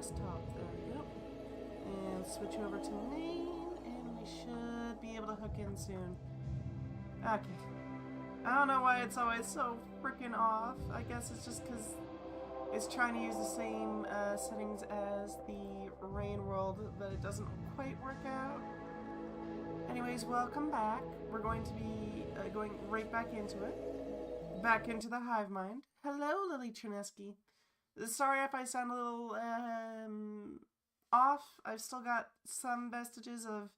desktop. There we go. And switch over to main, and we should be able to hook in soon. Okay. I don't know why it's always so freaking off. I guess it's just because it's trying to use the same settings as the Rimworld, but it doesn't quite work out. Anyways, welcome back. We're going to be going right back into it. Back into the hive mind. Hello, Lily Trineski. Sorry if I sound a little off. I've still got some vestiges of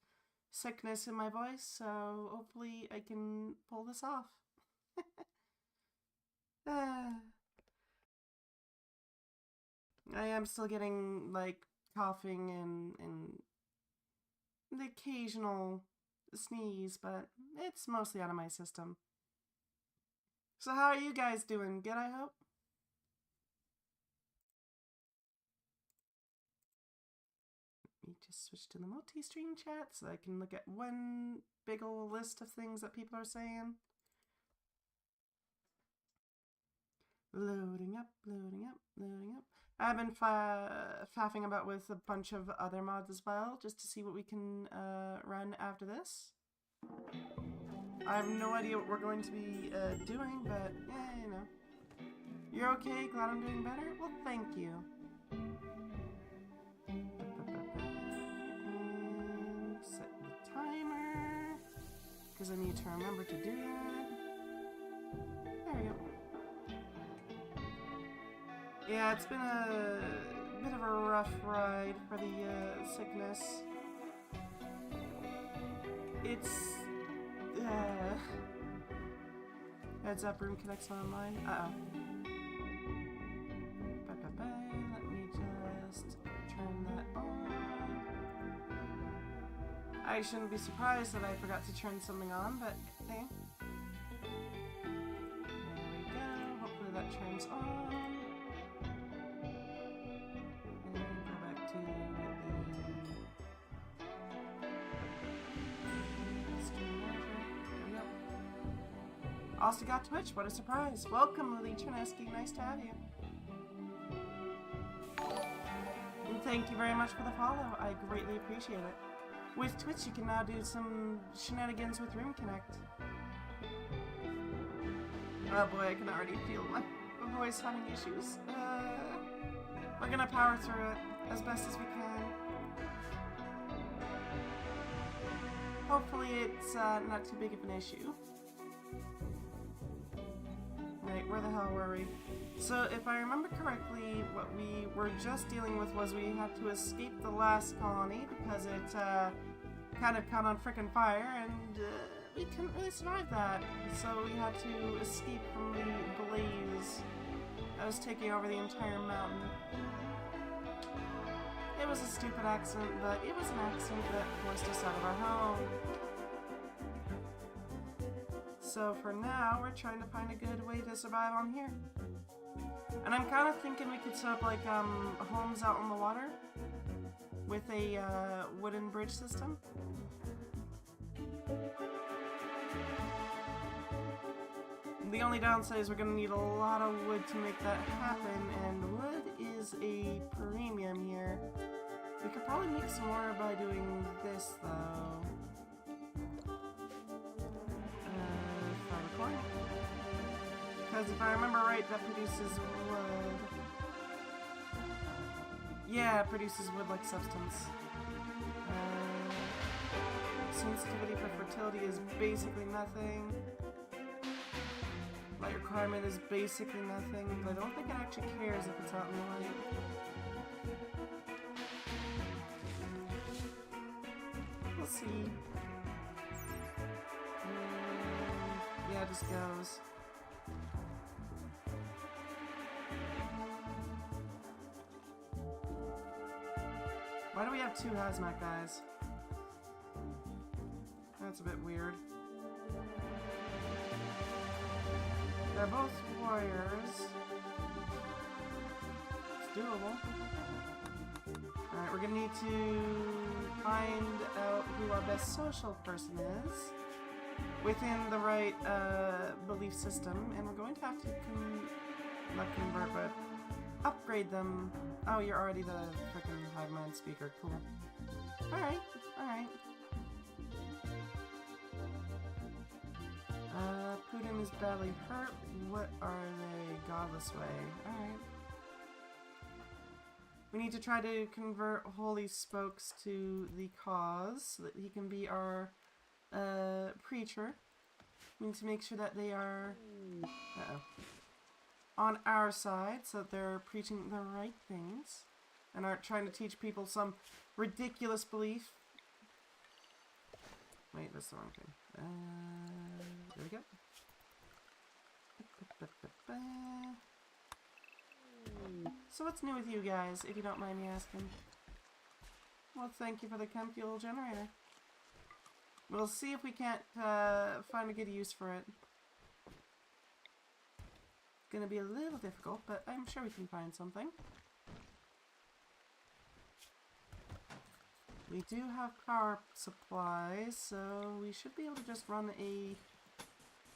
sickness in my voice, so hopefully I can pull this off. I am still getting, like, coughing and the occasional sneeze, but it's mostly out of my system. So how are you guys doing? Good, I hope? Let me just switch to the multi-stream chat so I can look at one big old list of things that people are saying. Loading up, loading up, loading up. I've been faffing about with a bunch of other mods as well, just to see what we can run after this. I have no idea what we're going to be doing, but yeah, you know. You're okay? Glad I'm doing better? Well, thank you. And set the timer, because I need to remember to do that. There we go. Yeah, it's been a bit of a rough ride for the sickness. It's heads up, room connects online. Uh-oh. Let me just turn that on. I shouldn't be surprised that I forgot to turn something on, but hey. There we go. Hopefully that turns on. Also got Twitch, what a surprise. Welcome, Lily Trineski, nice to have you. And thank you very much for the follow, I greatly appreciate it. With Twitch, you can now do some shenanigans with Room Connect. Oh boy, I can already feel my voice having issues. We're gonna power through it as best as we can. Hopefully it's not too big of an issue. Right, where the hell were we? So, if I remember correctly, what we were just dealing with was we had to escape the last colony because it kind of caught on frickin' fire, and we couldn't really survive that. So we had to escape from the blaze that was taking over the entire mountain. It was a stupid accident, but it was an accident that forced us out of our home. So for now, we're trying to find a good way to survive on here. And I'm kind of thinking we could set up like homes out on the water with a wooden bridge system. The only downside is we're going to need a lot of wood to make that happen, and wood is a premium here. We could probably make some more by doing this though. Because if I remember right, that produces wood. Yeah, it produces wood-like substance. Sensitivity for fertility is basically nothing. Light requirement is basically nothing, but I don't think it actually cares if it's out in the light. We'll see. Yeah, it just goes. Why do we have two hazmat guys? That's a bit weird. They're both warriors. It's doable. Alright, we're gonna need to find out who our best social person is within the right belief system, and we're going to have to not convert, but upgrade them. Oh, you're already the freaking hive mind speaker. Cool. Alright, alright. Putin is badly hurt. What are they? Godless way. Alright. We need to try to convert Holy Spokes to the cause so that he can be our preacher. We need to make sure that they are on our side so that they're preaching the right things and aren't trying to teach people some ridiculous belief. Wait, that's the wrong thing. There we go. So what's new with you guys, if you don't mind me asking? Well, thank you for the chem fuel generator. We'll see if we can't find a good use for it. It's gonna be a little difficult, but I'm sure we can find something. We do have power supplies, so we should be able to just run a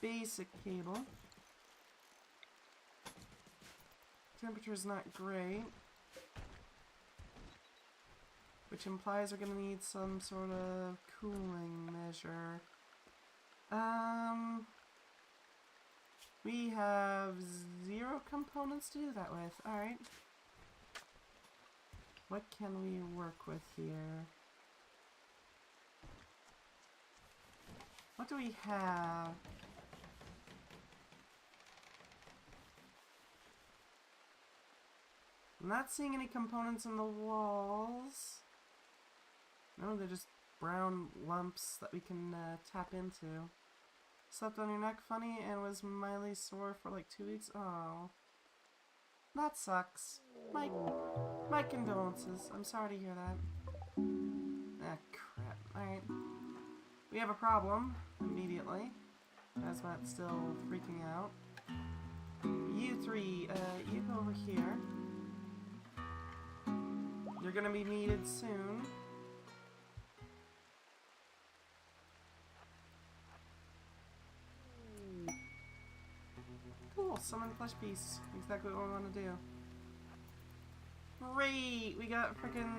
basic cable. Temperature's not great, which implies we're going to need some sort of cooling measure. We have 0 components to do that with. Alright. What can we work with here? What do we have? I'm not seeing any components in the walls. No, they're just brown lumps that we can tap into. Slept on your neck funny and was mildly sore for like 2 weeks. Oh, that sucks. My condolences. I'm sorry to hear that. Ah, crap. Alright. We have a problem immediately. Hazmat's still freaking out. You three, you go over here. You're gonna be needed soon. Cool, summon flesh beasts. Exactly what we want to do. Great! We got freaking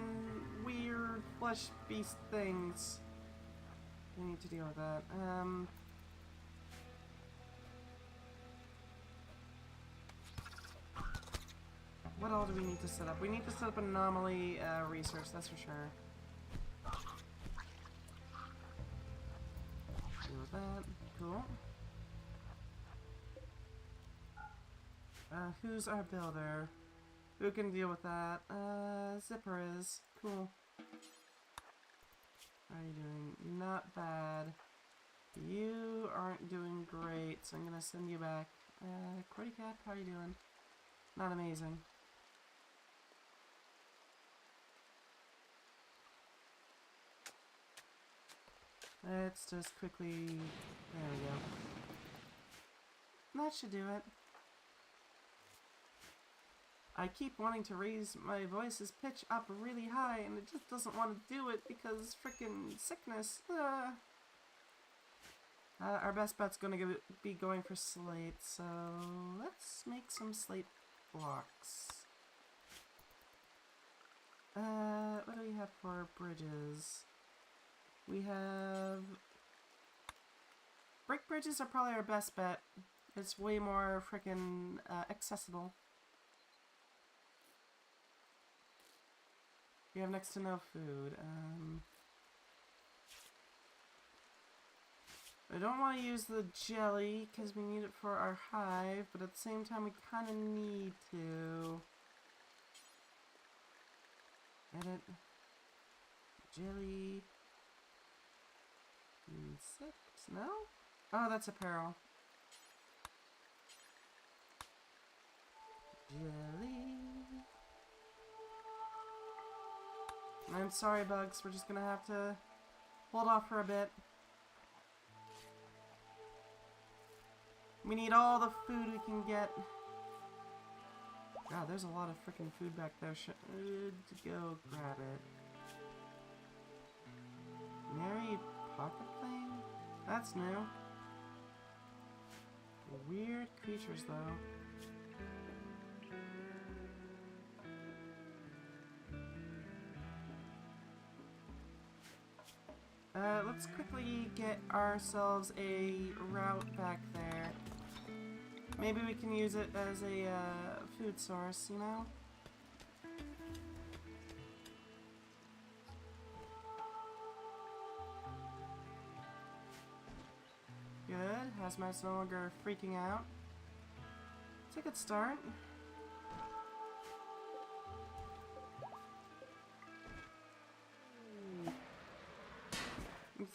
weird flesh beast things. We need to deal with that. What all do we need to set up? We need to set up anomaly research, that's for sure. Deal with that. Cool. Who's our builder? Who can deal with that? Zipper is. Cool. How are you doing? Not bad. You aren't doing great, so I'm gonna send you back. Quirty Cat, how are you doing? Not amazing. Let's just quickly... There we go. That should do it. I keep wanting to raise my voice's pitch up really high, and it just doesn't want to do it because frickin' sickness. Our best bet's gonna be going for slate, so let's make some slate blocks. What do we have for bridges? We have... Brick bridges are probably our best bet. It's way more frickin' accessible. We have next to no food. I don't want to use the jelly because we need it for our hive, but at the same time we kind of need to. Edit. Jelly. Insects? No? Oh, that's apparel. Jelly. I'm sorry, bugs. We're just gonna have to hold off for a bit. We need all the food we can get. God, there's a lot of freaking food back there. Should go grab it. Mary pocket plane? That's new. Weird creatures, though. Let's quickly get ourselves a route back there. Maybe we can use it as a food source, you know? Good. Hazmat's no longer freaking out. It's a good start.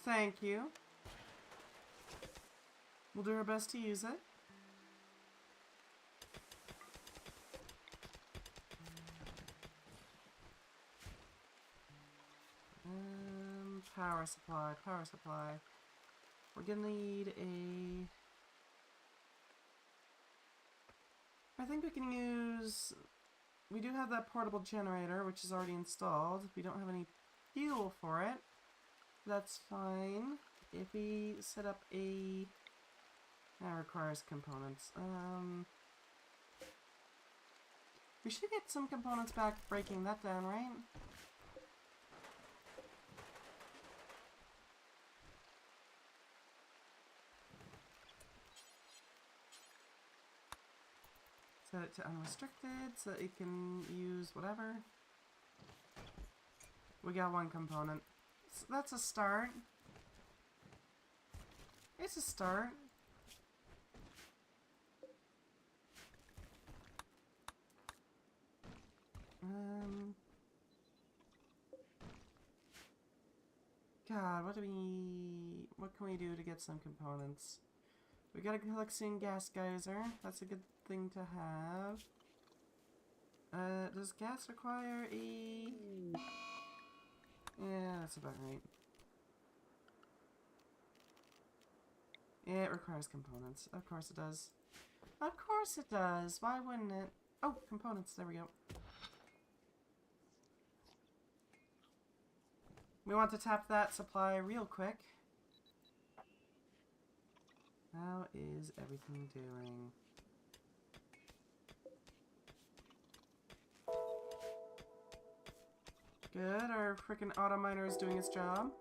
Thank you. We'll do our best to use it. Power supply, power supply. We're gonna need a... I think we can use... We do have that portable generator, which is already installed. We don't have any fuel for it. That's fine. If we set up a... That requires components. We should get some components back breaking that down, right? Set it to unrestricted so that it can use whatever. We got one component. So that's a start. It's a start. God, what can we do to get some components? We got a Galaxian gas geyser. That's a good thing to have. Does gas require a... Yeah, that's about right. Yeah, it requires components. Of course it does. Of course it does. Why wouldn't it? Oh, components. There we go. We want to tap that supply real quick. How is everything doing? Good, our frickin' auto miner is doing its job.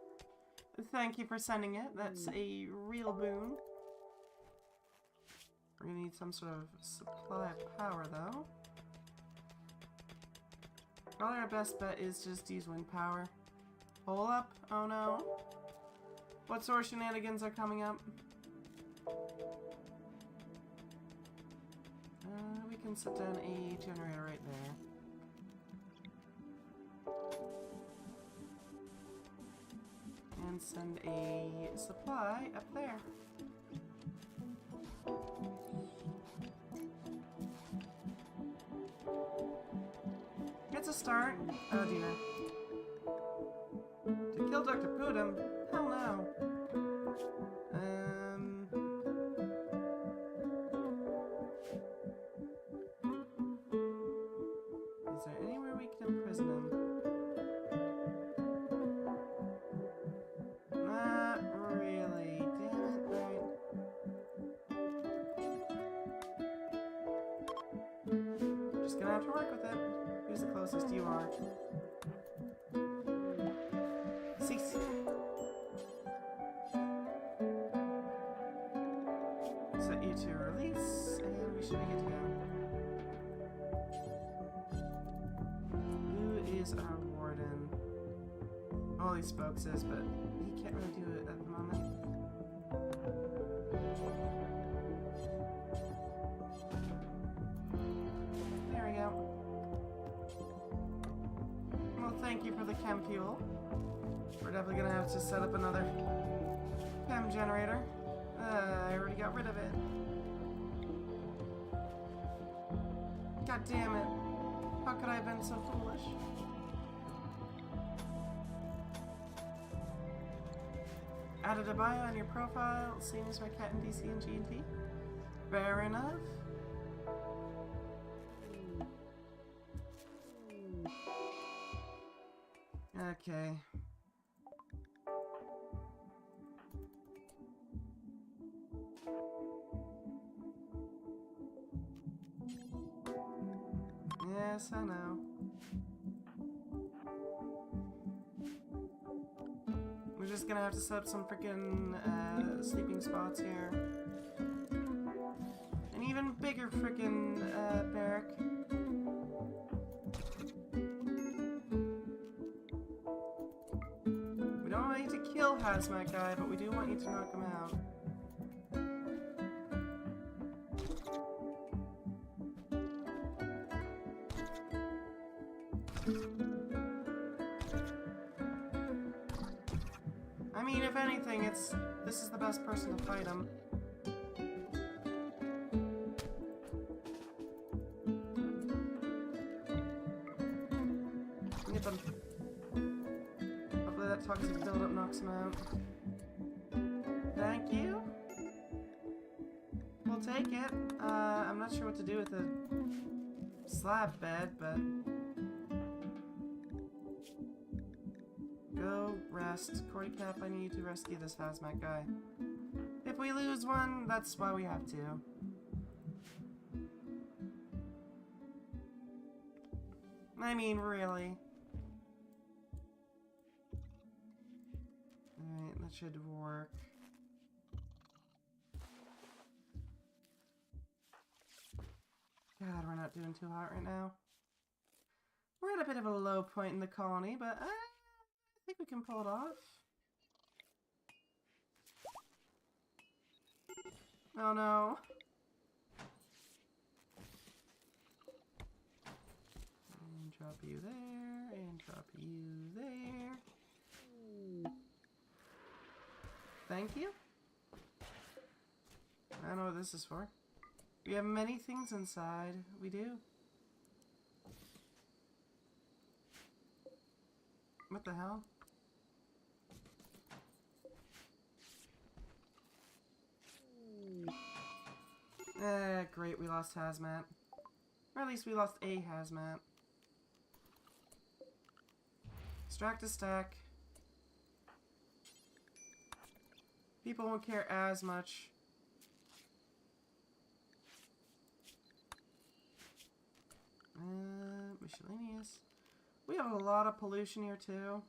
Thank you for sending it. That's a real boon. We're gonna need some sort of supply of power, though. Probably our best bet is just use wind power. Hole up? Oh no. What sort of shenanigans are coming up? We can set down a generator right there. And send a supply up there. It's a start. Oh dear. To kill Dr. Pudim? Hell no. Is there anywhere we can imprison him? Not really. Damn it, right. Just gonna have to work with it. Who's the closest? You are. Cease. Set you to release, and we should be good to go. Who is our warden? Holy Spokes is, but he can't really do it at the moment. There we go. Well, thank you for the chem fuel. We're definitely gonna have to set up another chem generator. I already got rid of it. God damn it. How could I have been so foolish? Added a bio on your profile, same as my cat in DC and G&T. Fair enough. Okay. Yes, I know. We just gonna have to set up some freaking sleeping spots here. An even bigger freaking barrack. We don't want you to kill Hazmat Guy, but we do want you to knock him out. I mean, if anything, this is the best person to fight him. Nip him. Hopefully that toxic buildup knocks him out. Thank you. We'll take it. I'm not sure what to do with a slab bed, but... Go rest. Cordy Cap, I need to rescue this Hazmat Guy. If we lose one, that's why we have to. I mean, really. Alright, that should work. God, we're not doing too hot right now. We're at a bit of a low point in the colony, but I think we can pull it off. Oh no. And drop you there, and drop you there. Thank you. I don't know what this is for. We have many things inside. We do. What the hell? Great, we lost Hazmat. Or at least we lost a Hazmat. Extract a stack. People won't care as much. Miscellaneous. We have a lot of pollution here too.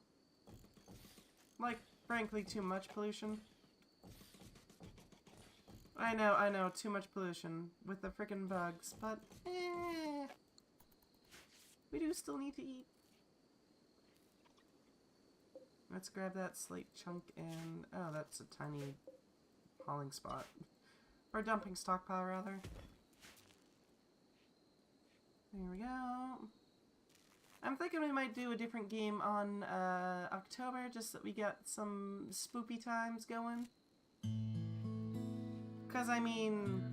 Like, frankly, too much pollution. I know, too much pollution with the frickin' bugs, but we do still need to eat. Let's grab that slate chunk and... oh, that's a tiny hauling spot. Or dumping stockpile, rather. There we go. I'm thinking we might do a different game on October, just so that we get some spoopy times going. Because, I mean,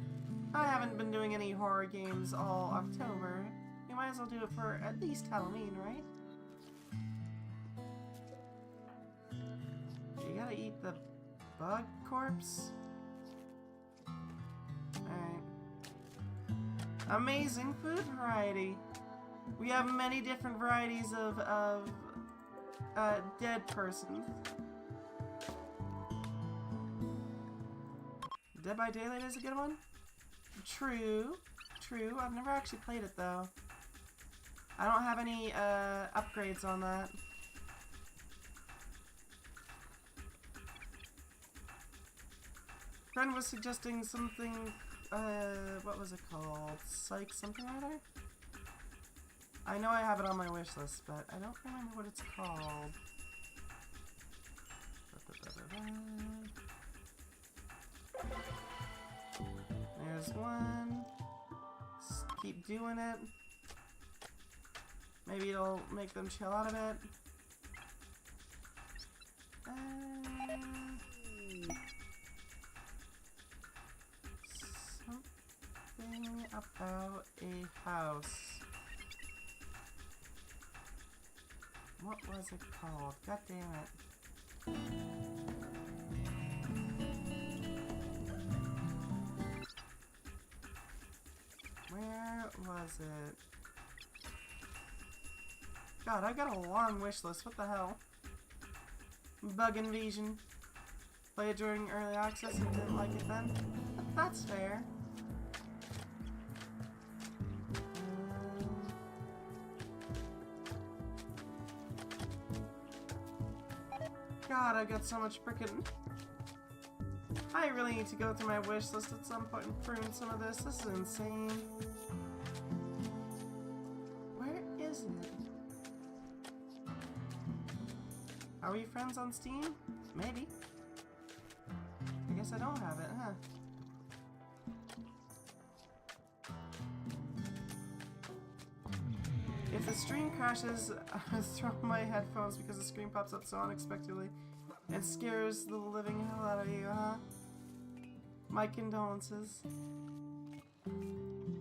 I haven't been doing any horror games all October. We might as well do it for at least Halloween, right? You gotta eat the bug corpse? Alright. Amazing food variety. We have many different varieties of dead persons. Dead by Daylight is a good one? True. True. I've never actually played it, though. I don't have any upgrades on that. Friend was suggesting something, what was it called? Psych something or other? I know I have it on my wish list, but I don't remember what it's called. There's one. Just keep doing it. Maybe it'll make them chill out a bit. Something about a house. What was it called? God damn it. Where was it? God, I've got a long wish list. What the hell? Bug Invasion. Play it during early access and didn't like it then? That's fair. God, I've got so much frickin'... I really need to go through my wish list at some point and prune some of this. This is insane. Where is it? Are we friends on Steam? Maybe. I guess I don't have it, huh? If the stream crashes, I throw my headphones because the screen pops up so unexpectedly. It scares the living hell out of you, huh? My condolences.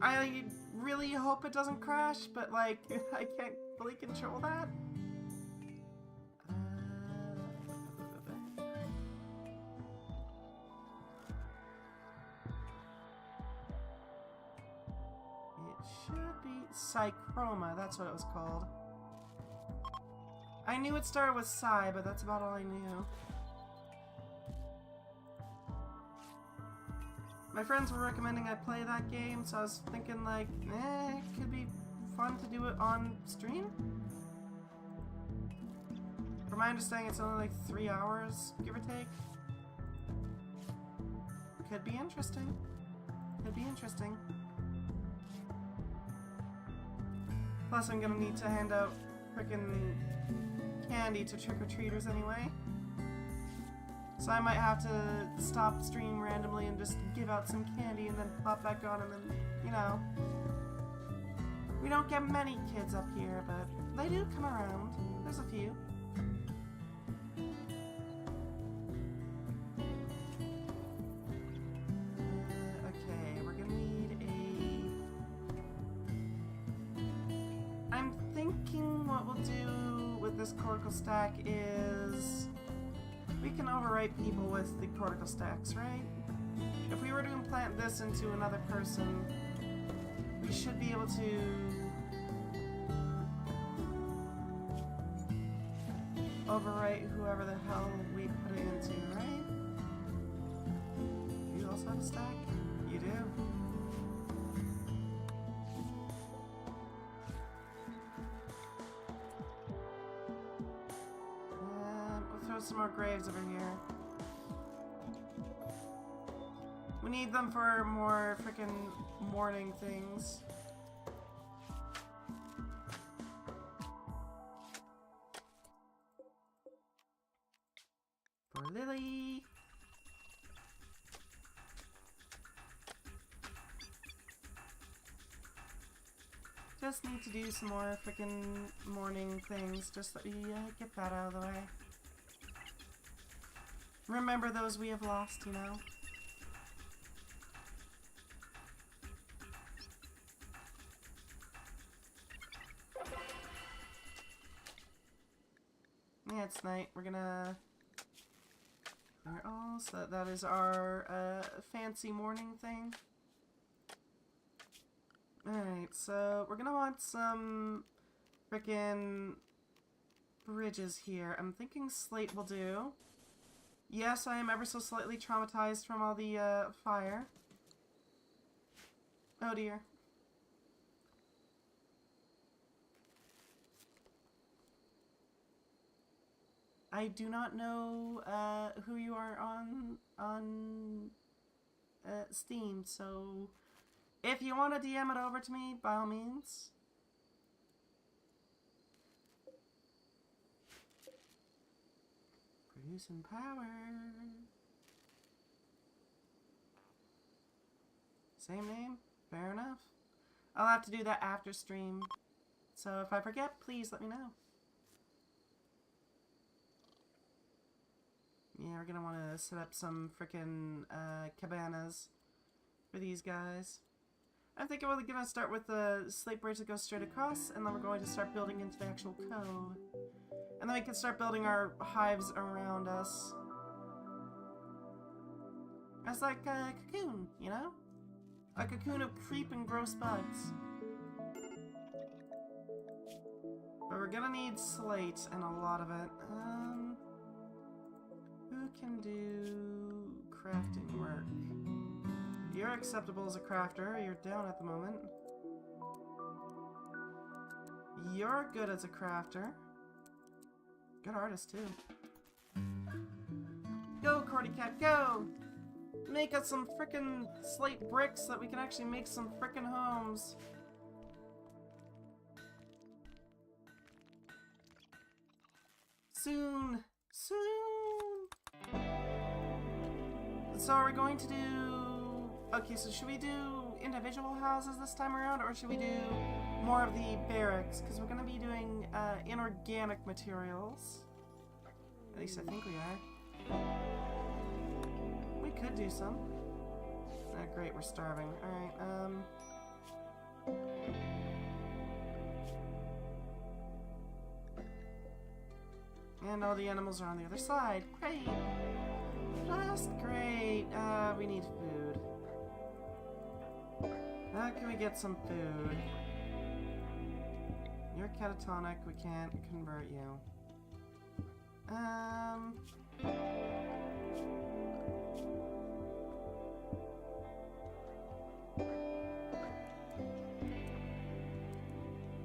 I really hope it doesn't crash, but like, I can't fully control that. It should be Psychroma, that's what it was called. I knew it started with Psy, but that's about all I knew. My friends were recommending I play that game, so I was thinking like, it could be fun to do it on stream? From my understanding, it's only like 3 hours, give or take. Could be interesting. Could be interesting. Plus, I'm gonna need to hand out frickin' candy to trick-or-treaters anyway. So I might have to stop stream randomly and just give out some candy and then pop back on and then, you know. We don't get many kids up here, but they do come around. There's a few. Okay, we're gonna need a... I'm thinking what we'll do with this cortical stack is... we can overwrite people with the cortical stacks, right? If we were to implant this into another person, we should be able to... overwrite whoever the hell we put it into, right? You also have a stack? You do. We'll throw some more graves over here. We need them for more frickin' mourning things. For Lily. Just need to do some more frickin' mourning things, just let me get that out of the way. Remember those we have lost, you know? Yeah, it's night. We're gonna... oh, so that is our fancy morning thing. Alright, so we're gonna want some frickin' bridges here. I'm thinking slate will do. Yes, I am ever so slightly traumatized from all the fire. Oh dear. I do not know who you are on Steam, so if you want to DM it over to me, by all means. Producing power. Same name? Fair enough. I'll have to do that after stream. So if I forget, please let me know. Yeah, we're gonna want to set up some frickin' cabanas for these guys. I think we're gonna start with the slate bridge that goes straight across, and then we're going to start building into the actual cove. And then we can start building our hives around us. As like a cocoon, you know? A cocoon of creep and gross bugs. But we're gonna need slate and a lot of it. Who can do crafting work? You're acceptable as a crafter. You're down at the moment. You're good as a crafter. Good artist, too. Go, Cordy Cat, go! Make us some frickin' slate bricks so that we can actually make some frickin' homes. Soon! Soon! So are we going to do... Okay, so should we do individual houses this time around, or should we do more of the barracks? Because we're going to be doing inorganic materials. At least I think we are. We could do some. Ah, great, we're starving. Alright, and all the animals are on the other side. Great! Just great. We need food. How can we get some food? You're catatonic, we can't convert you.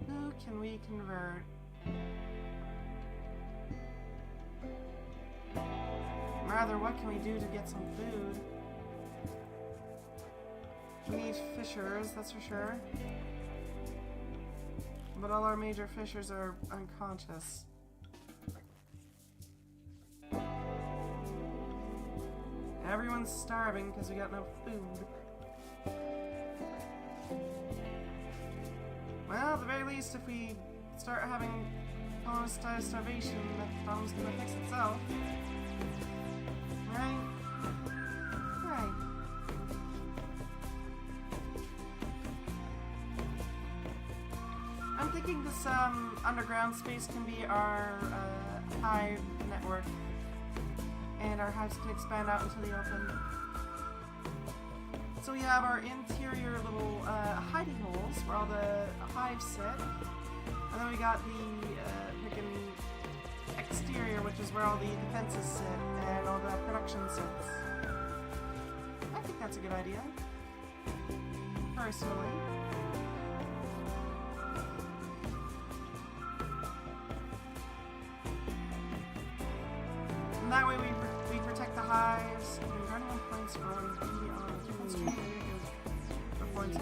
Who can we convert? Rather, what can we do to get some food? We need fishers, that's for sure. But all our major fishers are unconscious. Everyone's starving because we got no food. Well, at the very least, if we start having honest-style starvation, that problem's gonna fix itself. Right? Right. I'm thinking this underground space can be our hive network, and our hives can expand out into the open. So we have our interior little hidey holes where all the hives sit, and then we got the freaking exterior, which is where all the defenses sit and all the production sits. I think that's a good idea, personally. And that way we protect the hives. We're running on points for points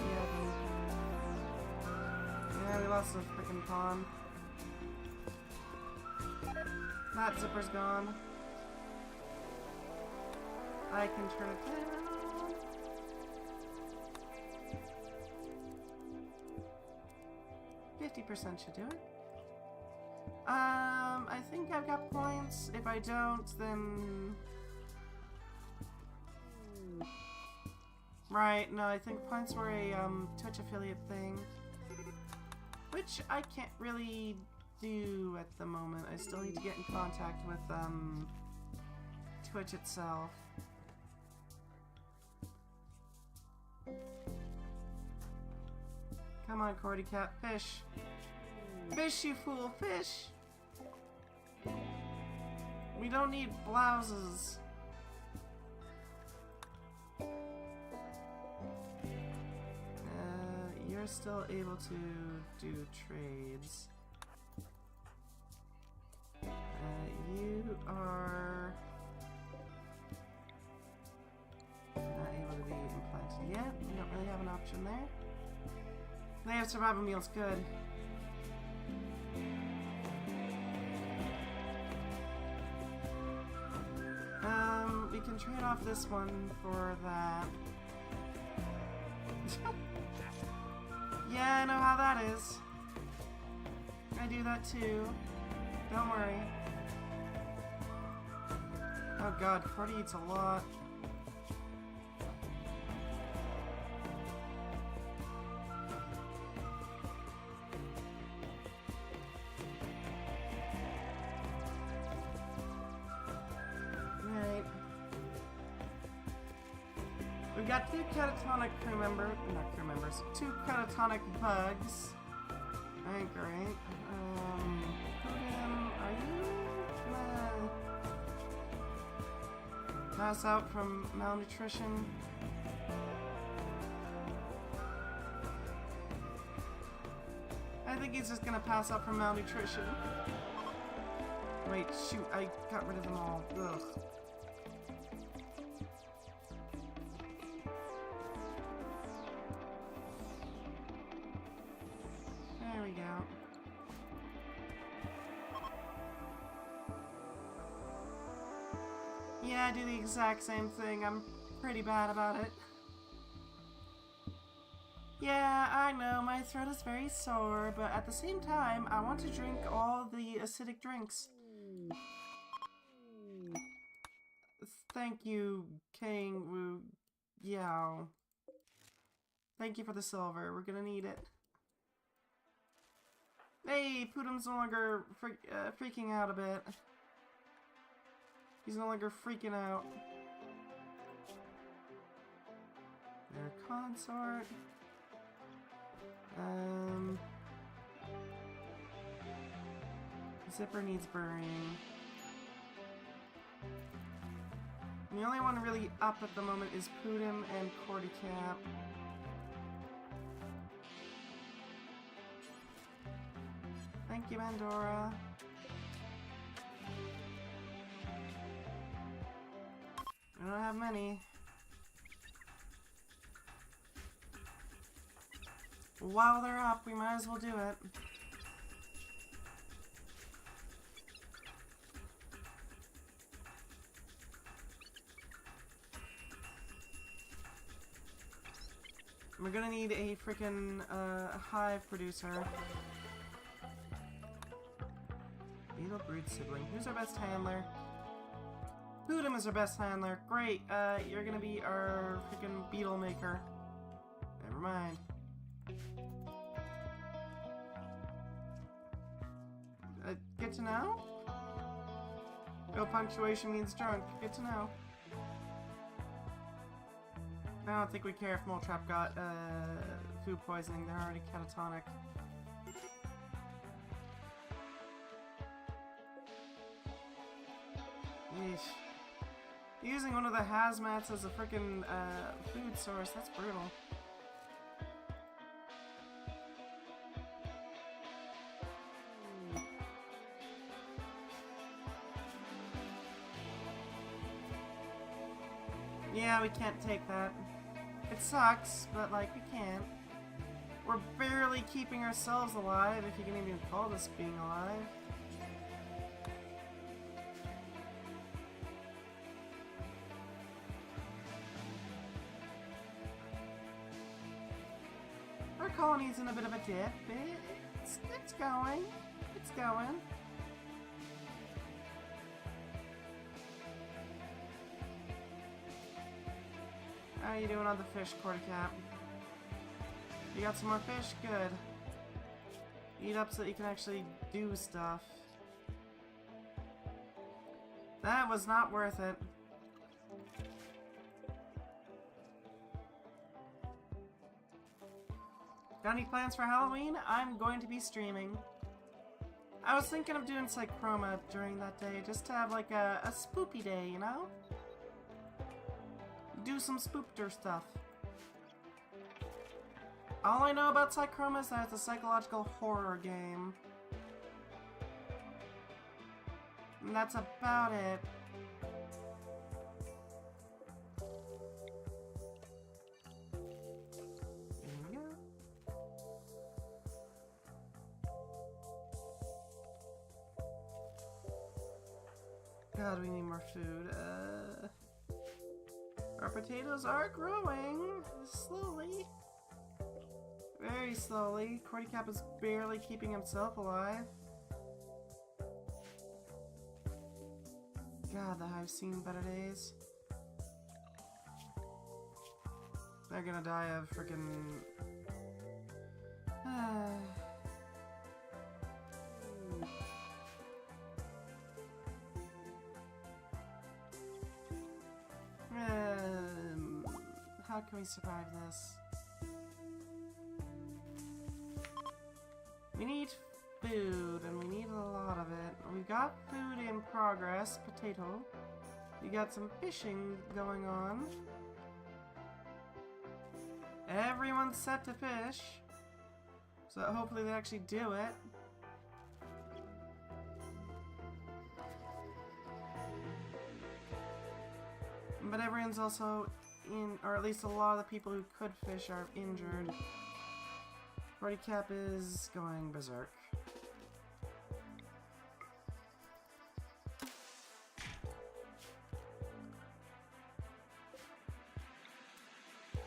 yeah, we lost the freaking pawn. That zipper's gone. I can turn it down. %50 should do it. I think I've got points. If I don't, then... Right, no, I think points were a Twitch affiliate thing. Which I can't really do at the moment. I still need to get in contact with Twitch itself. Come on, Cordy Cat, fish! Fish, you fool, fish! We don't need blouses. You're still able to do trades. You are not able to be implanted yet. We don't really have an option there. They have survival meals, good. We can trade off this one for that. Yeah, I know how that is. I do that too. Don't worry. Oh god, Cordy eats a lot. Right. We've got two catatonic crew members, not crew members, two catatonic bugs. Alright, great. Putin, are you gonna pass out from malnutrition? I think he's just gonna pass out from malnutrition. Wait, shoot, I got rid of them all. Ugh. we go. Yeah, I do the exact same thing. I'm pretty bad about it. Yeah, I know, my throat is very sore, but at the same time, I want to drink all the acidic drinks. Thank you, King Wu Yao. Thank you for the silver. We're gonna need it. Hey, Pudum's no longer freaking out a bit. He's no longer freaking out. Their consort. Zipper needs burying. The only one really up at the moment is Pudum and Cordycap. Thank you, Mandora. I don't have many. While they're up, we might as well do it. We're gonna need a freaking hive producer. Beetle brood sibling. Who's our best handler? Pudum is our best handler. Great. You're gonna be our freaking beetle maker. Never mind. Good to know? No punctuation means drunk. Good to know. I don't think we care if Moletrap got food poisoning. They're already catatonic. Yeesh. Using one of the hazmats as a freaking food source, that's brutal. Yeah, we can't take that. It sucks, but like, we can't. We're barely keeping ourselves alive, if you can even call this being alive. Our colony's in a bit of a dip. It's going. It's going. How are you doing on the fish, Cordycap? You got some more fish? Good. Eat up so that you can actually do stuff. That was not worth it. Got any plans for Halloween? I'm going to be streaming. I was thinking of doing Psychroma during that day, just to have like a spoopy day, you know? Do some spoopter stuff. All I know about Psychroma is that it's a psychological horror game. And that's about it. There we go. God, we need more food. Our potatoes are growing slowly. Very slowly. Cordycap is barely keeping himself alive. God, the hive's seen better days. They're gonna die of freaking. How can we survive this? We need food, and we need a lot of it. We've got food in progress, potato. We got some fishing going on. Everyone's set to fish. So hopefully they actually do it. But everyone's also in, or at least a lot of the people who could fish are injured. Cordy Cap is going berserk.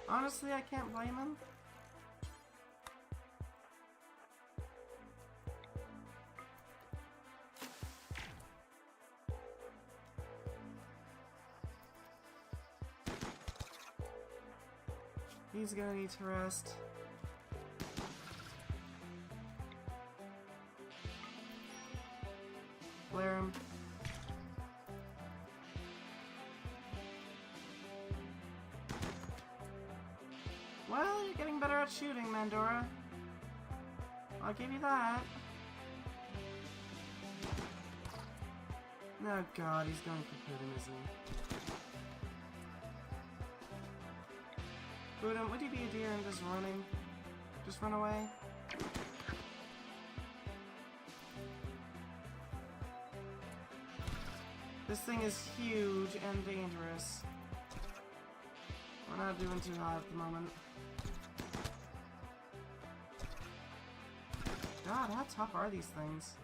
Honestly, I can't blame him. He's gonna need to rest. Flare him. Well, you're getting better at shooting, Mandora. I'll give you that. Oh god, he's going for Putin, isn't he? Putin, would you be a deer and just running? Just run away? This thing is huge and dangerous. We're not doing too hot at the moment. God, how tough are these things?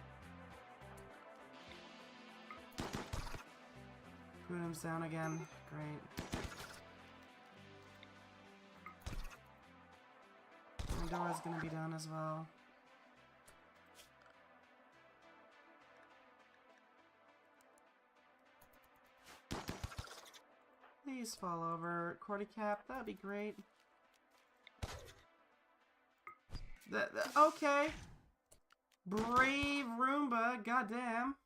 Putin's down again. Great. Pandora's gonna be down as well. Please fall over. Cordy Cap, that'd be great. Okay. Brave Roomba, goddamn.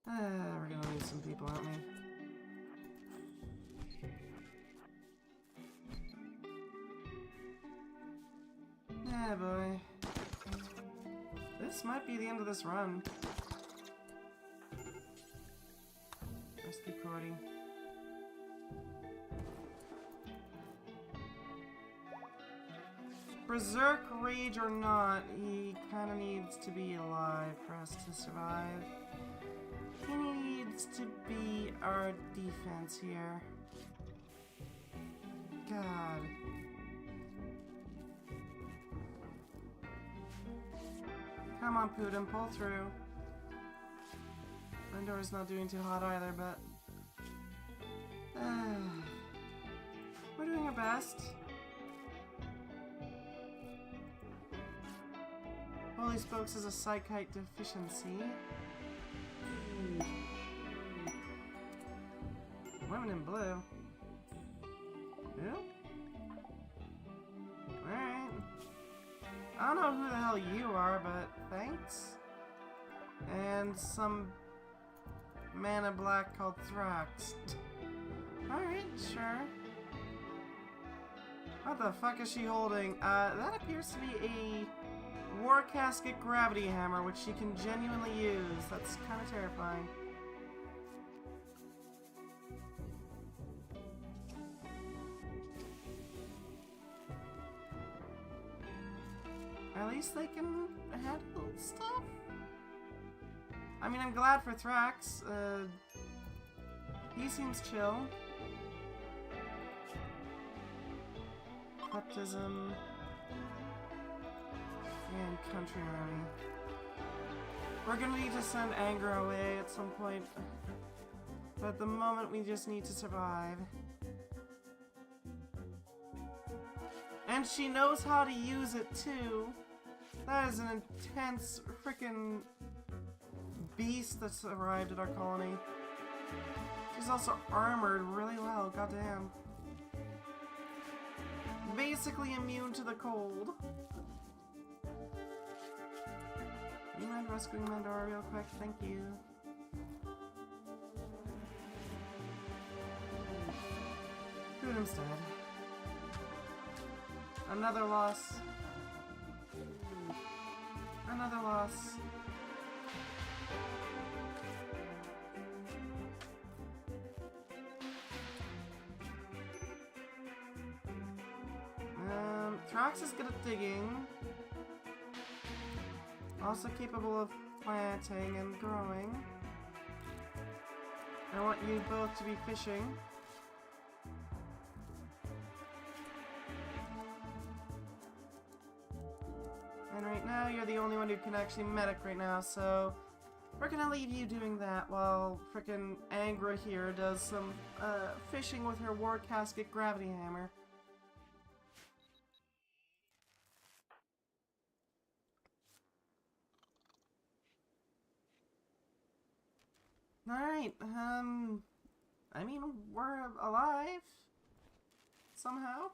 We're gonna need some people, aren't we? Yeah, boy. This might be the end of this run. Rescue Cordy. Berserk Rage or not, he kinda needs to be alive for us to survive. He needs to be our defense here. God. Come on, Putin, pull through. Pandora's not doing too hot either, but... we're doing our best. Holy Spokes is a psychite deficiency. Women in blue. Who? Alright. I don't know who the hell you are, but thanks. And some man in black called Thrax. Alright, sure. What the fuck is she holding? That appears to be a War Casket Gravity Hammer, which she can genuinely use. That's kind of terrifying. At least they can handle stuff. I mean, I'm glad for Thrax. He seems chill. Kleptism. And Country Army. We're gonna need to send Anger away at some point. But at the moment, we just need to survive. And she knows how to use it, too. That is an intense freaking beast that's arrived at our colony. She's also armored really well, goddamn. Basically immune to the cold. Do you mind rescuing Mandora real quick? Thank you. Putin's dead. Another loss. Another loss. Thrax is good at digging. Also capable of planting and growing. I want you both to be fishing. And right now, you're the only one who can actually medic right now, so we're gonna leave you doing that while frickin' Angra here does some fishing with her War Casket Gravity Hammer. Alright, I mean, we're alive. Somehow.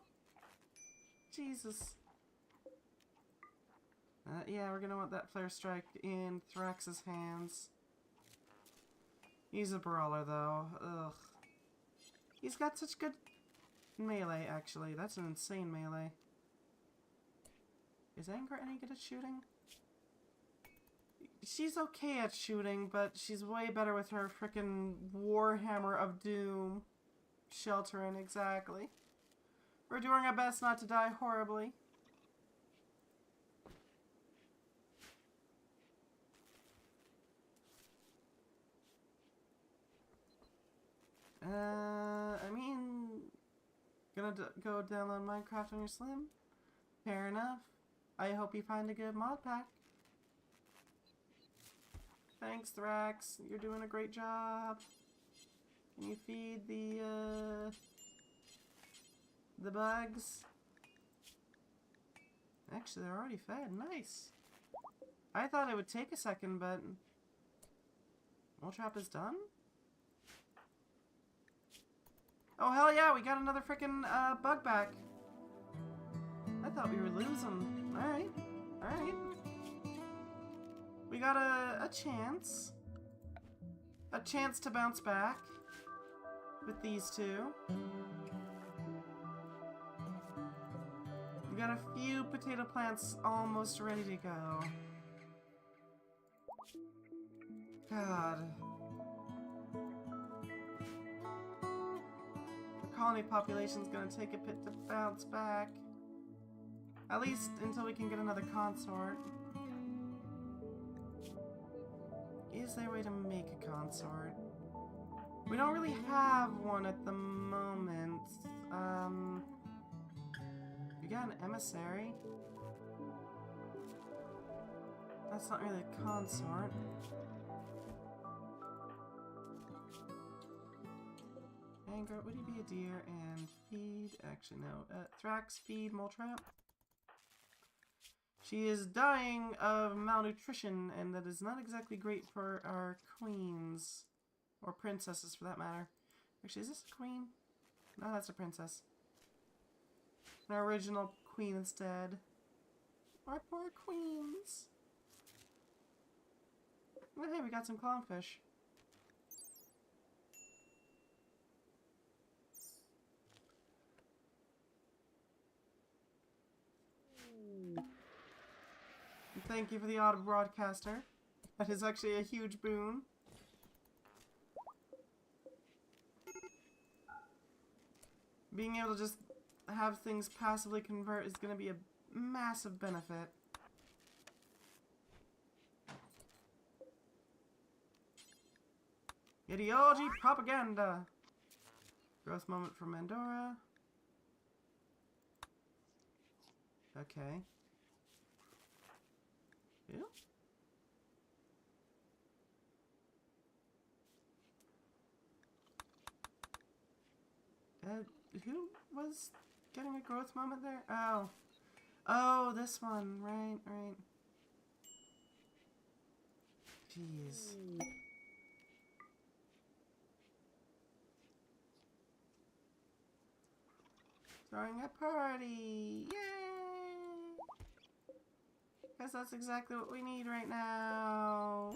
Jesus. Yeah, we're gonna want that Flare Strike in Thrax's hands. He's a brawler, though. Ugh. He's got such good melee, actually. That's an insane melee. Is Angra any good at shooting? She's okay at shooting, but she's way better with her frickin' Warhammer of Doom. Sheltering, exactly. We're doing our best not to die horribly. I mean, gonna go download Minecraft on your Slim? Fair enough. I hope you find a good mod pack. Thanks, Thrax. You're doing a great job. Can you feed the bugs? Actually, they're already fed. Nice. I thought it would take a second, but Mole Trap is done? Oh, hell yeah, we got another frickin' bug back. I thought we were losing. Alright. Alright. We got a chance. A chance to bounce back with these two. We got a few potato plants almost ready to go. God. The colony population's gonna take a bit to bounce back. At least until we can get another consort. Is there a way to make a consort? We don't really have one at the moment. We got an emissary. That's not really a consort. Angra, would you be a deer and feed? Actually, no. Thrax, feed Mole Trap. She is dying of malnutrition, and that is not exactly great for our queens. Or princesses, for that matter. Actually, is this a queen? No, that's a princess. An original queen instead. Our poor queens. Oh, hey, we got some clownfish. Thank you for the auto broadcaster. That is actually a huge boon. Being able to just have things passively convert is going to be a massive benefit. Ideology propaganda. Growth moment for Mandora. Okay. Ew. Who was getting a growth moment there? Oh. Oh, this one. Right, right. Jeez. Throwing a party! Yay! Guess that's exactly what we need right now.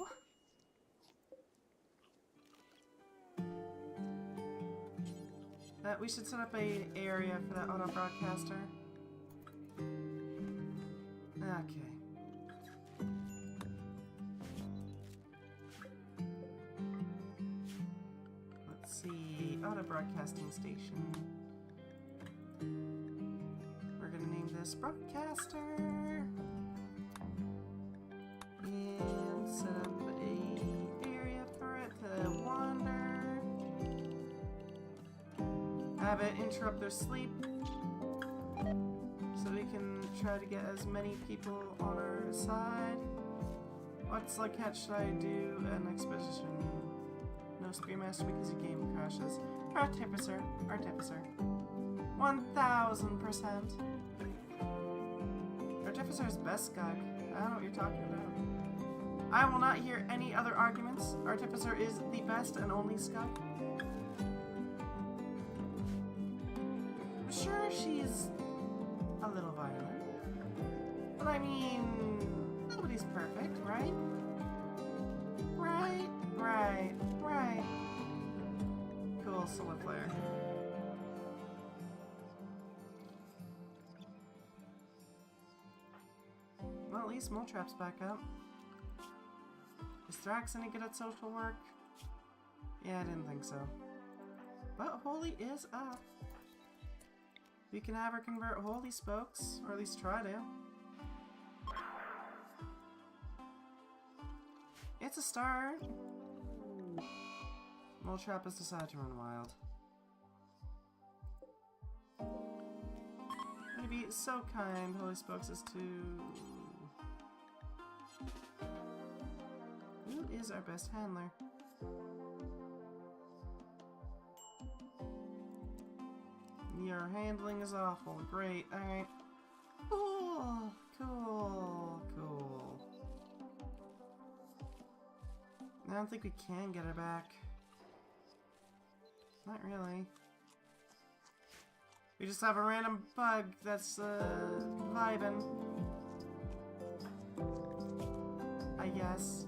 We should set up a area for that auto broadcaster. Okay. Let's see. Auto broadcasting station. We're gonna name this broadcaster. And set up a area for it to wander. have it interrupt their sleep so we can try to get as many people on our side. What slug catch should I do an expedition? No Spearmaster because your game crashes. Artificer. 1000%. Artificer's best skug. I don't know what you're talking about. I will not hear any other arguments. Artificer is the best and only skug. Sure, she's a little violent. But I mean, nobody's perfect, right? Right. Cool, solar flare. Well, at least Mole Trap's back up. Is Thrax any good at social work? Yeah, I didn't think so. But Holy is up. We can have her convert Holy Spokes, or at least try to. It's a start. Mole Trap has decided to run wild. Maybe so kind, Holy Spokes is to... Who is our best handler? Your handling is awful. Great, alright. Cool. I don't think we can get her back. Not really. We just have a random bug that's vibing. I guess.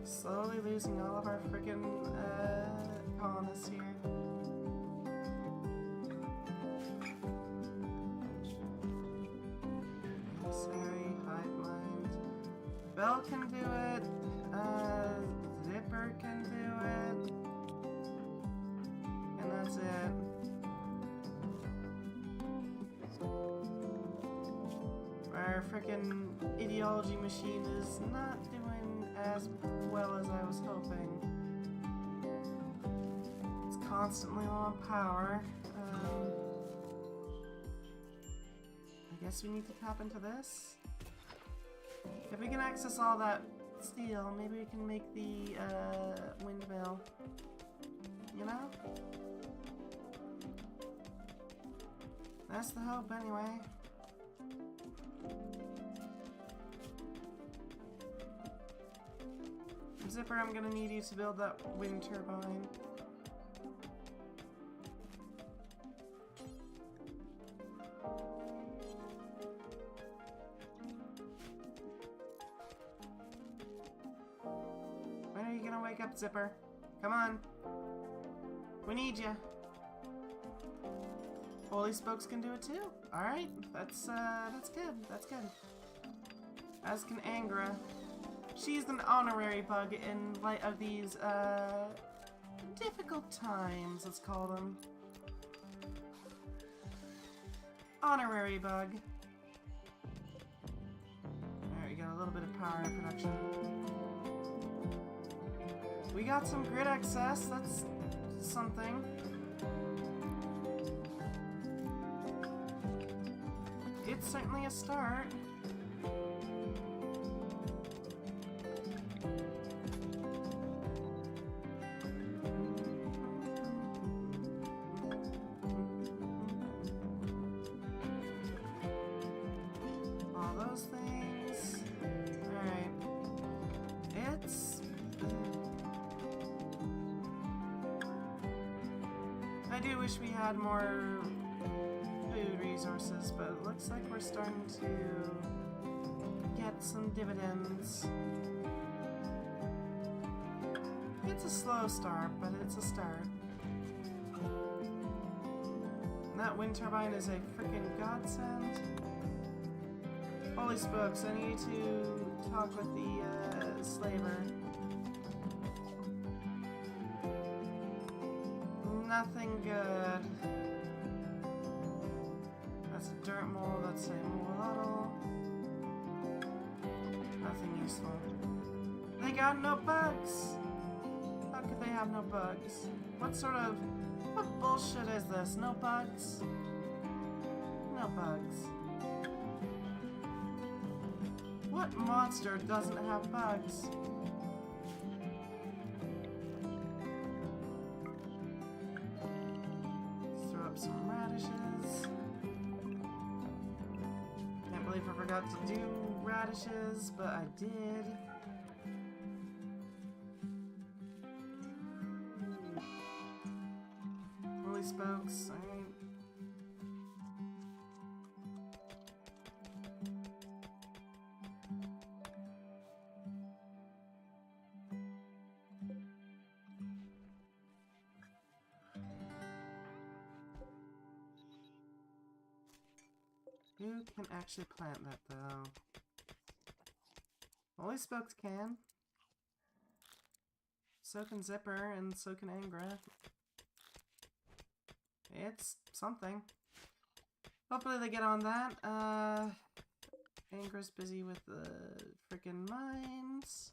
Slowly losing all of our freaking colonists here. Sorry, hive mind. Bell can do it. Zipper can do it. And that's it. Our freaking ideology machine is not doing as well as I was hoping. It's constantly low on power. I guess we need to tap into this. If we can access all that steel, maybe we can make the windmill. You know? That's the hope anyway. Zipper, I'm gonna need you to build that wind turbine. When are you gonna wake up, Zipper? Come on. We need you. Holy Spokes can do it too. Alright, that's good. That's good. As can Angra. She's an honorary bug in light of these, difficult times, let's call them. Honorary bug. Alright, we got a little bit of power in production. We got some grid excess, that's something. It's certainly a start. Things. Alright. It's... I do wish we had more food resources, but it looks like we're starting to get some dividends. It's a slow start, but it's a start. And that wind turbine is a freaking godsend. Holy Spokes, I need to talk with the slaver. Nothing good. That's a dirt mole, that's a mulatto. got no bugs. How could they have no bugs? What bullshit is this? No bugs? No bugs. What monster doesn't have bugs? Let's throw up some radishes. Can't believe I forgot to do radishes, but I did. Holy smokes, alright. Who can actually plant that, though? Holy Spokes can. So can Zipper, and so can Angra. It's something. Hopefully they get on that. Angra's busy with the freaking mines.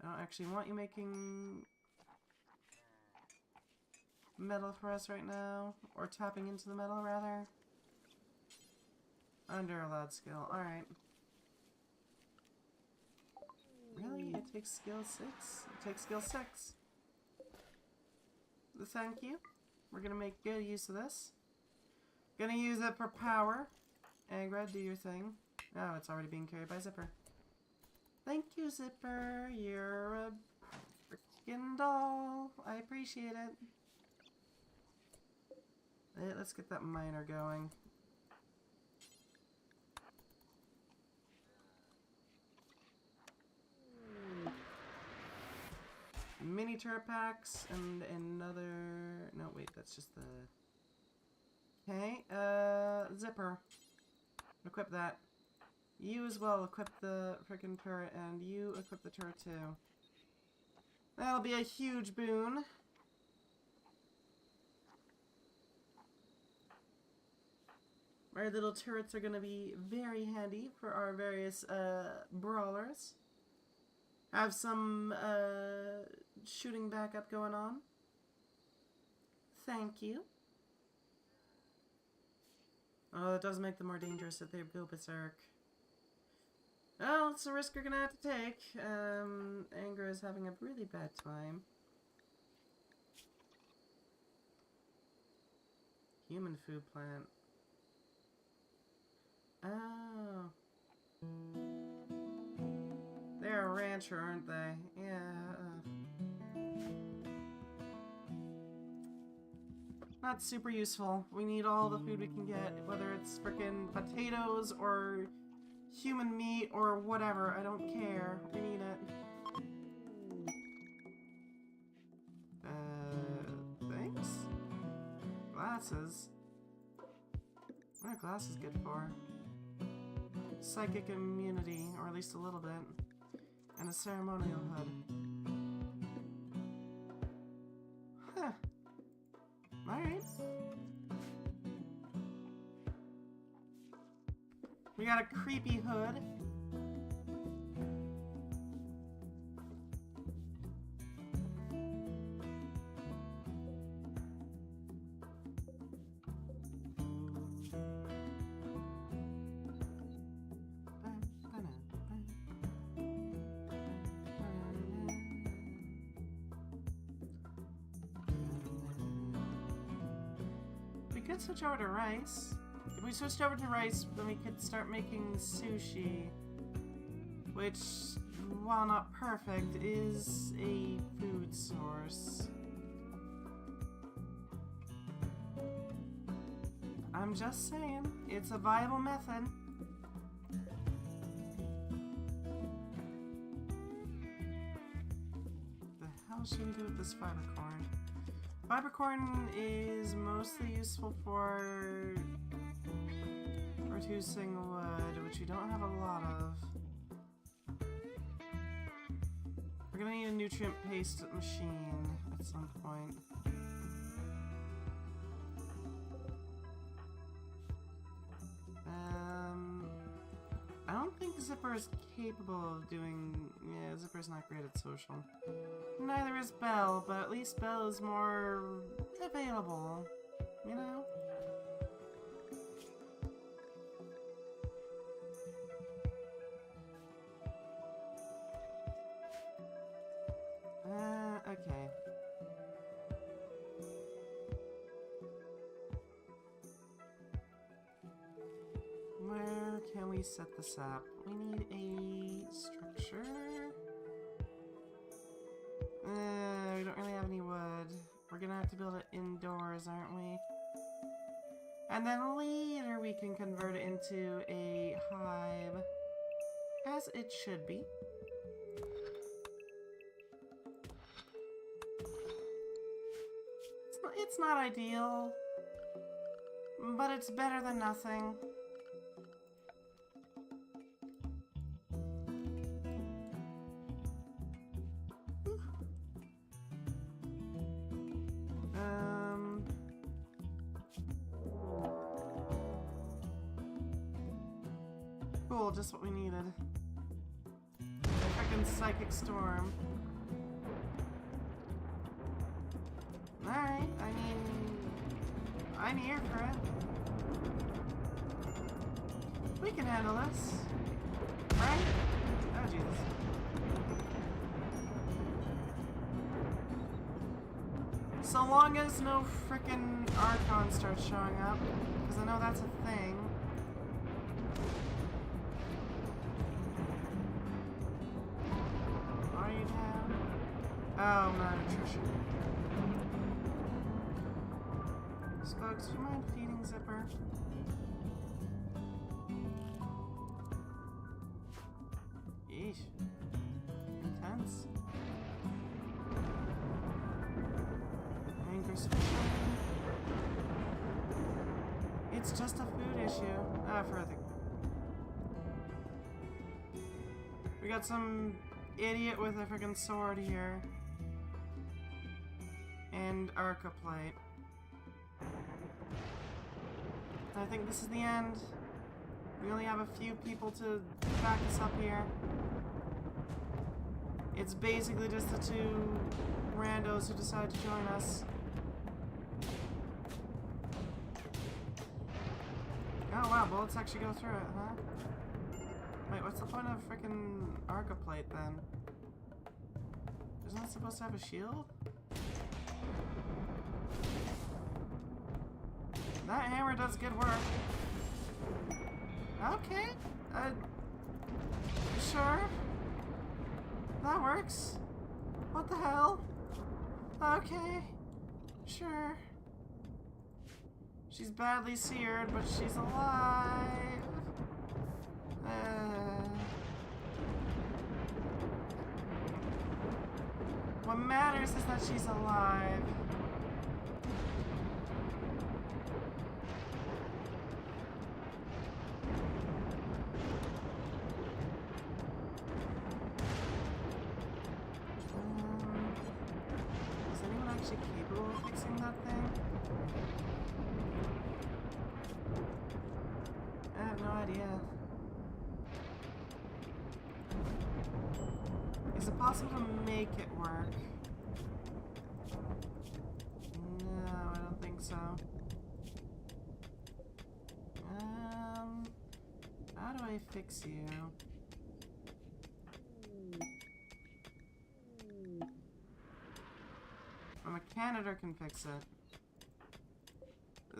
I don't actually want you making metal for us right now. Or tapping into the metal, rather. Under allowed skill. Alright. Really? It takes skill 6? It takes skill 6. Thank you. We're gonna make good use of this. Gonna use it for power. Angra, do your thing. Oh, it's already being carried by Zipper. Thank you, Zipper. You're a freaking doll. I appreciate it. Let's get that miner going. Mini turret packs and another... No, wait, that's just the... Okay, Zipper. Equip that. You as well equip the frickin' turret, and you equip the turret too. That'll be a huge boon. Our little turrets are gonna be very handy for our various, brawlers. Have some, shooting backup going on. Thank you. Oh, that does make them more dangerous if they go berserk. Well, it's a risk you're gonna have to take. Angra is having a really bad time. Human food plant. Oh. They're a rancher, aren't they? Yeah. Not super useful. We need all the food we can get, whether it's frickin' potatoes or human meat or whatever. I don't care. We need it. Thanks? Glasses? What are glasses good for? Psychic immunity, or at least a little bit. And a ceremonial hood. Huh. Alright. We got a creepy hood. We could switch over to rice. If we switched over to rice, then we could start making sushi. Which, while not perfect, is a food source. I'm just saying, it's a viable method. The hell should we do with this fiber corn? Fiber corn is mostly useful for reducing wood, which we don't have a lot of. We're gonna need a nutrient paste machine at some point. I don't don't think Zipper is capable of doing... Yeah, Zipper's not great at social. Neither is Belle, but at least Belle is more available, you know? Okay. Where can we set this up? We need a structure. We don't really have any wood. We're gonna have to build it indoors, aren't we? And then later we can convert it into a hive, as it should be. It's not ideal, but it's better than nothing. Cool, just what we needed. Frickin' psychic storm. Alright, I mean... I'm here for it. We can handle this. Right? Oh, Jesus. So long as no frickin' Archon starts showing up, because I know that's a thing. Are you down? Oh, malnutrition. Spokes, do you mind feeding Zipper? Yeesh. Intense. Anger switching. It's just a food issue. For the... We got some idiot with a freaking sword here. And Arcaplate. I think this is the end. We only have a few people to back us up here. It's basically just the two randos who decide to join us. Oh wow, bullets actually go through it, huh? Wait, what's the point of frickin' Arcaplate then? Isn't it supposed to have a shield? That hammer does good work. Okay. Sure. That works. What the hell? Okay. Sure. She's badly seared, but she's alive. What matters is that she's alive. Is anyone actually capable of fixing that thing? I have no idea. Is it possible to make it work? No, I don't think so. How do I fix you? A mechanitor can fix it.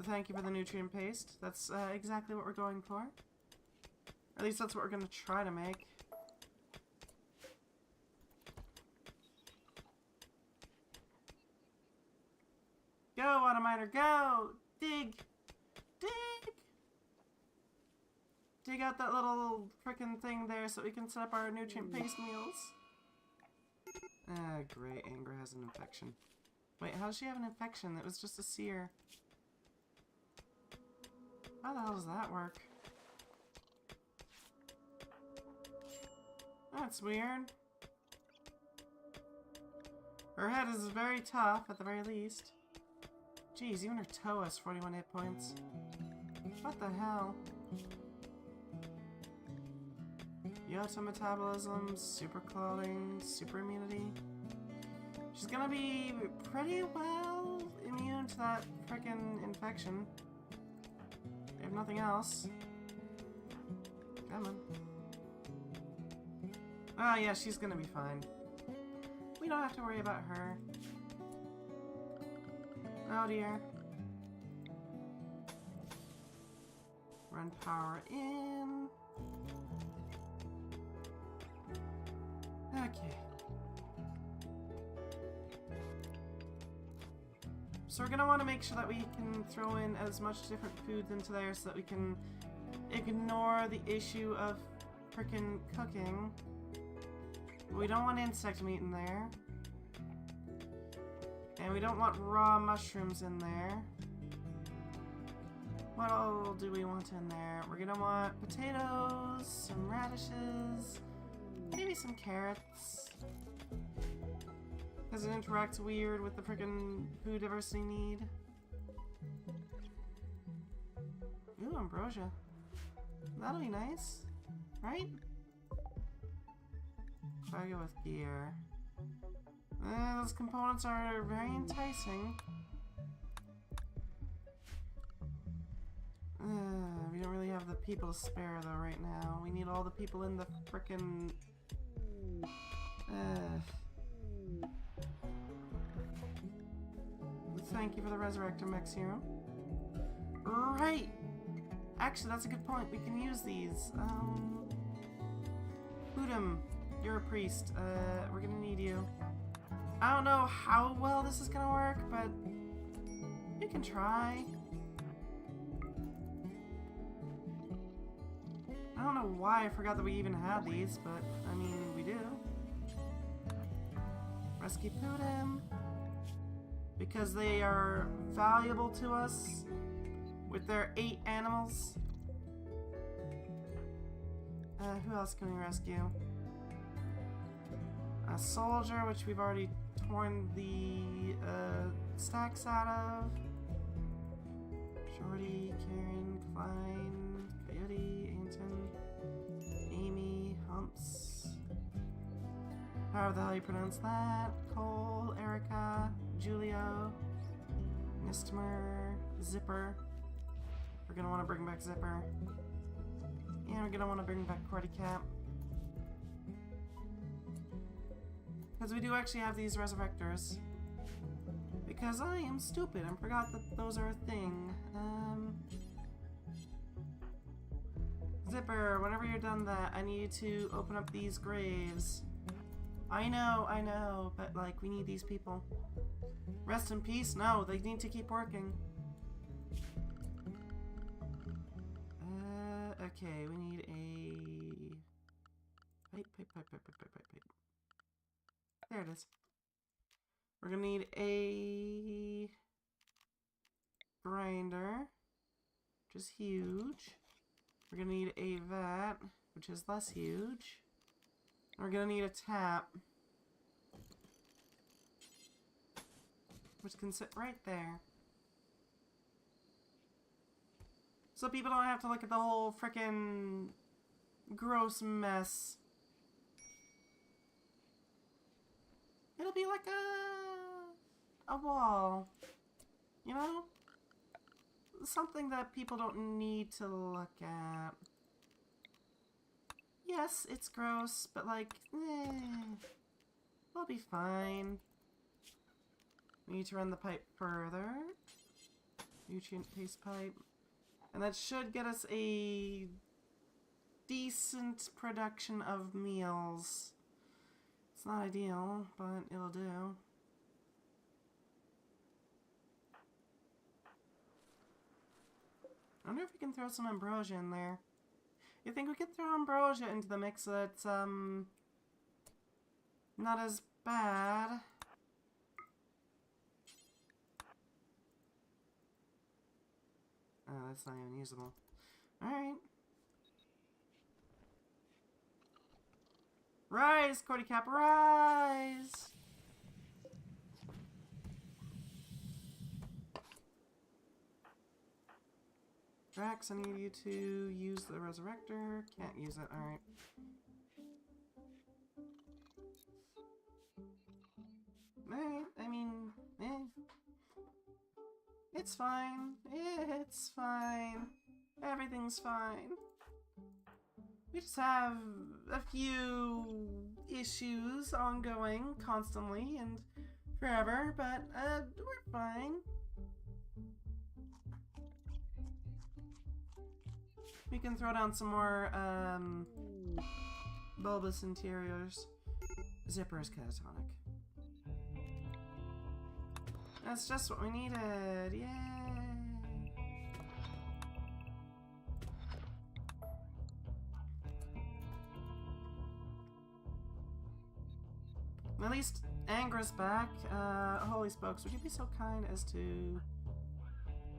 Thank you for the nutrient paste. That's exactly what we're going for. At least that's what we're going to try to make. Go, Autominer, go! Dig! Dig! Dig out that little frickin' thing there so we can set up our nutrient paste meals. Ah, great. Amber has an infection. Wait, how does she have an infection? It was just a sear. How the hell does that work? That's weird. Her head is very tough, at the very least. Jeez, even her toe has 41 hit points. What the hell? Yota metabolism, super clothing, super immunity. She's gonna be pretty well immune to that frickin' infection. If nothing else. Come on. Oh yeah, she's gonna be fine. We don't have to worry about her. Oh dear. Run power in. Okay. So we're gonna want to make sure that we can throw in as much different foods into there so that we can ignore the issue of frickin' cooking. We don't want insect meat in there. And we don't want raw mushrooms in there. What all do we want in there? We're gonna want potatoes, some radishes, maybe some carrots. Because it interacts weird with the frickin' food diversity need. Ooh, ambrosia. That'll be nice, right? If I go with gear. Those components are very enticing. We don't really have the people to spare though right now. We need all the people in the frickin' Thank you for the resurrector mech serum. Right! Actually, that's a good point. We can use these. Udam, you're a priest. We're gonna need you. I don't know how well this is gonna work, but we can try. I don't know why I forgot that we even had these, but I mean, we do. Rescue Udam. Because they are valuable to us with their 8 animals. Who else can we rescue? A soldier, which we've already torn the stacks out of. Shorty, Karen, Klein, Coyote, Anton, Amy, Humps. However the hell you pronounce that. Cole, Erica, Julio, Nistmer, Zipper. We're gonna want to bring back Zipper. And we're gonna want to bring back Cordy Cap. Because we do actually have these resurrectors. Because I am stupid and forgot that those are a thing. Zipper, whenever you're done that, I need you to open up these graves. I know, but like, we need these people. Rest in peace? No, they need to keep working. Okay, we need a... Pipe. There it is. We're gonna need a... grinder, which is huge. We're gonna need a vat, which is less huge. We're gonna need a tap, which can sit right there. So people don't have to look at the whole frickin' gross mess. It'll be like a wall, you know? Something that people don't need to look at. Yes, it's gross, but like, we'll be fine. We need to run the pipe further. Nutrient paste pipe. And that should get us a decent production of meals. It's not ideal, but it'll do. I wonder if we can throw some ambrosia in there. You think we could throw ambrosia into the mix so that's, not as bad? Oh, that's not even usable. Alright. Rise, Cordy Cap, rise! Drax, I need you to use the resurrector. Can't use it, alright. Alright, I mean, it's fine. It's fine. Everything's fine. We just have a few issues ongoing constantly and forever, but we're fine. We can throw down some more bulbous interiors. Zipper is catatonic. That's just what we needed. Yay! At least Angra's back. Holy smokes, would you be so kind as to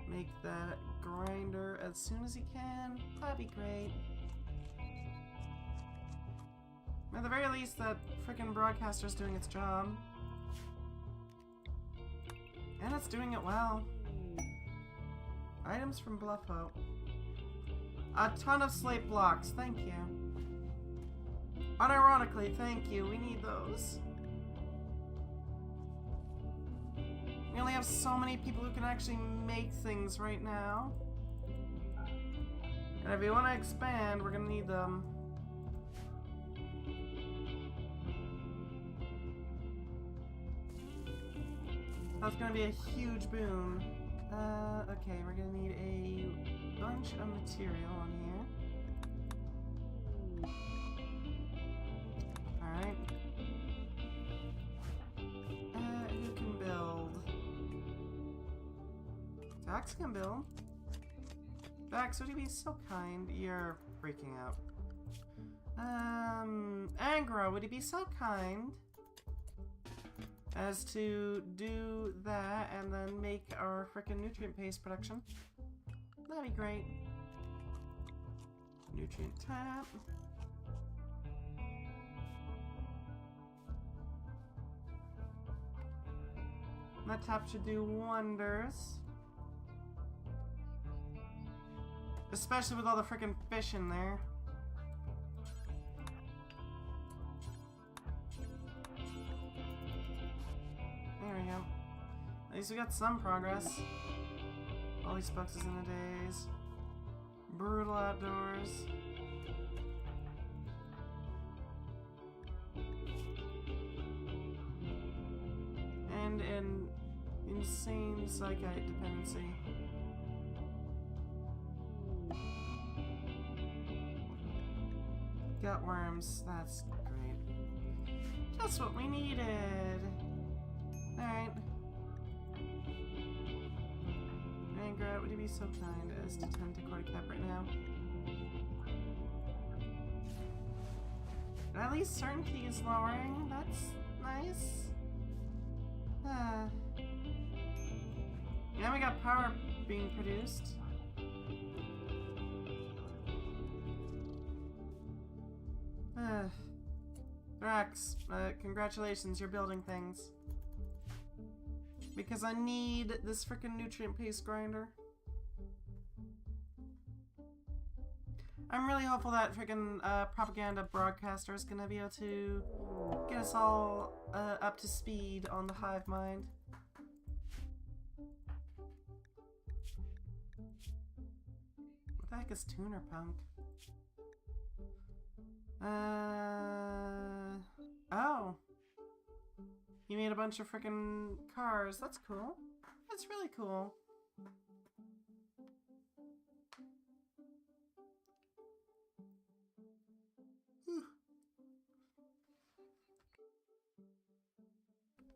make that grinder as soon as you can? That'd be great. At the very least, that frickin' broadcaster's doing its job. And it's doing it well. Items from Bluff Hope. A ton of slate blocks, thank you. Unironically, thank you, we need those. We only have so many people who can actually make things right now. And if we want to expand, we're gonna need them. That's gonna be a huge boon. Okay, we're gonna need a bunch of material on here. Alright. Who can build? Dax can build. Dax, would you be so kind? You're freaking out. Angra, would you be so kind as to do that and then make our frickin' nutrient paste production? That'd be great. Nutrient tap. That tap should do wonders. Especially with all the frickin' fish in there. There we go. At least we got some progress. All these bucks in the days. Brutal outdoors. And an insane psychite dependency. Gut worms, that's great. Just what we needed. Alright. Angra, would you be so kind as to tend to Cordycap right now? But at least certainty is lowering. That's nice. Now we got power being produced. Drax, congratulations, you're building things. Because I need this frickin' nutrient paste grinder. I'm really hopeful that frickin' propaganda broadcaster is gonna be able to get us all up to speed on the hive mind. What the heck is Tuner Punk? Oh. You made a bunch of frickin' cars. That's cool. That's really cool. Whew.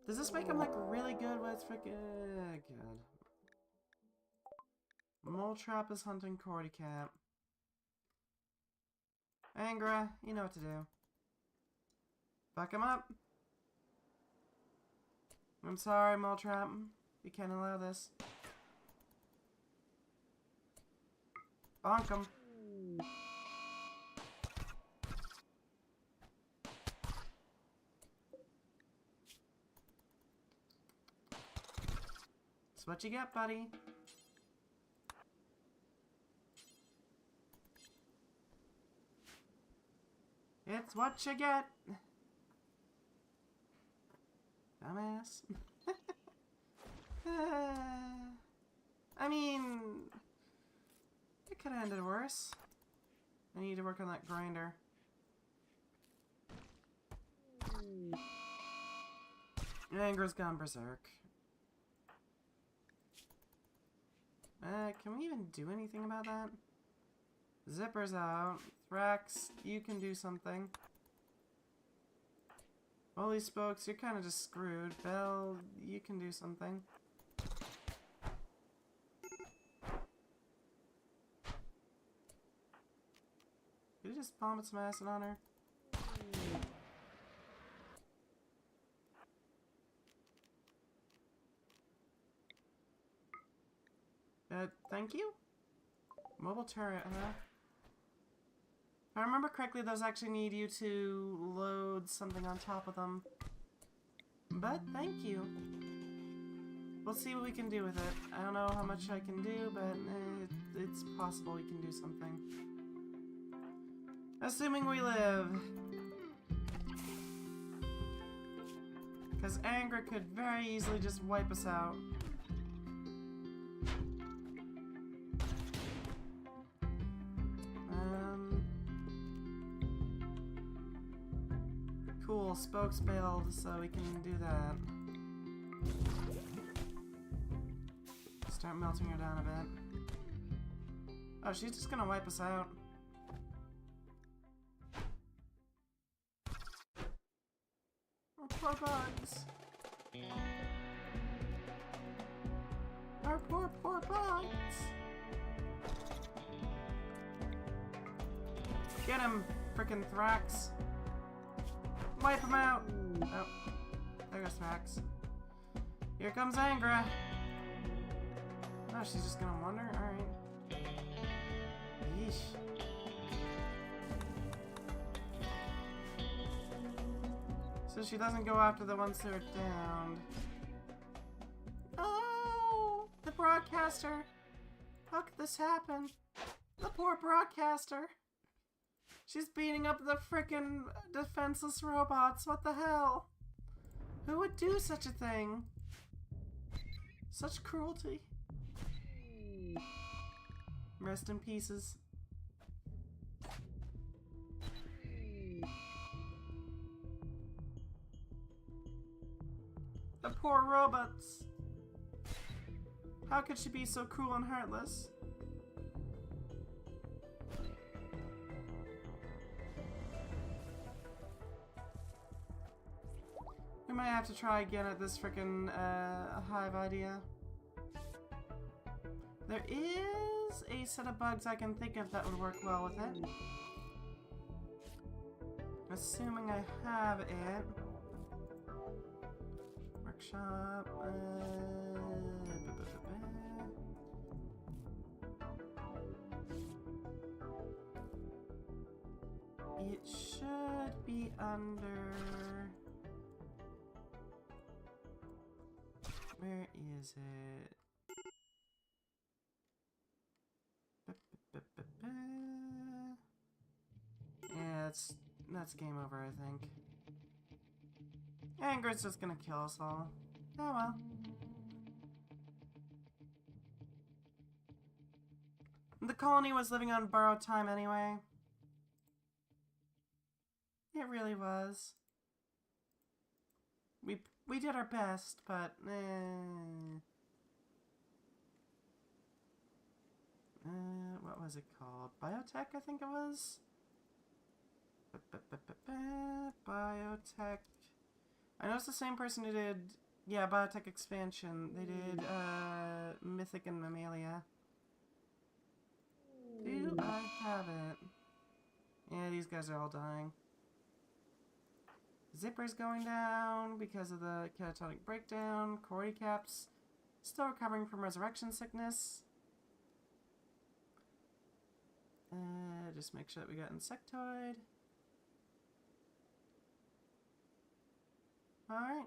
Does this make him like really good with frickin' good? Mole Trap is hunting Cordycap. Angra, you know what to do. Fuck him up. I'm sorry, Mole Trap. We can't allow this. Bonk him. That's what you get, buddy. It's what you get. Dumbass. I mean, it could have ended worse. I need to work on that grinder. Anger's gone berserk. Can we even do anything about that? Zipper's out. Thrax, you can do something. Holy Spokes, you're kind of just screwed. Bell, you can do something. Did he just vomit some acid on her? Thank you? Mobile turret, huh? If I remember correctly, those actually need you to load something on top of them. But thank you. We'll see what we can do with it. I don't know how much I can do, but it's possible we can do something. Assuming we live. Because Angra could very easily just wipe us out. Cool, Spokes bailed, so we can do that. Start melting her down a bit. Oh, she's just gonna wipe us out. Oh, poor bugs. Our poor bugs. Get him, frickin' Thrax. Wipe him out! Oh, there goes Thrax. Here comes Angra. Oh, she's just gonna wander? Alright. Yeesh. So she doesn't go after the ones that are downed. Oh! The broadcaster! How could this happen? The poor broadcaster! She's beating up the frickin' defenseless robots. What the hell? Who would do such a thing? Such cruelty. Rest in pieces. The poor robots. How could she be so cruel and heartless? We might have to try again at this frickin' hive idea. There is a set of bugs I can think of that would work well with it. Assuming I have it. Workshop. It should be under... Where is it? Yeah, that's game over, I think. Anger's just gonna kill us all. Oh well. The colony was living on borrowed time anyway. It really was. We did our best, but what was it called? Biotech, I think it was? Biotech. I know it's the same person who did, yeah, Biotech Expansion. They did, Mythic and Mammalia. Do I have it? Yeah, these guys are all dying. Zipper's going down because of the catatonic breakdown. Cordycap's still recovering from resurrection sickness. Just make sure that we got Insectoid. Alright.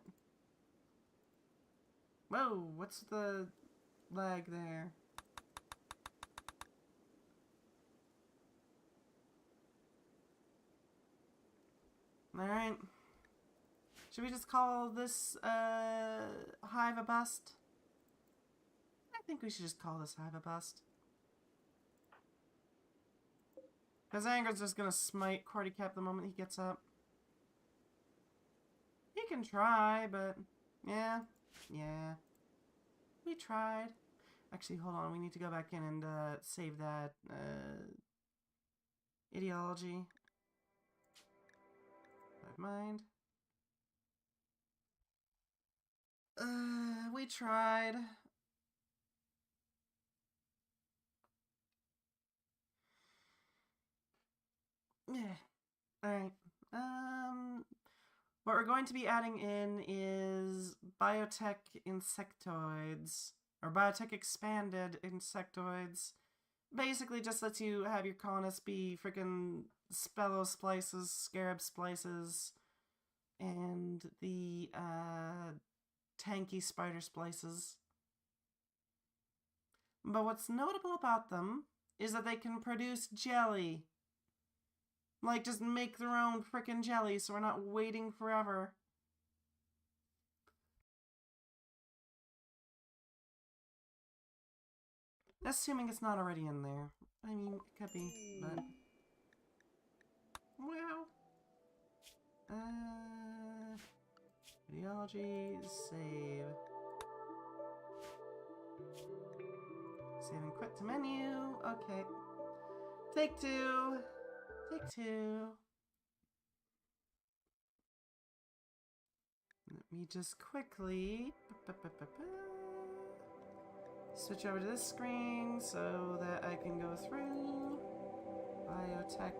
Whoa, what's the lag there? Alright. Should we just call this hive a bust? I think we should just call this hive a bust. Because Anger's just gonna smite Cordycap the moment he gets up. He can try, but yeah. We tried. Actually, hold on. We need to go back in and save that ideology. Mind. We tried. Yeah. Alright. What we're going to be adding in is biotech insectoids. Or biotech expanded insectoids. Basically just lets you have your colonists be freaking spello splices, scarab splices, and the tanky spider splices. But what's notable about them is that they can produce jelly. Like, just make their own frickin' jelly so we're not waiting forever. Assuming it's not already in there. I mean, it could be, but... Well... Ideology, save. Save and quit to menu. Okay. Take two. Take two. Let me just quickly switch over to this screen so that I can go through biotech,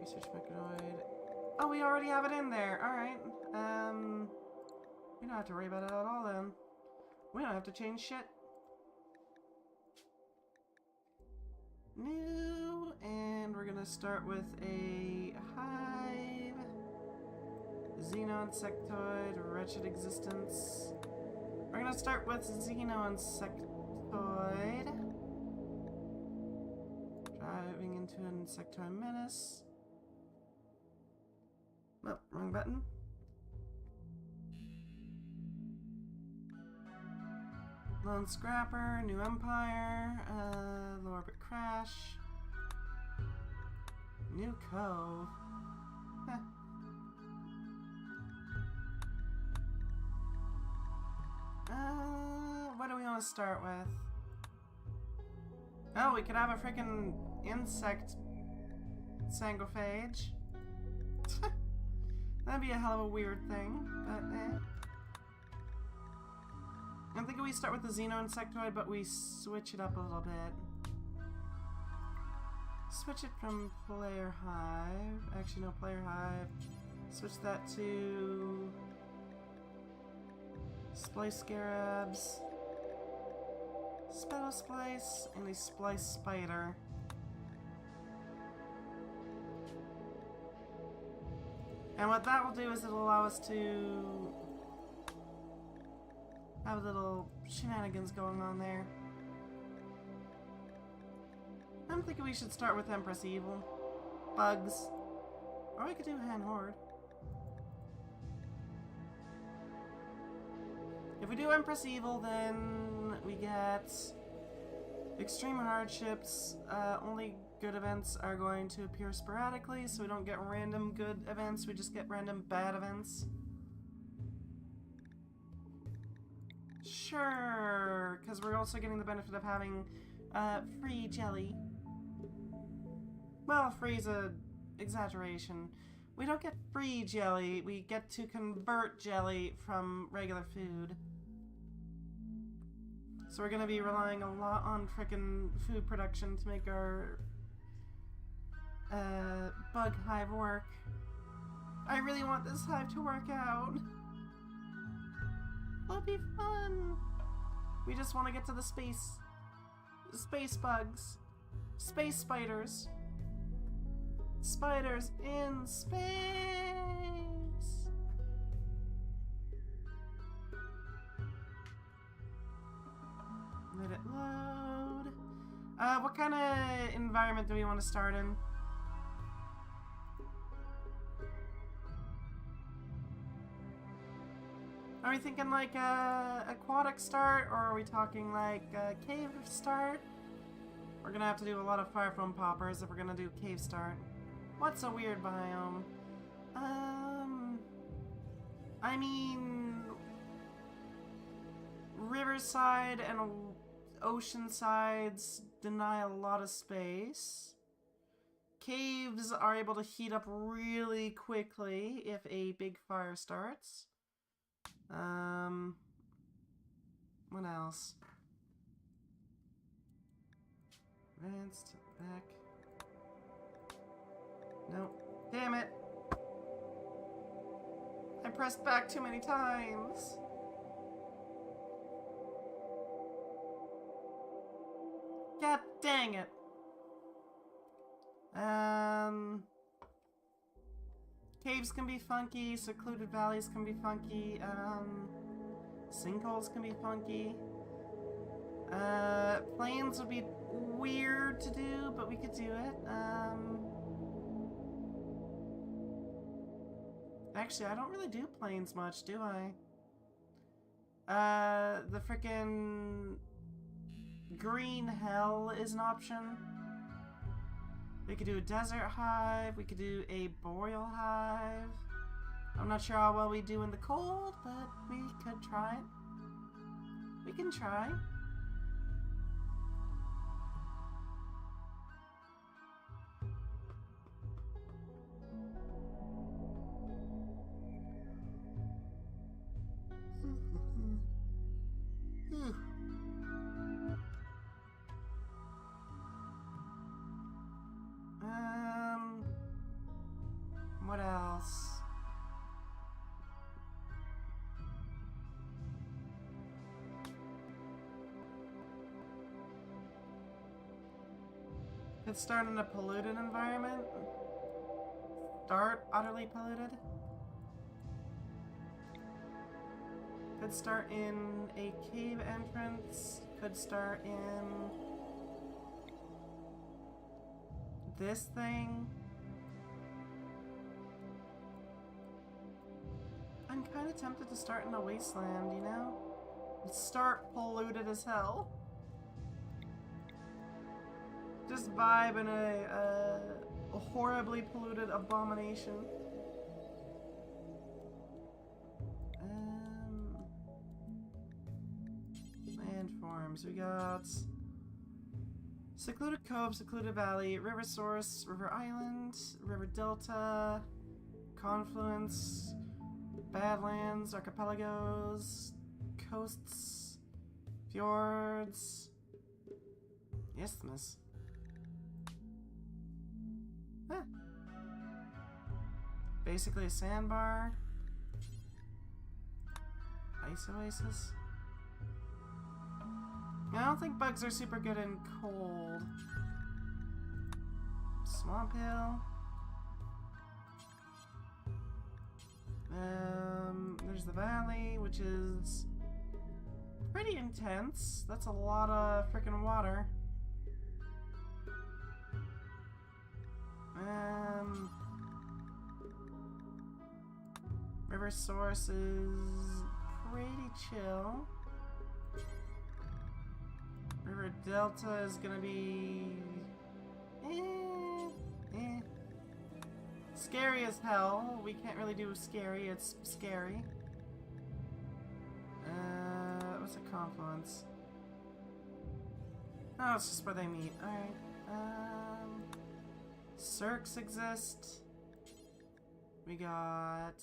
research mechanoid. Oh, we already have it in there. Alright. We don't have to worry about it at all then. We don't have to change shit. New, and we're gonna start with a hive, xenoinsectoid, wretched existence. We're gonna start with xenoinsectoid, driving into an insectoid menace. Oh, wrong button. Lone Scrapper, New Empire, Low Orbit Crash, New Cove. Heh. What do we want to start with? Oh, we could have a freaking insect sangophage. That'd be a hell of a weird thing, but eh. I'm thinking we start with the xenoinsectoid, but we switch it up a little bit. Switch it from player hive. Actually, no, player hive. Switch that to splice scarabs, spello splice, and a splice spider. And what that will do is it'll allow us to have little shenanigans going on there. I'm thinking we should start with Empress Evil. Bugs. Or we could do Hand Horde. If we do Empress Evil, then we get extreme hardships. Only good events are going to appear sporadically, so we don't get random good events, we just get random bad events. Sure, because we're also getting the benefit of having free jelly. Well, free's a exaggeration. We don't get free jelly, we get to convert jelly from regular food. So we're gonna be relying a lot on frickin' food production to make our bug hive work. I really want this hive to work out. It'll be fun. We just want to get to the space bugs. Space spiders. Spiders in space. Let it load. What kind of environment do we want to start in? Are we thinking like a aquatic start, or are we talking like a cave start? We're gonna have to do a lot of fire foam poppers if we're gonna do cave start. What's a weird biome? I mean, riverside and ocean sides deny a lot of space. Caves are able to heat up really quickly if a big fire starts. What else? Advanced, back. Nope. Damn it! I pressed back too many times. God dang it. Caves can be funky, secluded valleys can be funky, sinkholes can be funky. Plains would be weird to do, but we could do it. Actually, I don't really do plains much, do I? The frickin' green hell is an option. We could do a desert hive, we could do a boreal hive. I'm not sure how well we do in the cold, but we could try it. We can try. What else? Could start in a polluted environment. Start utterly polluted. Could start in a cave entrance. Could start in this thing. I'm kind of tempted to start in a wasteland, you know? Start polluted as hell. Just vibe in a horribly polluted abomination. Landforms. We got Secluded Cove, Secluded Valley, River Source, River Island, River Delta, Confluence, Badlands, Archipelagos, Coasts, Fjords, Isthmus. Huh. Basically a sandbar. Ice Oasis. I don't think bugs are super good in cold. Swamp Hill. There's the valley, which is pretty intense. That's a lot of freaking water. River Source is pretty chill. River Delta is gonna be scary as hell. We can't really do scary, it's scary. What's a confluence? Oh, it's just where they meet. Alright. Cirques exist. We got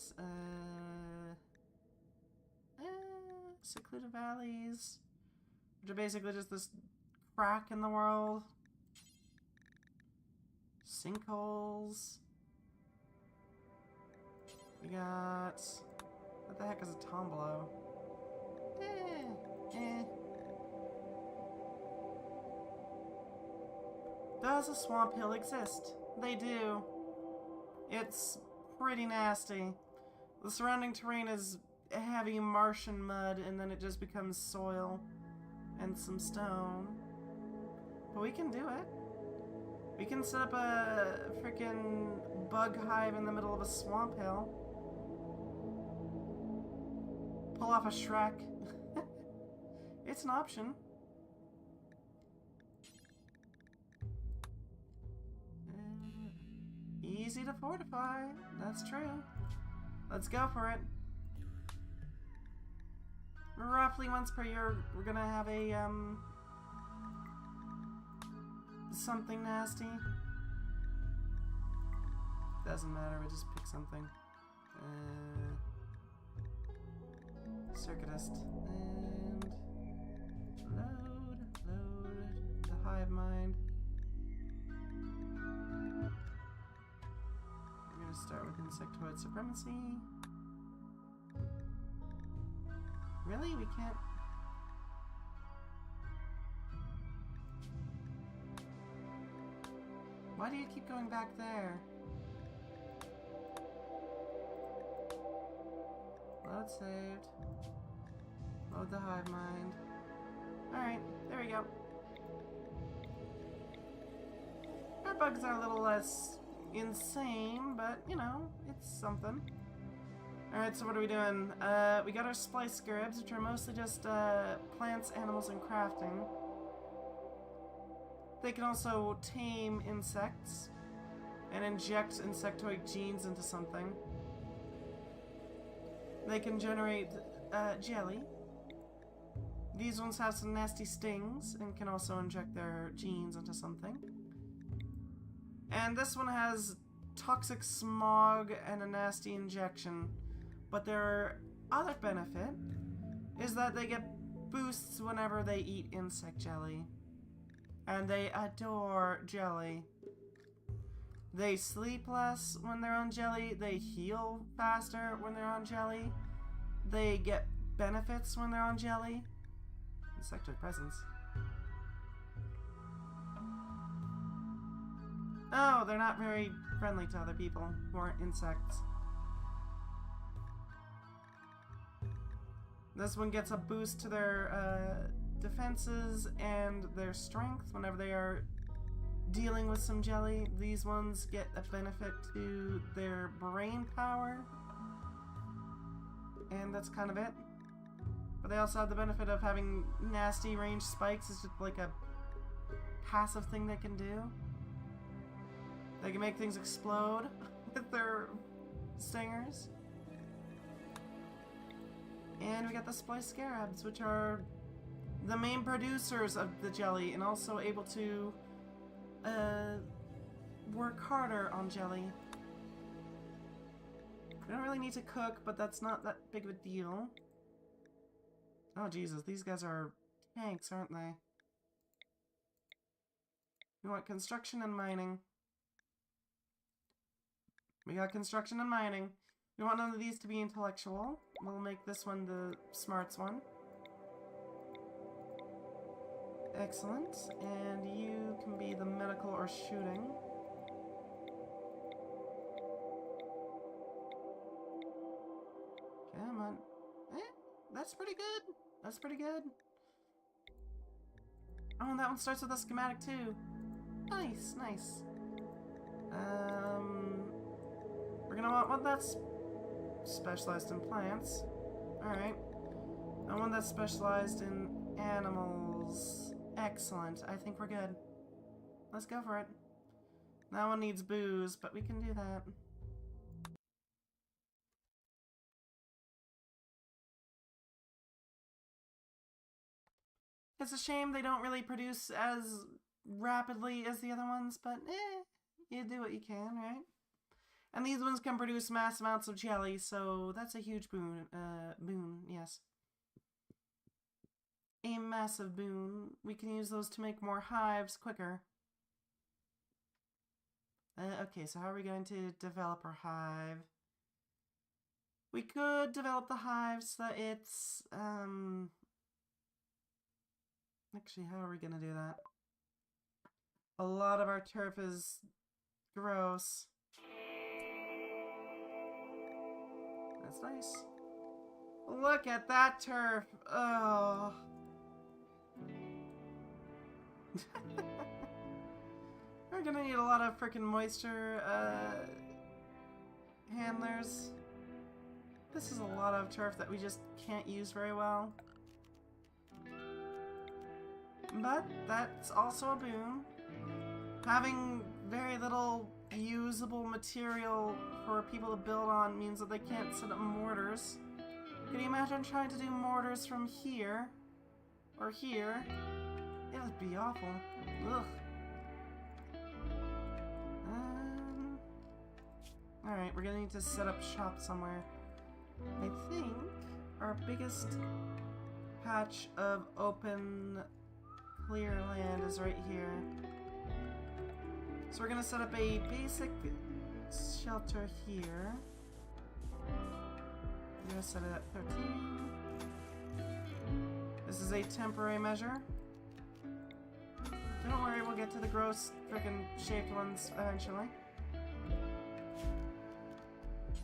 secluded valleys, which are basically just this crack in the world. Sinkholes. We got... what the heck is a tombolo? Does a swamp hill exist? They do. It's pretty nasty. The surrounding terrain is heavy Martian mud, and then it just becomes soil and some stone. But we can do it. We can set up a freaking bug hive in the middle of a swamp hill. pull off a Shrek. It's an option. Easy to fortify. That's true. Let's go for it. Roughly once per year, we're gonna have a, something nasty. Doesn't matter, we just pick something. Circuitist. And load the hive mind. We're gonna start with insectoid supremacy. Really? We can't... Why do you keep going back there? Load saved. Load the hive mind. Alright, there we go. Our bugs are a little less insane, but, you know, it's something. Alright, so what are we doing? We got our splice scarabs, which are mostly just plants, animals, and crafting. They can also tame insects and inject insectoid genes into something. They can generate jelly. These ones have some nasty stings and can also inject their genes into something. And this one has toxic smog and a nasty injection. But their other benefit is that they get boosts whenever they eat insect jelly. And they adore jelly. They sleep less when they're on jelly. They heal faster when they're on jelly. They get benefits when they're on jelly. Insectoid presence. Oh, they're not very friendly to other people who aren't insects. This one gets a boost to their defenses and their strength whenever they are dealing with some jelly. These ones get a benefit to their brain power. And that's kind of it. But they also have the benefit of having nasty ranged spikes. It's just like a passive thing they can do. They can make things explode with their stingers. And we got the splice scarabs, which are the main producers of the jelly and also able to work harder on jelly. We don't really need to cook, but that's not that big of a deal. Oh Jesus, these guys are tanks, aren't they? We want construction and mining. We got construction and mining. We want none of these to be intellectual. We'll make this one the smarts one. Excellent. And you can be the medical or shooting. Come on. That's pretty good. That's pretty good. Oh, and that one starts with a schematic too. Nice, nice. We're gonna want one that's specialized in plants. Alright. And one that's specialized in animals. Excellent. I think we're good. Let's go for it. That one needs booze, but we can do that. It's a shame they don't really produce as rapidly as the other ones, but you do what you can, right? And these ones can produce mass amounts of jelly, so that's a huge boon. Yes. A massive boon. We can use those to make more hives quicker. Okay, so how are we going to develop our hive? We could develop the hive so that it's, actually, how are we gonna do that? A lot of our turf is gross. That's nice. Look at that turf! Oh. We're gonna need a lot of freaking moisture handlers. This is a lot of turf that we just can't use very well. But that's also a boon. Having very little usable material for people to build on means that they can't set up mortars. Can you imagine trying to do mortars from here? Or here? It would be awful. Ugh. Alright, we're gonna need to set up shop somewhere. I think our biggest patch of open, clear land is right here. So we're gonna set up a basic shelter here. I'm gonna set it at 13. This is a temporary measure. Don't worry, we'll get to the gross frickin' shaped ones eventually.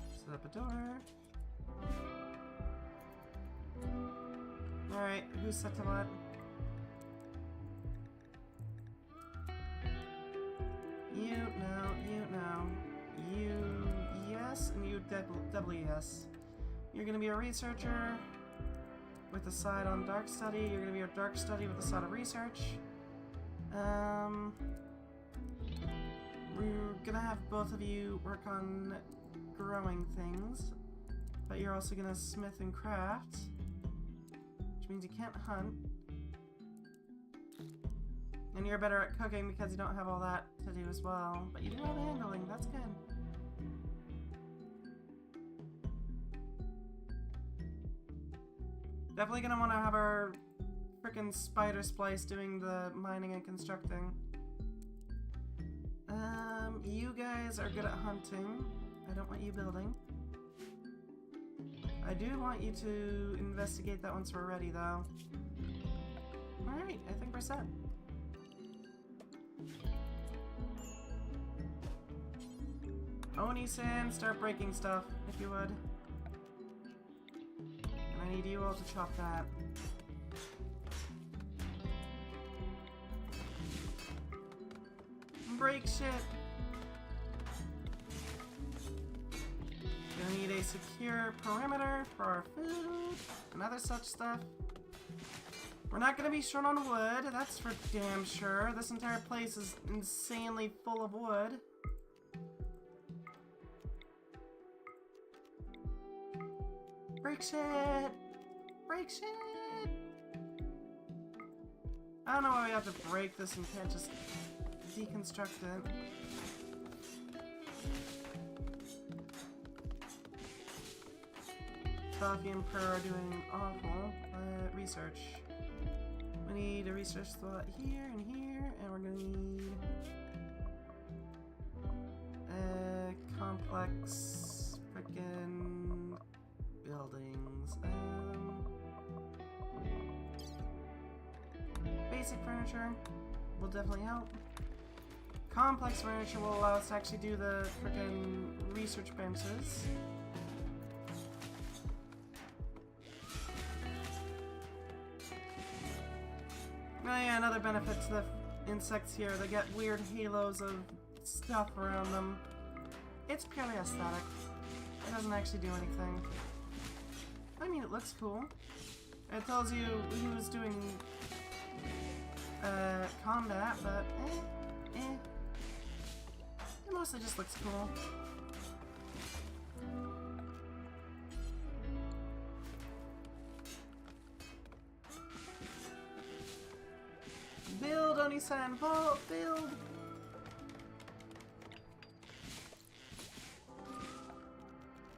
Set up a door. Alright, who's set to what? You, no, you, no. You, yes, and you, double yes. You're gonna be a researcher with a side on dark study. You're gonna be a dark study with a side of research. We're gonna have both of you work on growing things, but you're also gonna smith and craft, which means you can't hunt. And you're better at cooking because you don't have all that to do as well, but you do have handling, that's good. Definitely gonna want to have our frickin' spider splice doing the mining and constructing. You guys are good at hunting. I don't want you building. I do want you to investigate that once we're ready, though. Alright, I think we're set. Oni-san, start breaking stuff, if you would. And I need you all to chop that. Break shit! Gonna need a secure perimeter for our food and other such stuff. We're not gonna be short on wood, that's for damn sure. This entire place is insanely full of wood. Break shit! Break shit! I don't know why we have to break this and can't just deconstruct it. Buffy and Purr are doing awful. Research. We need a research slot here and here, and we're gonna need a complex frickin' buildings. Basic furniture will definitely help. Complex furniture will allow us to actually do the frickin' research benches. Oh yeah, another benefit to the insects here, they get weird halos of stuff around them. It's purely aesthetic. It doesn't actually do anything. I mean, it looks cool. It tells you who's doing combat, but it mostly just looks cool. Build, Oni-san! Build!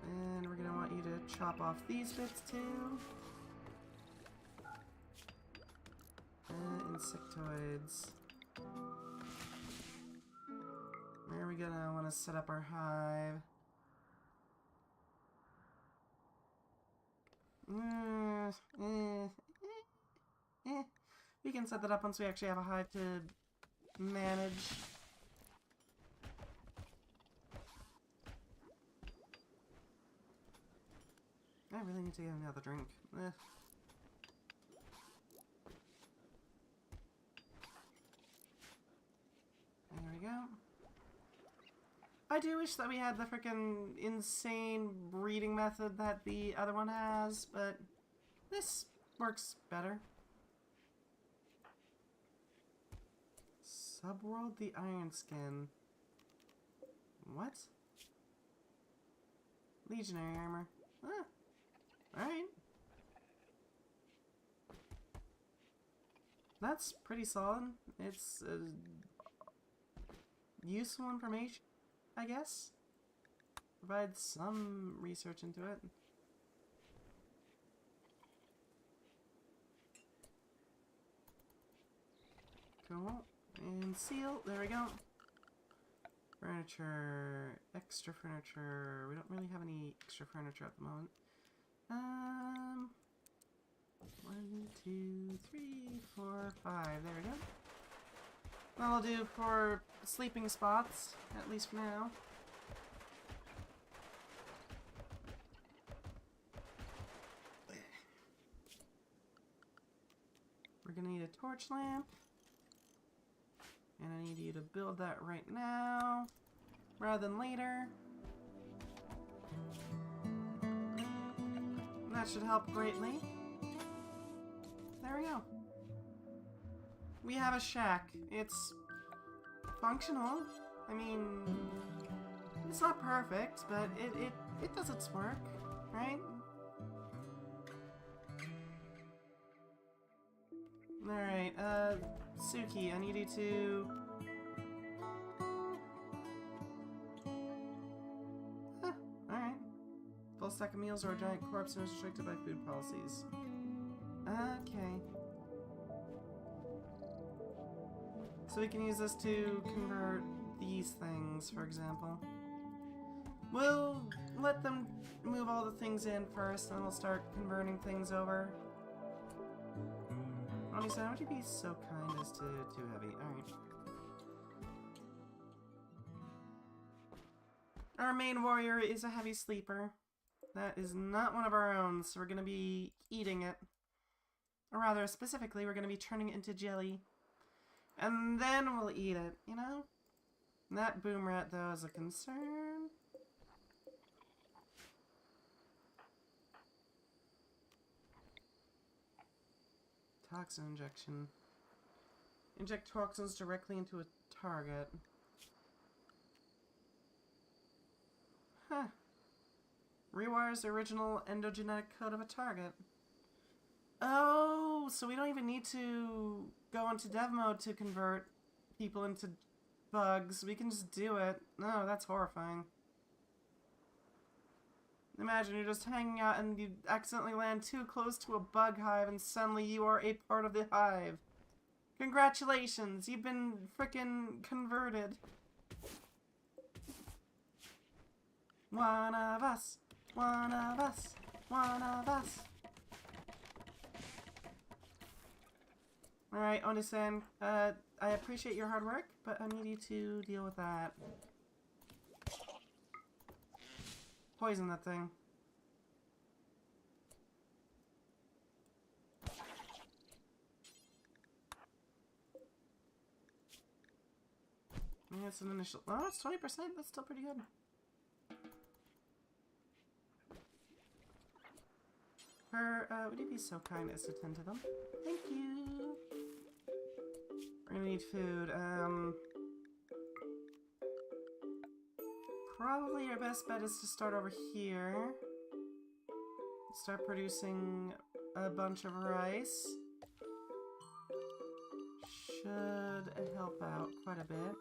And we're gonna want you to chop off these bits too. Insectoids. Where are we gonna want to set up our hive? We can set that up once we actually have a hive to manage. I really need to get another drink. There we go. I do wish that we had the frickin' insane breeding method that the other one has, but this works better. Subworld the Iron Skin. What? Legionary armor. Huh. Alright. That's pretty solid. It's useful information, I guess. Provide some research into it. Cool. And seal. There we go. Furniture. Extra furniture. We don't really have any extra furniture at the moment. 1, 2, 3, 4, 5. There we go. That'll do for sleeping spots, at least for now. We're gonna need a torch lamp. And I need you to build that right now, rather than later. That should help greatly. There we go. We have a shack. It's functional. I mean, it's not perfect, but it does its work, right? Alright, Suki, I need you to... alright. Full stack of meals or a giant corpse and restricted by food policies. Okay. So we can use this to convert these things, for example. We'll let them move all the things in first, and then we'll start converting things over. Honestly, would you be so kind as to too heavy? Alright. Our main warrior is a heavy sleeper. That is not one of our own, so we're gonna be eating it. Or rather, specifically, we're gonna be turning it into jelly. And then we'll eat it, you know? That boom rat, though, is a concern. Toxin injection. Inject toxins directly into a target. Huh. Rewires the original endogenetic code of a target. Oh, so we don't even need to go into dev mode to convert people into bugs. We can just do it. No, that's horrifying. Imagine you're just hanging out and you accidentally land too close to a bug hive and suddenly you are a part of the hive. Congratulations, you've been frickin' converted. One of us, one of us, one of us. Alright, Oni-san, I appreciate your hard work, but I need you to deal with that. Poison that thing. Yeah, it's an initial... Oh, it's 20%. That's still pretty good. Would you be so kind as to tend to them? Thank you. We're gonna need food. Probably our best bet is to start over here. Start producing a bunch of rice. Should help out quite a bit.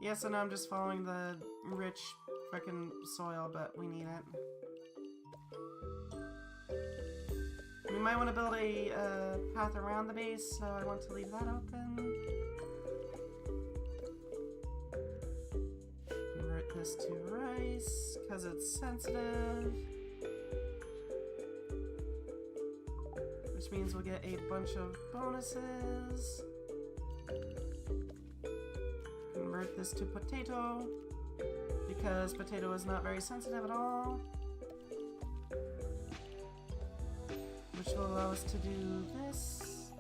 Yes, I know I'm just following the rich frickin' soil, but we need it. We might want to build a path around the base, so I want to leave that open. Convert this to rice, because it's sensitive. Which means we'll get a bunch of bonuses. Convert this to potato, because potato is not very sensitive at all. Which will allow us to do this.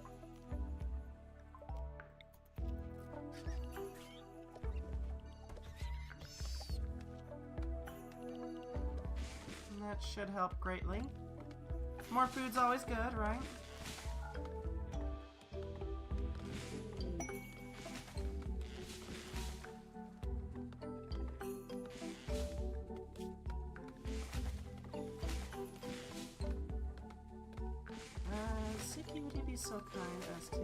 That should help greatly. More food's always good, right? Suki, would you be so kind as to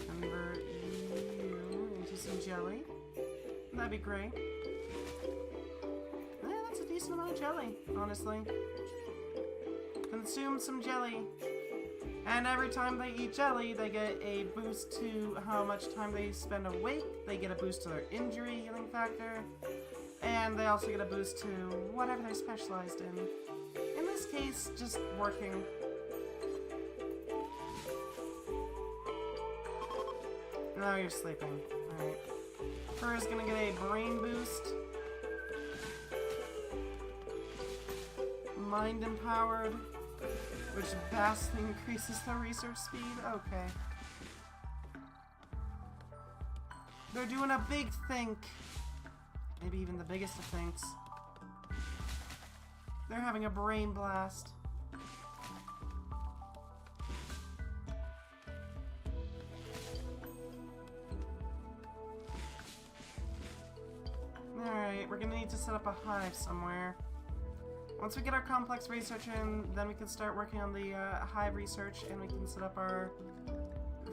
convert you into some jelly? That'd be great. Yeah, that's a decent amount of jelly, honestly. Consume some jelly. And every time they eat jelly, they get a boost to how much time they spend awake. They get a boost to their injury healing factor. And they also get a boost to whatever they're specialized in. In this case, just working. Now you're sleeping. Alright. Fur is gonna get a brain boost. Mind empowered, which vastly increases the research speed. Okay. They're doing a big think. Maybe even the biggest of thinks. They're having a brain blast. Alright, we're gonna need to set up a hive somewhere. Once we get our complex research in, then we can start working on the hive research, and we can set up our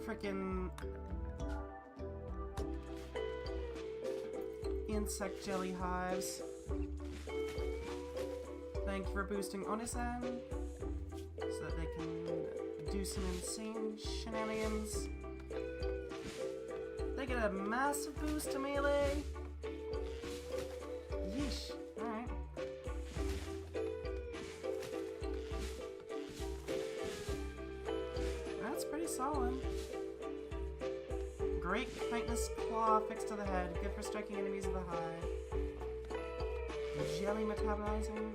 frickin' insect jelly hives. Thank you for boosting Onisan, so that they can do some insane shenanigans. They get a massive boost to melee. Yeesh. Alright. That's pretty solid. Great kindness claw fixed to the head. Good for striking enemies of the hive. Jelly metabolizing.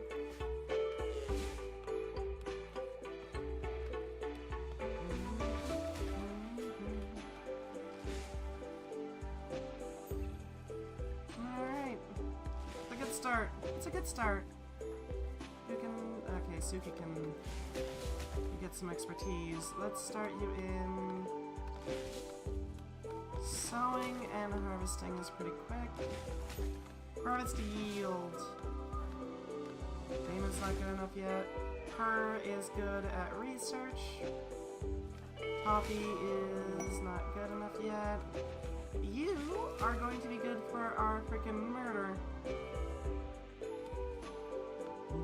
It's a good start. You can... Okay, Suki can get some expertise. Let's start you in... Sowing and harvesting is pretty quick. Harvest yield. Damon's not good enough yet. Her is good at research. Poppy is not good enough yet. You are going to be good for our freaking murder.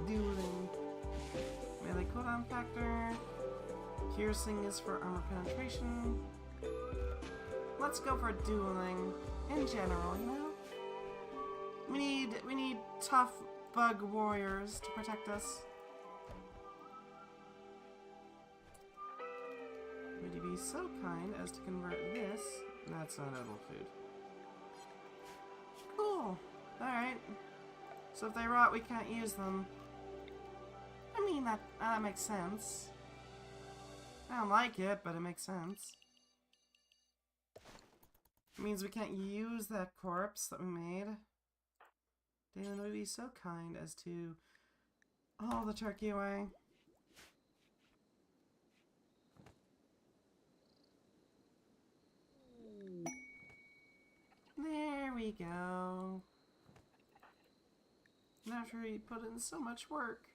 Dueling. Melee cooldown factor. Piercing is for armor penetration. Let's go for dueling in general, you know? We need tough bug warriors to protect us. Would you be so kind as to convert this? That's not edible food. Cool. Alright. So if they rot, we can't use them. I mean, that makes sense. I don't like it, but it makes sense. It means we can't use that corpse that we made. Dan would be so kind as to haul the turkey away. There we go. After he put in so much work.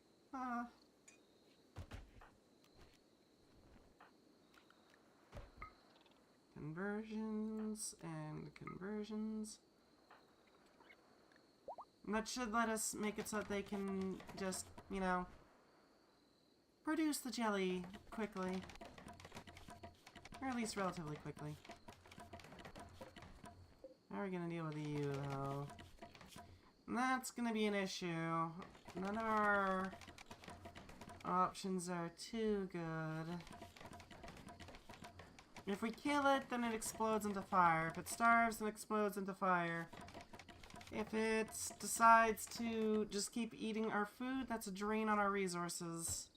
Conversions and conversions. And that should let us make it so that they can just, you know, produce the jelly quickly. Or at least relatively quickly. How are we gonna deal with you, though? And that's gonna be an issue. None of our options are too good. If we kill it, then it explodes into fire. If it starves, then it explodes into fire. If it decides to just keep eating our food, that's a drain on our resources.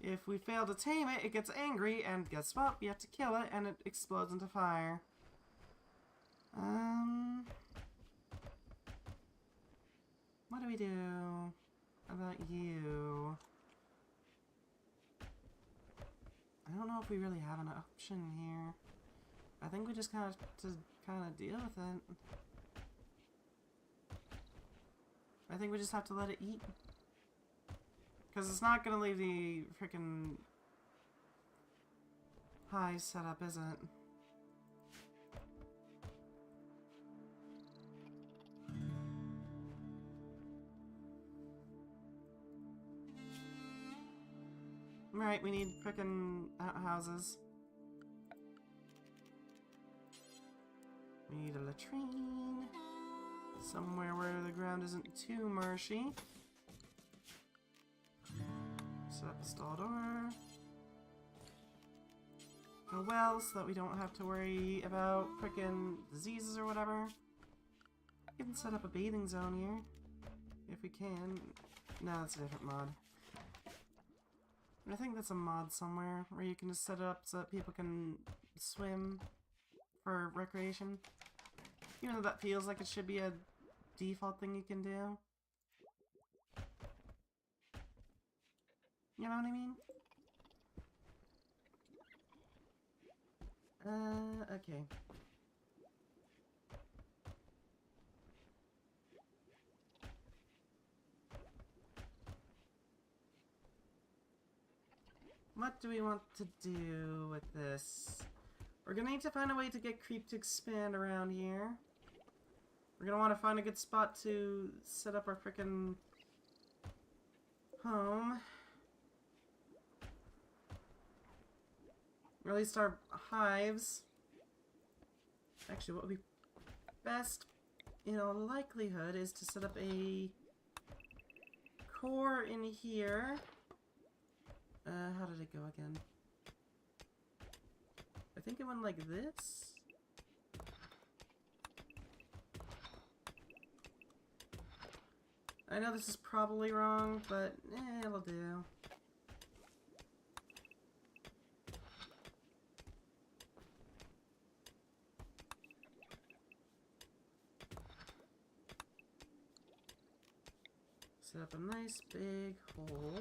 If we fail to tame it, it gets angry, and guess what? We have to kill it, and it explodes into fire. What do we do about you? I don't know if we really have an option here. I think we just kind of deal with it. I think we just have to let it eat. Because it's not going to leave the frickin' hive set up, is it? Right, we need frickin' outhouses. We need a latrine. Somewhere where the ground isn't too marshy. Set up a stall door. A well so that we don't have to worry about frickin' diseases or whatever. We can set up a bathing zone here. If we can. No, that's a different mod. I think that's a mod somewhere where you can just set it up so that people can swim for recreation. Even though that feels like it should be a default thing you can do. You know what I mean? Okay. What do we want to do with this? We're gonna need to find a way to get creep to expand around here. We're gonna want to find a good spot to set up our frickin' home. Or at least our hives. Actually, what would be best, in all likelihood, is to set up a core in here. How did it go again? I think it went like this. I know this is probably wrong, but it'll do. Set up a nice big hole.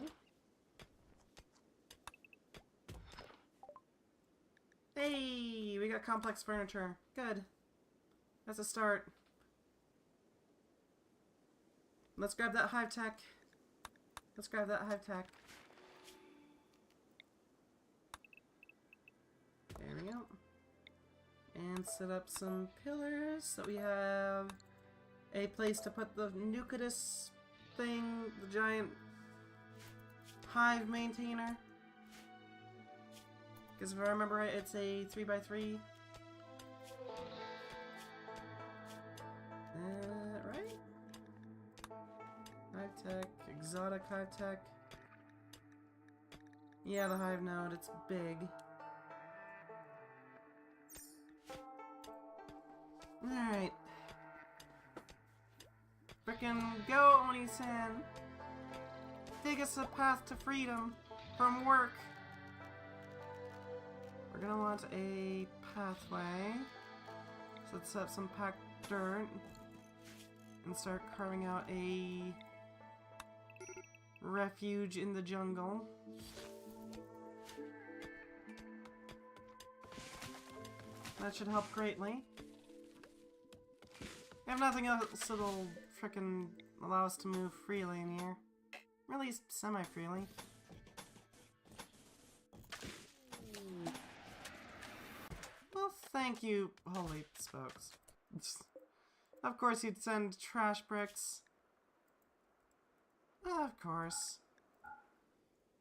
Hey, we got complex furniture. Good. That's a start. Let's grab that hive tech. Let's grab that hive tech. There we go. And set up some pillars so we have a place to put the nucleus thing, the giant hive maintainer. Because if I remember right, it's a 3x3. Right? Hive tech, exotic hive tech. Yeah, the hive node, it's big. Alright. Frickin' go, Oni-san! Dig us a path to freedom from work. We're gonna want a pathway. So let's set up some packed dirt and start carving out a refuge in the jungle. That should help greatly. If nothing else, it'll frickin' allow us to move freely in here. Or at least semi-freely. Well, thank you, holy spokes. Of course you'd send trash bricks. Of course.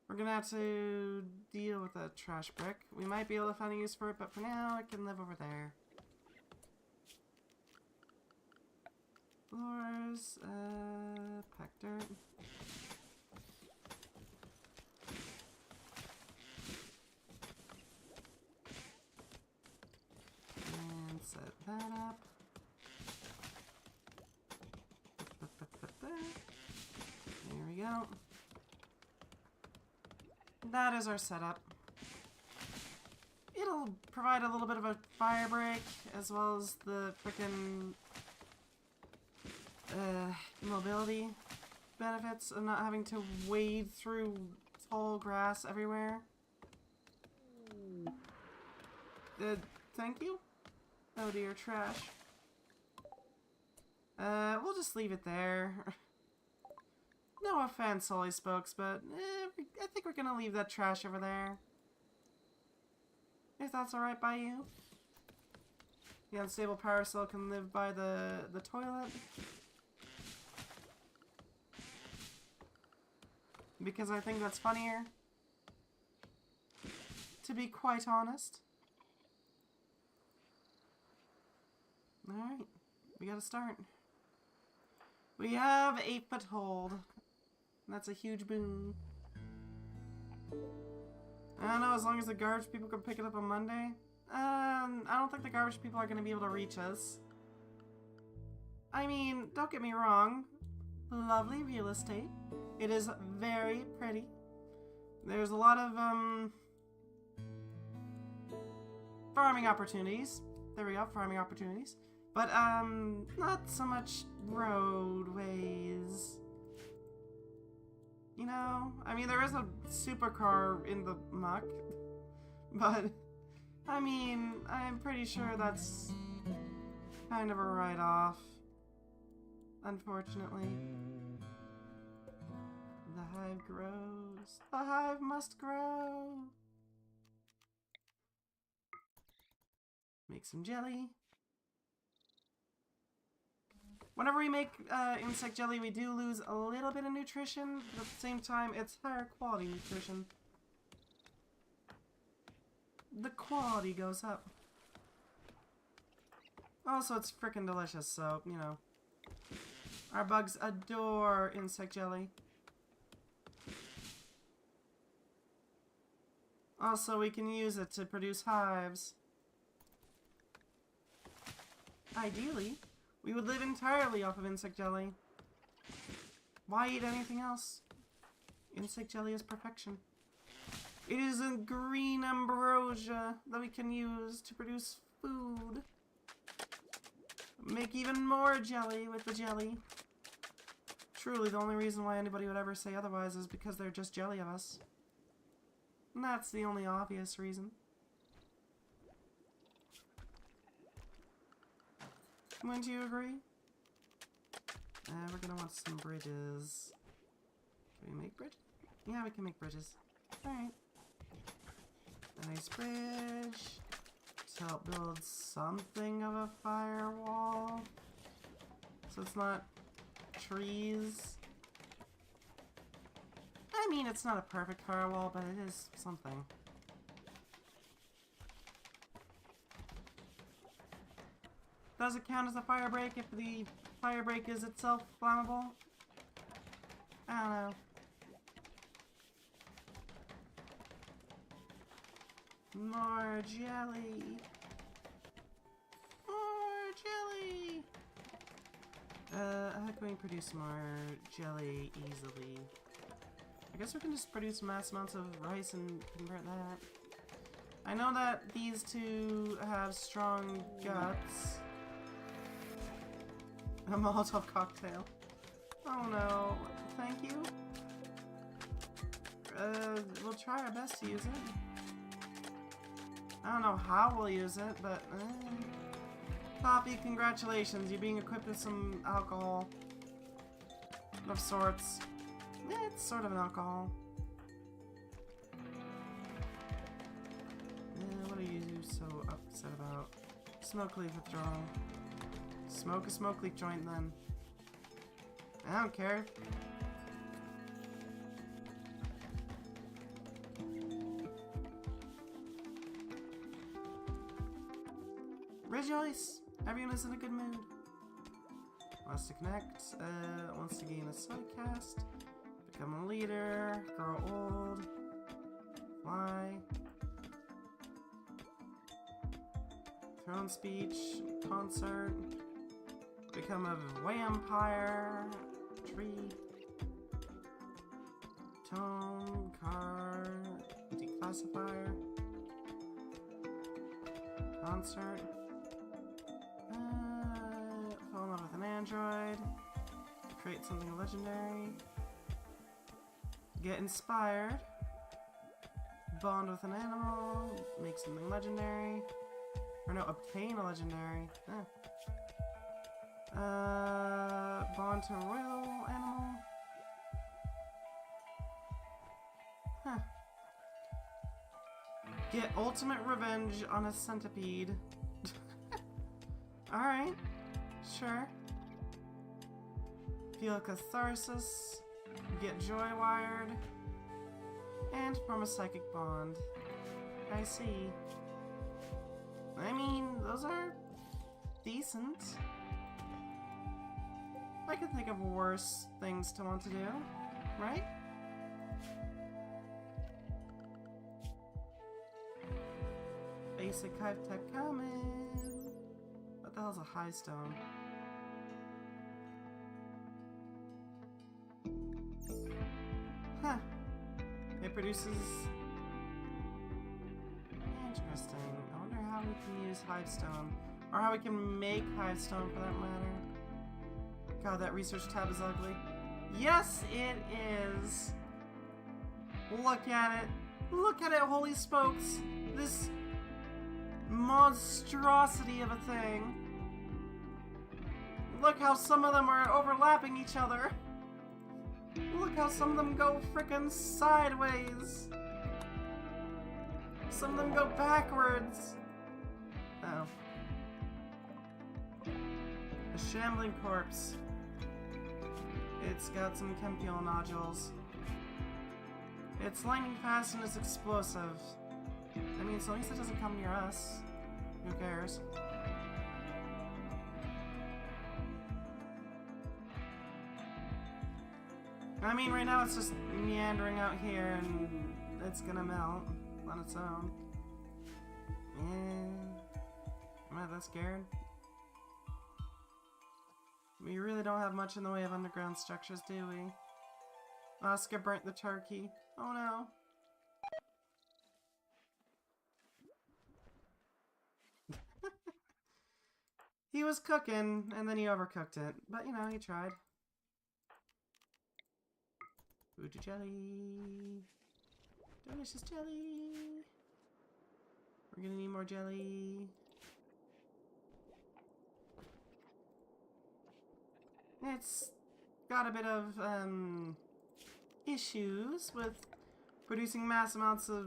We're gonna have to deal with that trash brick. We might be able to find a use for it, but for now, it can live over there. Floors, pack dirt. And set that up. There we go. That is our setup. It'll provide a little bit of a fire break, as well as the frickin' mobility benefits of not having to wade through tall grass everywhere. Thank you? Oh dear, trash. We'll just leave it there. No offense, Holy Spokes, but I think we're gonna leave that trash over there. If that's alright by you. The unstable power cell can live by the toilet. Because I think that's funnier. To be quite honest. Alright, we gotta start. We have 8 foothold. That's a huge boon. I don't know, as long as the garbage people can pick it up on Monday. I don't think the garbage people are going to be able to reach us. I mean, don't get me wrong. Lovely real estate. It is very pretty. There's a lot of, farming opportunities. There we go, farming opportunities. But, not so much roadways. You know? I mean, there is a supercar in the muck. But, I mean, I'm pretty sure that's kind of a write-off. Unfortunately. The hive grows. The hive must grow. Make some jelly. Whenever we make insect jelly, we do lose a little bit of nutrition, but at the same time, it's higher quality nutrition. The quality goes up. Also, it's frickin' delicious, so, you know. Our bugs adore insect jelly. Also, we can use it to produce hives. Ideally, we would live entirely off of insect jelly. Why eat anything else? Insect jelly is perfection. It is a green ambrosia that we can use to produce food. Make even more jelly with the jelly. Truly, the only reason why anybody would ever say otherwise is because they're just jelly of us. And that's the only obvious reason. Wouldn't you agree? We're gonna want some bridges. Can we make bridges? Yeah, we can make bridges. Alright. A nice bridge. To help build something of a firewall. So it's not trees. I mean, it's not a perfect firewall, but it is something. Does it count as a fire break if the fire break is itself flammable? I don't know. More jelly. More jelly. How can we produce more jelly easily? I guess we can just produce mass amounts of rice and convert that. I know that these two have strong guts. A Molotov cocktail. Oh no. Thank you. We'll try our best to use it. I don't know how we'll use it, but Poppy, congratulations. You're being equipped with some alcohol. Of sorts. Yeah, it's sort of an alcohol. What are you so upset about? Smoke leaf withdrawal. Smoke a smoke leaf joint then. I don't care. Rejoice! Everyone is in a good mood. Wants to connect, wants to gain a sidecast, become a leader, grow old, fly, throne speech, concert, become a vampire, tree, tone, car, declassifier, concert, fall in love with an android, Create something legendary. Get inspired. Bond with an animal. Make something legendary. Or no, obtain a legendary. Bond to a royal animal. Huh. Get ultimate revenge on a centipede. Alright. Sure. Feel catharsis. Get joy wired. And form a psychic bond. I see. I mean, those are decent. I can think of worse things to want to do, right? Basic hive tech coming. What the hell's a high stone? Huh. It produces... Interesting. I wonder how we can use hive stone. Or how we can make hive stone for that matter. God, that research tab is ugly. Yes, it is! Look at it! Look at it, holy spokes! This monstrosity of a thing. Look how some of them are overlapping each other. Look how some of them go frickin' sideways. Some of them go backwards. Oh. A shambling corpse. It's got some chemical nodules. It's lightning fast and it's explosive. I mean, so at least it doesn't come near us. Who cares? I mean, right now it's just meandering out here and it's gonna melt on its own. Am I that scared? We really don't have much in the way of underground structures, do we? Oscar burnt the turkey. Oh no. He was cooking, and then he overcooked it. But, you know, he tried. Food to jelly. Delicious jelly. We're gonna need more jelly. It's got a bit of, issues with producing mass amounts of,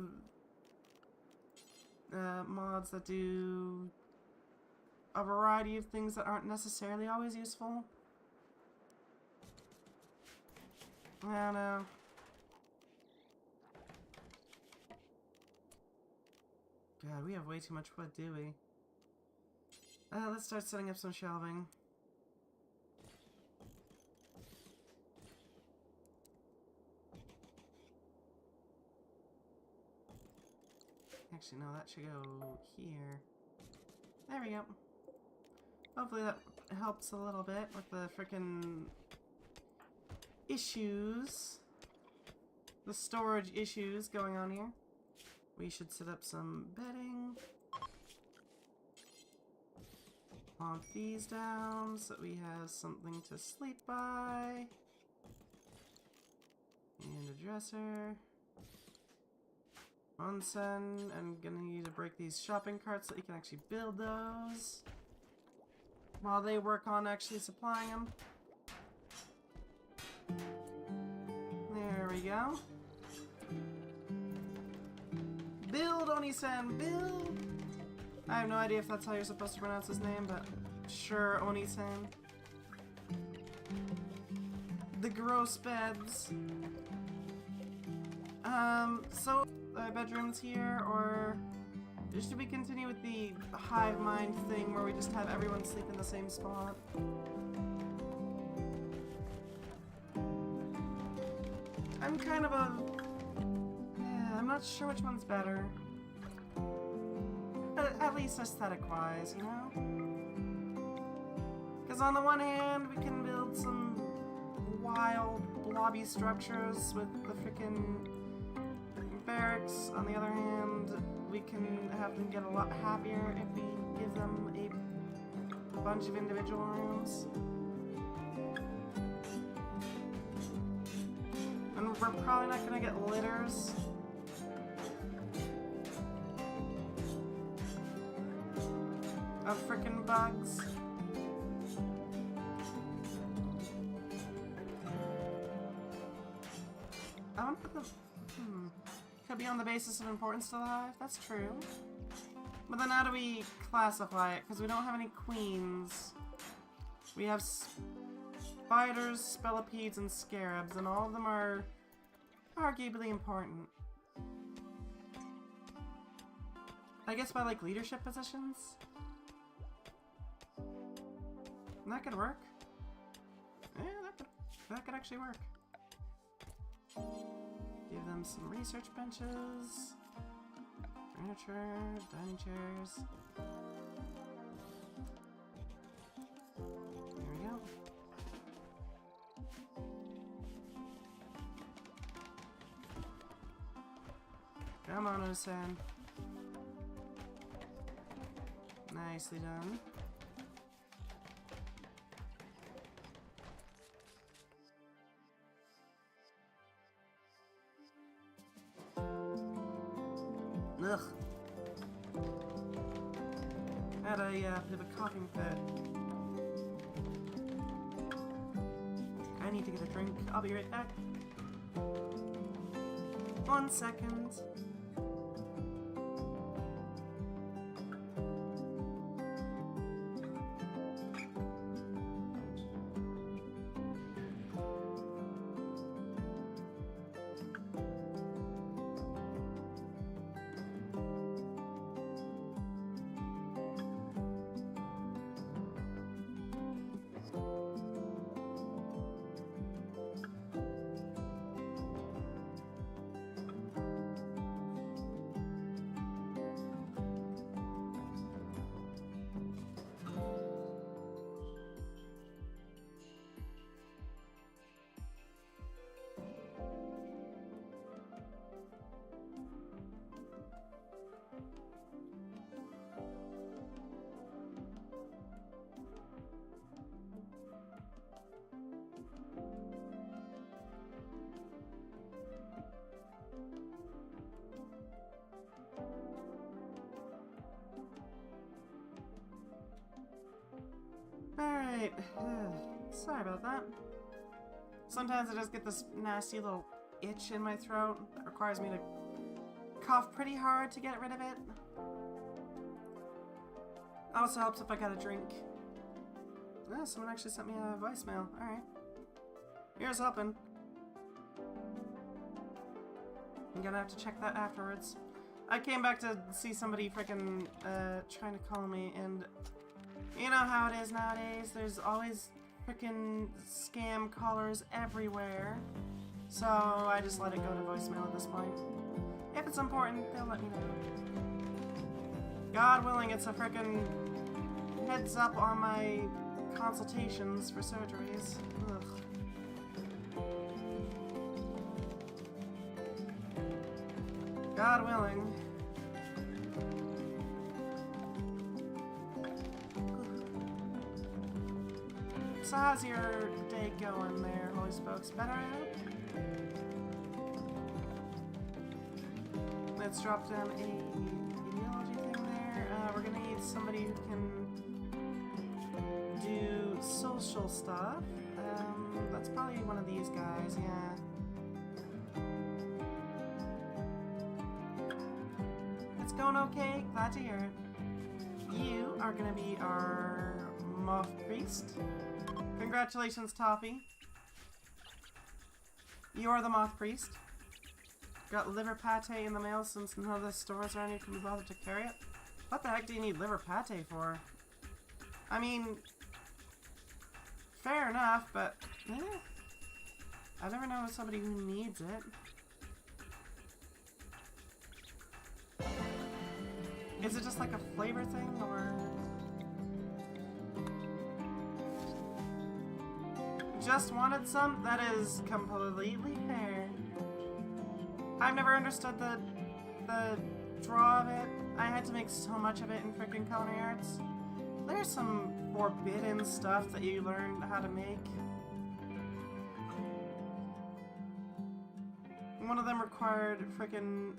mods that do a variety of things that aren't necessarily always useful. I don't know. God, we have way too much wood, do we? Let's start setting up some shelving. Actually, no, that should go here. There we go. Hopefully that helps a little bit with the frickin' issues. The storage issues going on here. We should set up some bedding. Plonk these down so that we have something to sleep by. And a dresser. Onsen. I'm gonna need to break these shopping carts so that you can actually build those. While they work on actually supplying them. There we go. Build, Oni-san, build! I have no idea if that's how you're supposed to pronounce his name, but sure, Oni-san. The gross beds. So, bedrooms here, or should we continue with the hive mind thing where we just have everyone sleep in the same spot? I'm kind of a... yeah, I'm not sure which one's better. At least aesthetic-wise, you know? Because on the one hand, we can build some wild, blobby structures with the frickin' barracks. On the other hand, we can have them get a lot happier if we give them a bunch of individual rooms. we're probably not gonna get litters. Of frickin' bugs. I want to put the... Could be on the basis of importance to the hive. That's true. But then how do we classify it? Because we don't have any queens. We have spiders, spellipedes, and scarabs, and all of them are arguably important. I guess by, like, leadership positions? That could work. Yeah, that could actually work. Give them some research benches, furniture, dining chairs. There we go. Come on, Osan. Nicely done. Ugh. Had a bit of a coughing fit. I need to get a drink. I'll be right back. 1 second. Alright. Sorry about that. Sometimes I just get this nasty little itch in my throat that requires me to cough pretty hard to get rid of it. Also helps if I got a drink. Oh, someone actually sent me a voicemail. Alright. Here's hoping. I'm gonna have to check that afterwards. I came back to see somebody freaking trying to call me, and you know how it is nowadays. There's always freaking scam callers everywhere. So I just let it go to voicemail at this point. If it's important, they'll let me know. God willing, it's a freaking heads up on my consultations for surgeries. Ugh. God willing. So how's your day going there, holy spokes? Better, I hope? Let's drop down a ideology thing there. We're gonna need somebody who can do social stuff. That's probably one of these guys, yeah. It's going okay, glad to hear it. You are gonna be our moth priest. Congratulations, Toffee. You are the moth priest. Got liver pate in the mail since none of the stores around here can be bothered to carry it. What the heck do you need liver pate for? I mean, fair enough, but I've never known somebody who needs it. Is it just like a flavor thing, or just wanted some? That is completely fair. I've never understood the draw of it. I had to make so much of it in freaking culinary arts. There's some forbidden stuff that you learn how to make. required frickin'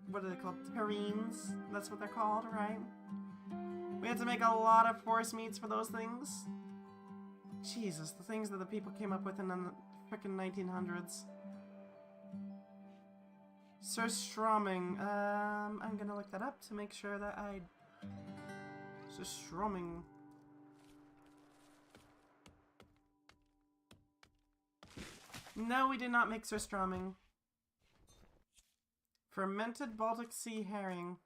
what are they called? Terrines. That's what they're called, right? We had to make a lot of force meats for those things. Jesus, the things that the people came up with in the frickin' 1900s. Surströmming. I'm gonna look that up to make sure that I... Surströmming. No, we did not make surströmming. Fermented Baltic Sea herring.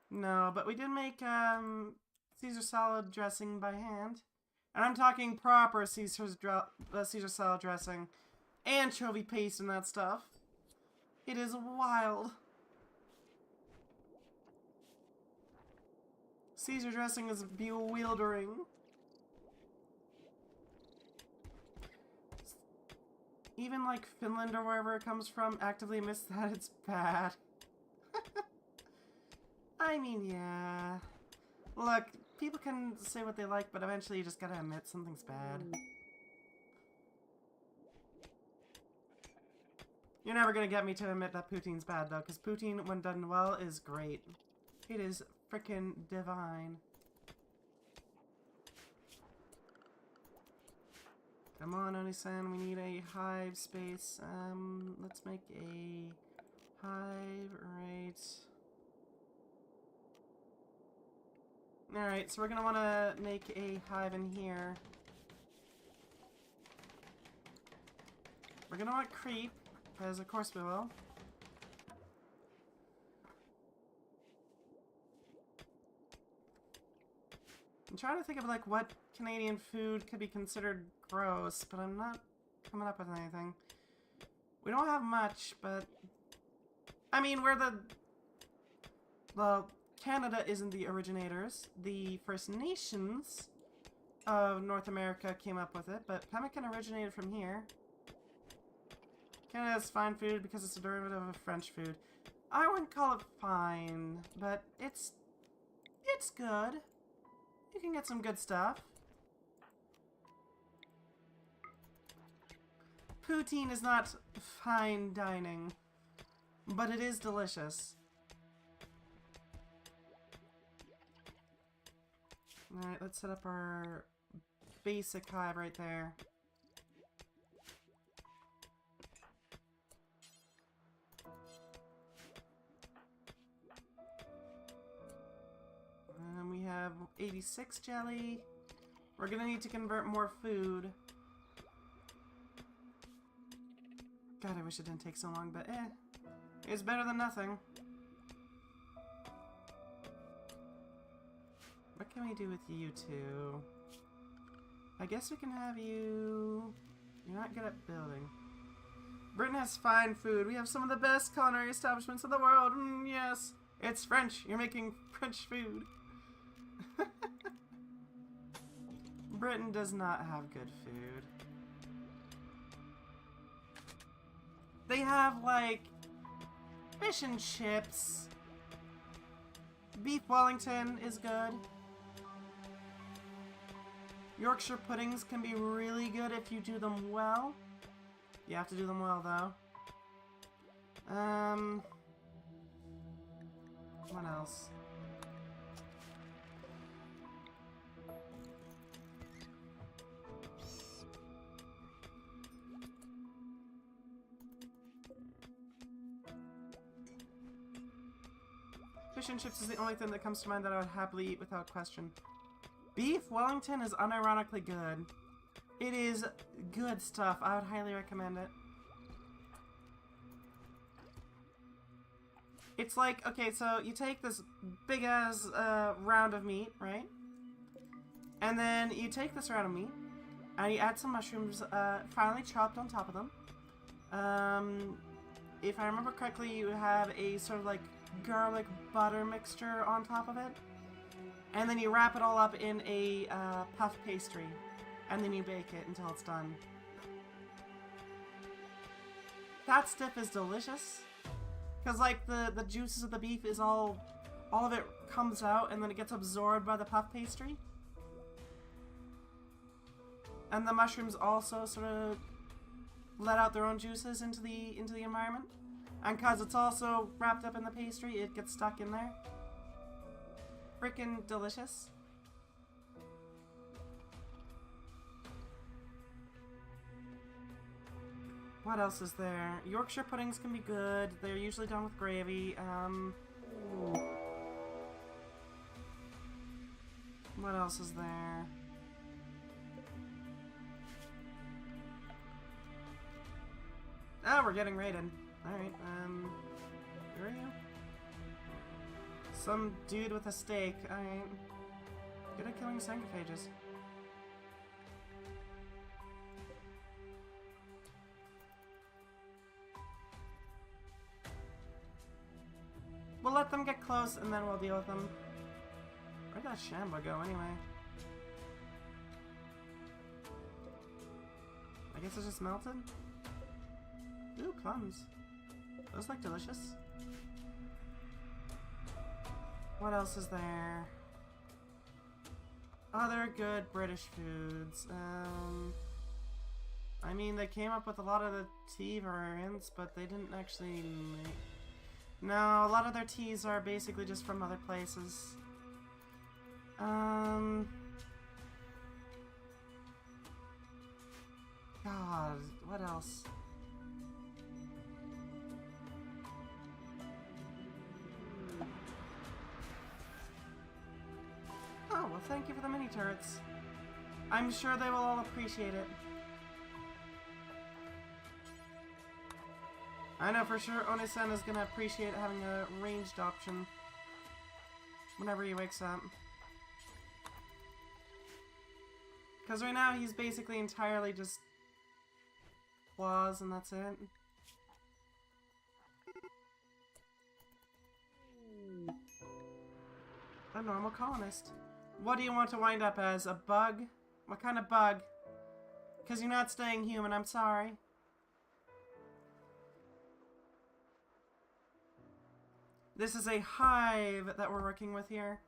No, but we did make Caesar salad dressing by hand. And I'm talking proper Caesar salad dressing. Anchovy paste and that stuff. It is wild. Caesar dressing is bewildering. Even like Finland or wherever it comes from actively admits that it's bad. I mean, yeah. Look, people can say what they like, but eventually you just gotta admit something's bad. You're never gonna get me to admit that poutine's bad, though, because poutine, when done well, is great. It is frickin' divine. Come on, Oni-san, we need a hive space. Let's make a hive, right. Alright, so we're gonna wanna make a hive in here. We're gonna want creep, because of course we will. I'm trying to think of like what Canadian food could be considered gross, but I'm not coming up with anything. We don't have much, but I mean, we're the... Well, Canada isn't the originators. The First Nations of North America came up with it, but pemmican originated from here. Canada has fine food because it's a derivative of French food. I wouldn't call it fine, but it's good. You can get some good stuff. Poutine is not fine dining, but it is delicious. Alright, let's set up our basic hive right there. And we have 86 jelly. We're gonna need to convert more food. God, I wish it didn't take so long, but it's better than nothing. What can we do with you two? I guess we can have you... You're not good at building. Britain has fine food. We have some of the best culinary establishments in the world. Yes, it's French. You're making French food. Britain does not have good food. They have, like, fish and chips. Beef Wellington is good. Yorkshire puddings can be really good if you do them well. You have to do them well, though. What else? Fish and chips is the only thing that comes to mind that I would happily eat without question. Beef Wellington is unironically good. It is good stuff. I would highly recommend it. It's like, okay, so you take this big-ass round of meat, right? And then you take this round of meat, and you add some mushrooms finely chopped on top of them. If I remember correctly, you have a sort of like garlic butter mixture on top of it. And then you wrap it all up in a puff pastry. And then you bake it until it's done. That stuff is delicious. Because like the juices of the beef is all of it comes out and then it gets absorbed by the puff pastry. And the mushrooms also sort of let out their own juices into the environment. And because it's also wrapped up in the pastry, it gets stuck in there. Freaking delicious. What else is there? Yorkshire puddings can be good. They're usually done with gravy. What else is there? Oh, we're getting raided. Alright, where are you? Some dude with a stake. Alright. Good at killing sarcophages. We'll let them get close and then we'll deal with them. Where'd that Shamba go anyway? I guess it just melted? Ooh, plums. Those look delicious. What else is there? Other good British foods. I mean, they came up with a lot of the tea variants, but they didn't actually make... No, a lot of their teas are basically just from other places. God, what else? Oh, well thank you for the mini turrets. I'm sure they will all appreciate it. I know for sure One-san is gonna appreciate having a ranged option whenever he wakes up. Because right now he's basically entirely just claws and that's it. A normal colonist. What do you want to wind up as? A bug? What kind of bug? Because you're not staying human, I'm sorry. This is a hive that we're working with here.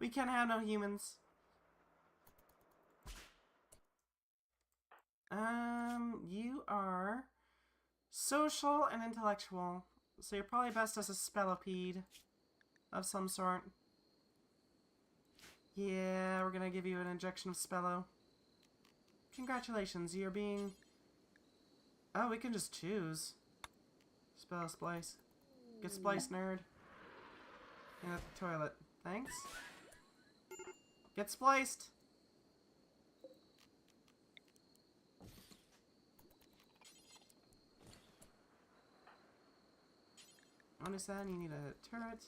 We can't have no humans. You are social and intellectual. So you're probably best as a spellopede of some sort. Yeah, we're gonna give you an injection of spello. Congratulations, you're being... Oh, we can just choose. Spell splice. Get spliced, nerd. And at the toilet. Thanks. Get spliced! One-san, you need a turret.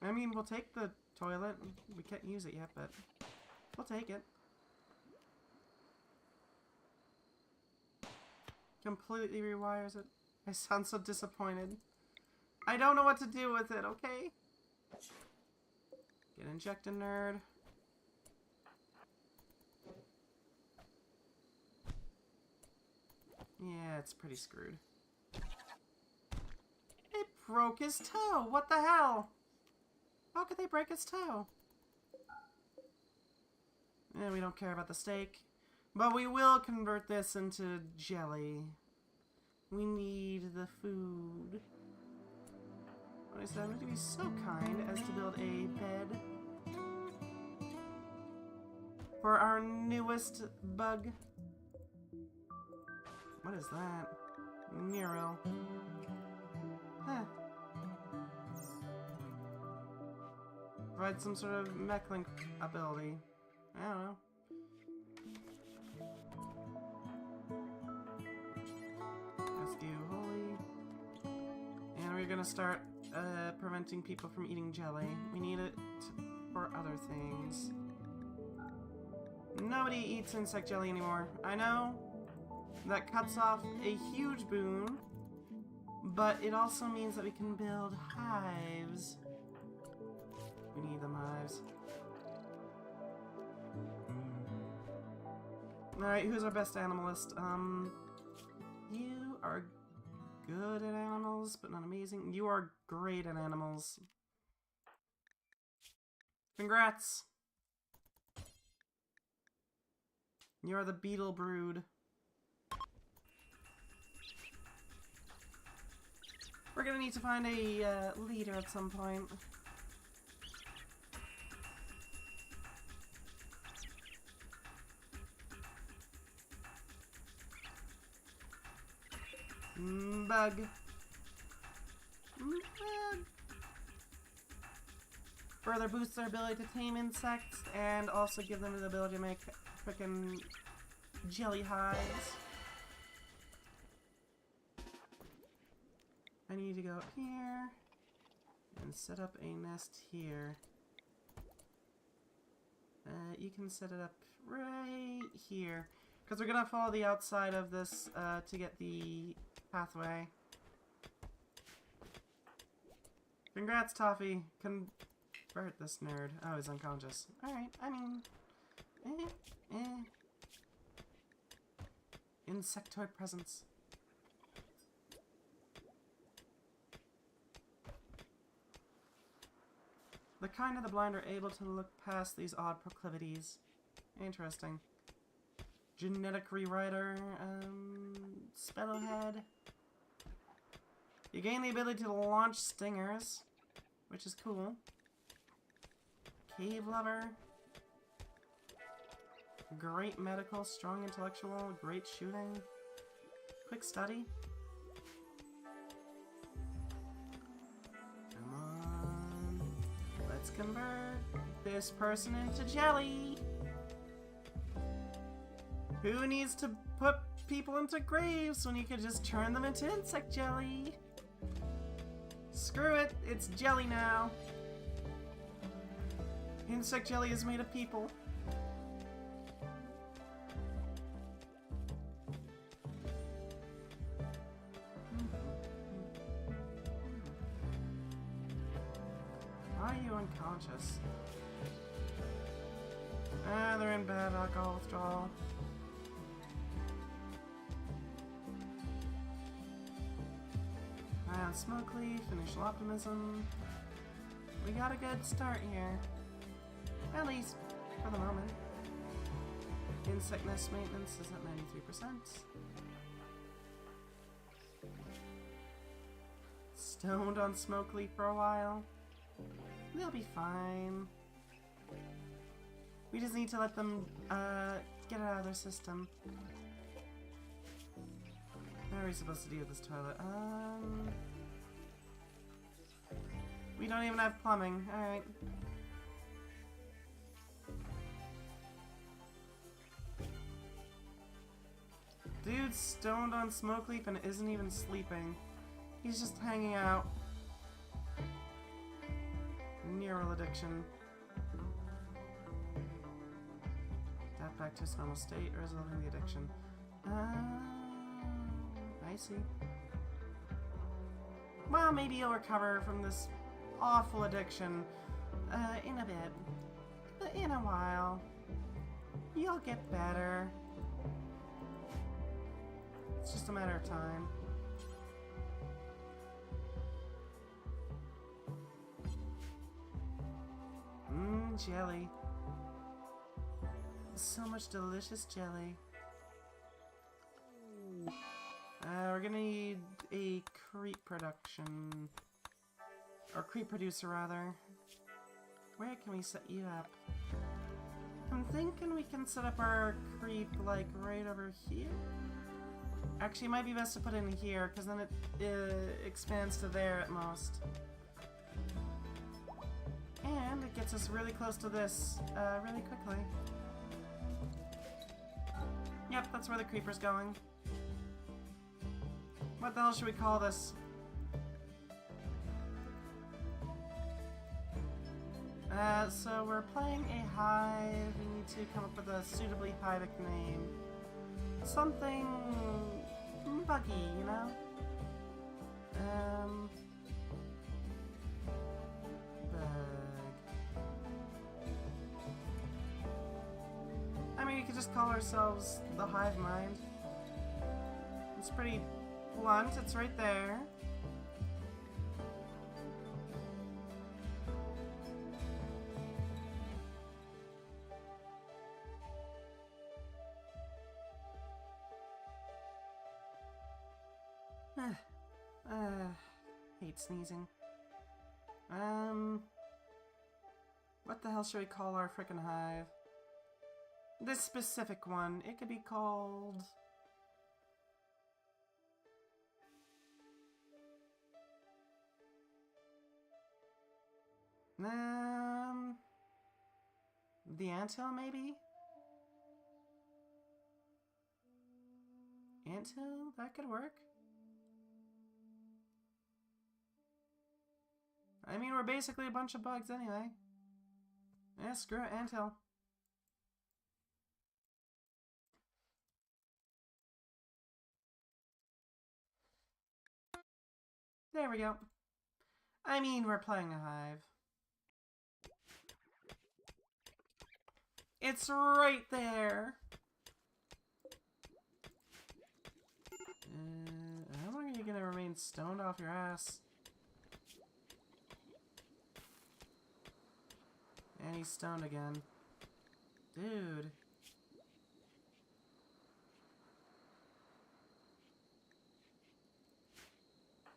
I mean, we'll take the toilet. We can't use it yet, but we'll take it. Completely rewires it. I sound so disappointed. I don't know what to do with it, okay? Get injected, nerd. Yeah, it's pretty screwed. It broke his toe! What the hell? How could they break his toe? Yeah, we don't care about the steak. But we will convert this into jelly. We need the food. I said I'm going to be so kind as to build a bed for our newest bug. What is that? Nero. Huh. Provide some sort of mech link ability. I don't know. Let's do holy. And we're gonna start preventing people from eating jelly. We need it for other things. Nobody eats insect jelly anymore. I know that cuts off a huge boon, but it also means that we can build hives. We need them hives. Alright, who's our best animalist? You are good at animals, but not amazing. You are great at animals. Congrats! You are the beetle brood. We're gonna need to find a leader at some point. Bug. Bug. Further boosts their ability to tame insects and also give them the ability to make frickin' jelly hives. I need to go up here and set up a nest here. You can set it up right here. Because we're going to follow the outside of this to get the pathway. Congrats, Toffee. Convert this nerd. Oh, he's unconscious. Alright, I mean... Insectoid presence. The kind of the blind are able to look past these odd proclivities. Interesting. Genetic rewriter, Spellowhead. You gain the ability to launch stingers, which is cool. Cave lover. Great medical, strong intellectual, great shooting. Quick study. Come on. Let's convert this person into jelly. Who needs to put people into graves when you could just turn them into insect jelly? Screw it, it's jelly now. Insect jelly is made of people. Why are you unconscious? Ah, they're in bad alcohol withdrawal. Ion Smoke Leaf, Initial Optimism. We got a good start here. At least, for the moment. Insect nest maintenance is at 93%. Stoned on Smoke Leaf for a while. They'll be fine. We just need to let them get it out of their system. How are we supposed to deal with this toilet? We don't even have plumbing. Alright. Dude's stoned on Smoke Leaf and isn't even sleeping. He's just hanging out. Neural addiction. Adapt back to its normal state, resolving the addiction. I see. Well, maybe you'll recover from this awful addiction in a bit. But in a while, you'll get better. It's just a matter of time. Jelly. So much delicious jelly. We're gonna need a creep production. Or creep producer, rather. Where can we set you up? I'm thinking we can set up our creep, like, right over here? Actually, it might be best to put it in here, because then it expands to there at most. And it gets us really close to this, really quickly. Yep, that's where the creeper's going. What the hell should we call this? So we're playing a hive. We need to come up with a suitably hivic name. Something buggy, you know? I mean, we could just call ourselves the Hive Mind. It's pretty blunt. It's right there. Hate sneezing. What the hell should we call our frickin' hive? This specific one. It could be called... the anthill, maybe? Anthill? That could work. I mean, we're basically a bunch of bugs anyway. Yeah, screw it, anthill. There we go. I mean, we're playing a hive. It's right there! How long are you gonna remain stoned off your ass? And he's stoned again. Dude.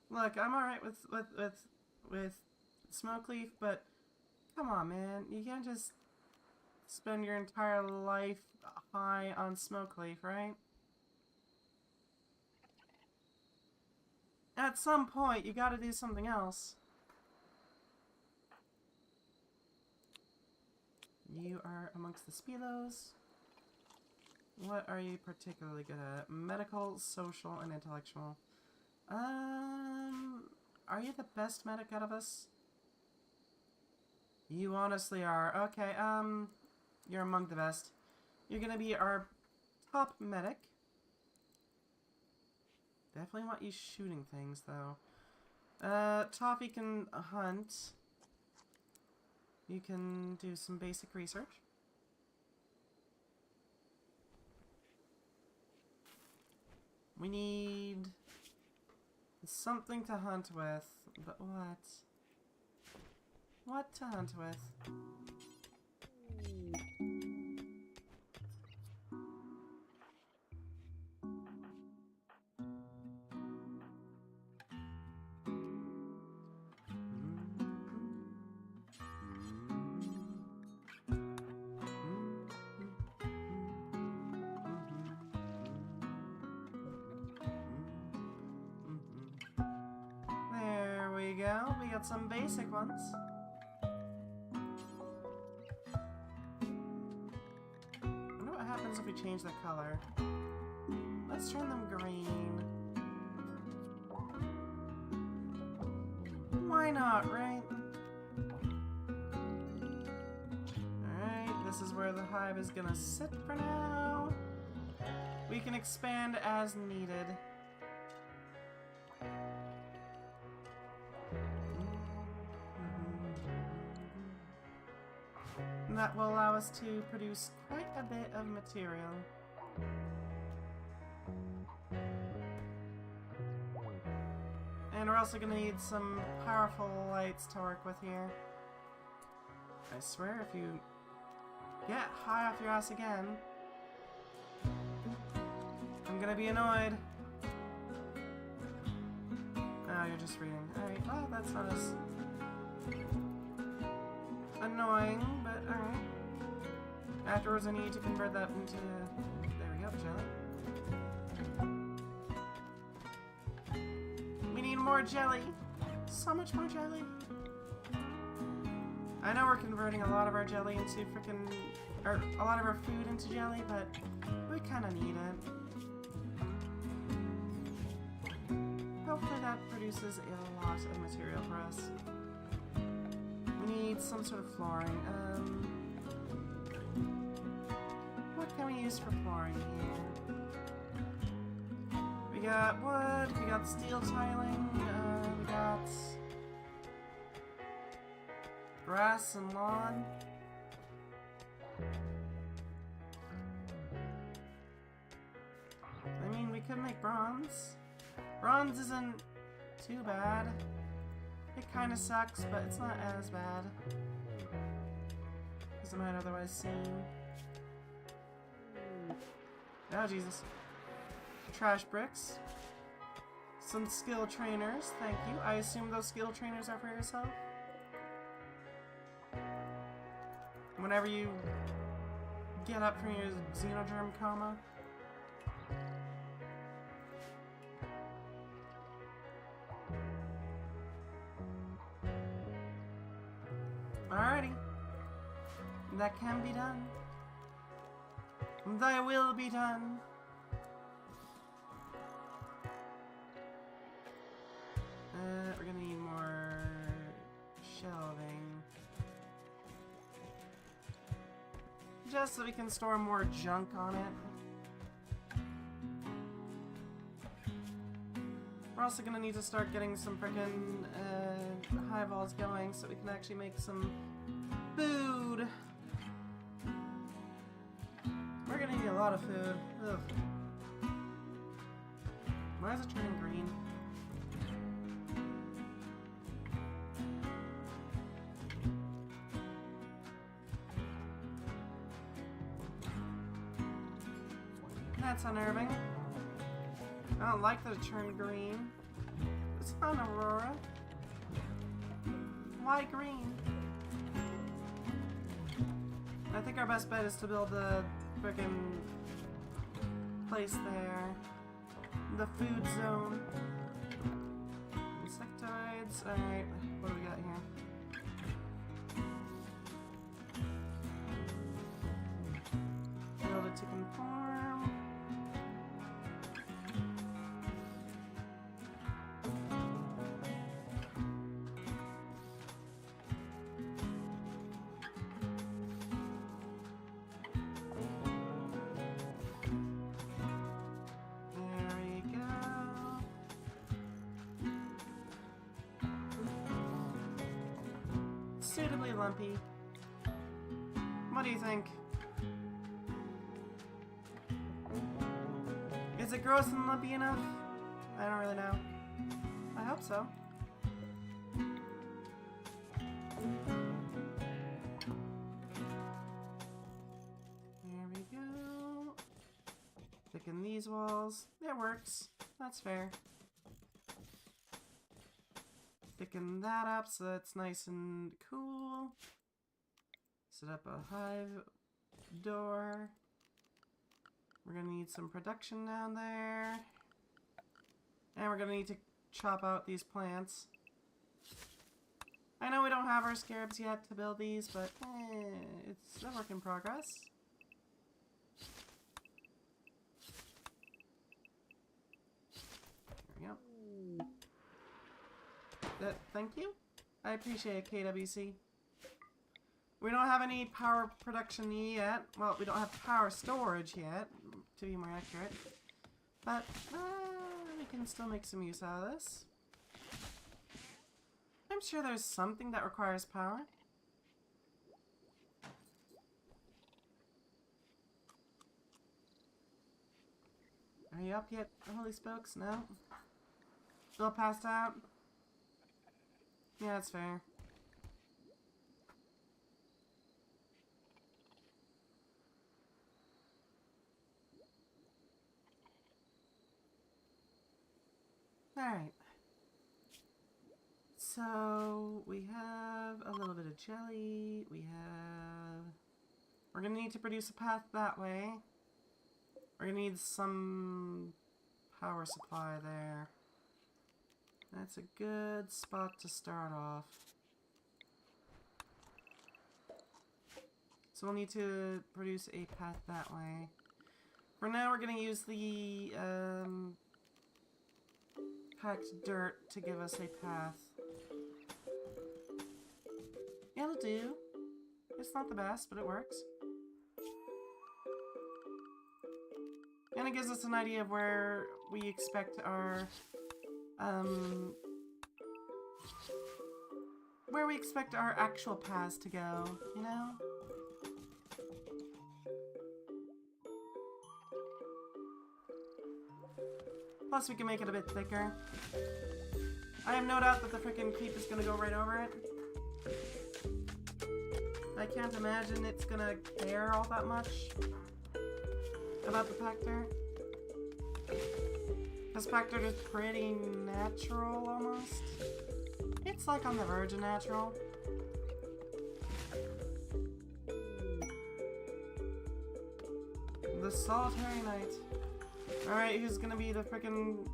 Look, I'm alright with Smoke Leaf, but come on, man. You can't just spend your entire life high on Smoke Leaf, right? At some point, you gotta do something else. You are amongst the Spelos. What are you particularly good at? Medical, social, and intellectual. Are you the best medic out of us? You honestly are. Okay, you're among the best. You're gonna be our top medic. Definitely want you shooting things, though. Toffee can hunt. You can do some basic research. We need something to hunt with, but what? What to hunt with? There we go. We got some basic ones. I wonder what happens if we change the color. Let's turn them green. Why not, right? Alright, this is where the hive is gonna sit for now. We can expand as needed. And that will allow us to produce quite a bit of material. And we're also going to need some powerful lights to work with here. I swear, if you get high off your ass again, I'm going to be annoyed. Oh, you're just reading. Alright, well, that's not as annoying, but alright. Afterwards, I need to convert that into... There we go, jelly. We need more jelly. So much more jelly. I know we're converting a lot of our jelly into frickin'... or a lot of our food into jelly, but we kinda need it. Hopefully that produces a lot of material for us. We need some sort of flooring. What can we use for flooring here? We got wood, we got steel tiling, we got grass and lawn. I mean, we could make bronze. Bronze isn't too bad. It kind of sucks, but it's not as bad as it might otherwise seem. Oh, Jesus. Trash bricks. Some skill trainers, thank you. I assume those skill trainers are for yourself? Whenever you get up from your xenogerm coma. Alrighty. That can be done. Thy will be done. We're gonna need more shelving. Just so we can store more junk on it. We're also gonna need to start getting some frickin' hive walls going so we can actually make some food. We're gonna need a lot of food. Ugh. Why is it turning green? That's unnerving. I don't like that it turned green. It's not Aurora. Why green? I think our best bet is to build a frickin' place there. The food zone. Insectoids. Alright, what do we got here? Build it to conform. Suitably lumpy. What do you think? Is it gross and lumpy enough? I don't really know. I hope so. There we go. Thicken these walls. It works. That's fair. Thicken that up so that's nice and cool. Set up a hive door. We're gonna need some production down there. And we're gonna need to chop out these plants. I know we don't have our scarabs yet to build these, but it's a work in progress. There we go. Thank you. I appreciate it, KWC. We don't have any power production yet. Well, we don't have power storage yet, to be more accurate. But we can still make some use out of this. I'm sure there's something that requires power. Are you up yet, Holy Spokes? No? Still passed out? Yeah, that's fair. Alright. So, we have a little bit of jelly. We're gonna need to produce a path that way. We're gonna need some power supply there. That's a good spot to start off. So we'll need to produce a path that way. For now, we're going to use the packed dirt to give us a path. It'll do. It's not the best, but it works. And it gives us an idea of where we expect our actual paths to go, you know? Plus, we can make it a bit thicker. I have no doubt that the frickin' creep is gonna go right over it. I can't imagine it's gonna care all that much about the packed dirt. Because packed dirt is pretty natural, almost. It's like on the verge of natural. The Solitary Knight. Alright, who's gonna be the frickin'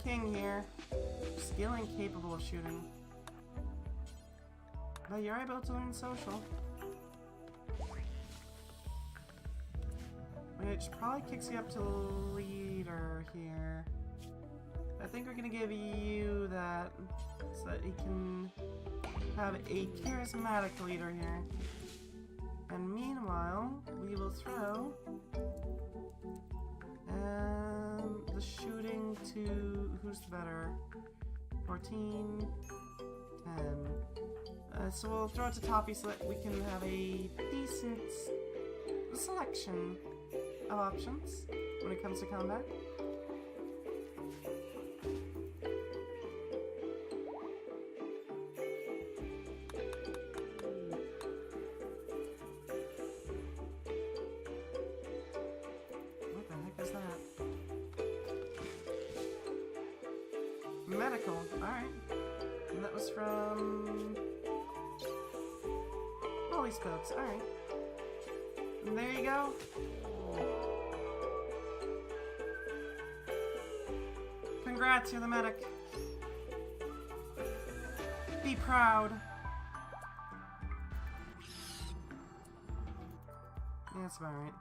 king here? Skill incapable of shooting. But you're able to learn social. Which probably kicks you up to leader here. I think we're gonna give you that so that you can have a charismatic leader here. And meanwhile, we will throw the shooting to who's the better? 14, 10. So we'll throw it to Toppy so that we can have a decent selection of options when it comes to combat. What the heck is that? Medical, alright. And that was from Holy Spokes, alright. And there you go. Congrats, you're the medic. Be proud. Yeah, that's about right.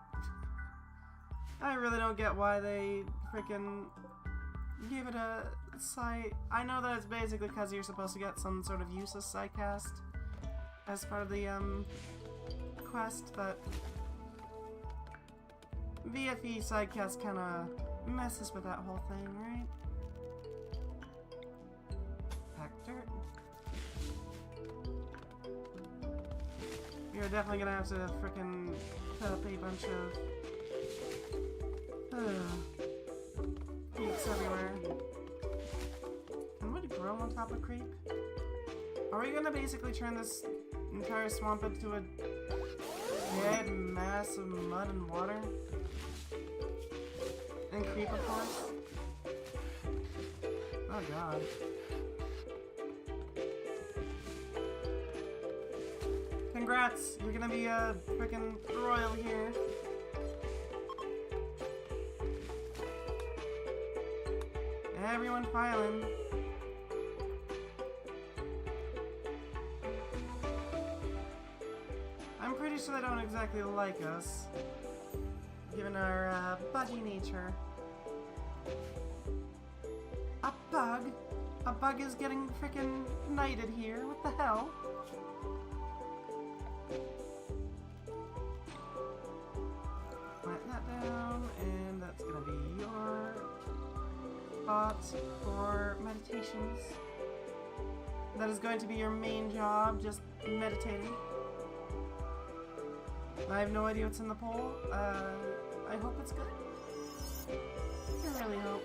I really don't get why they freaking give it a site. I know that it's basically because you're supposed to get some sort of useless sidecast as part of the quest, but VFE sidecast kind of messes with that whole thing, right? Hector. You're definitely gonna have to frickin' put up a bunch of creeps everywhere. Can we grow on top of creep? Are we gonna basically turn this entire swamp into a dead mass of mud and water? And creep, of course. Oh god. Congrats! You're gonna be a frickin' royal here. Everyone filing. I'm pretty sure they don't exactly like us, given our buggy nature. A bug? A bug is getting frickin' knighted here? What the hell? Plant that down, and that's gonna be your spot for meditations. That is going to be your main job, just meditating. I have no idea what's in the poll. I hope it's good. I really hope.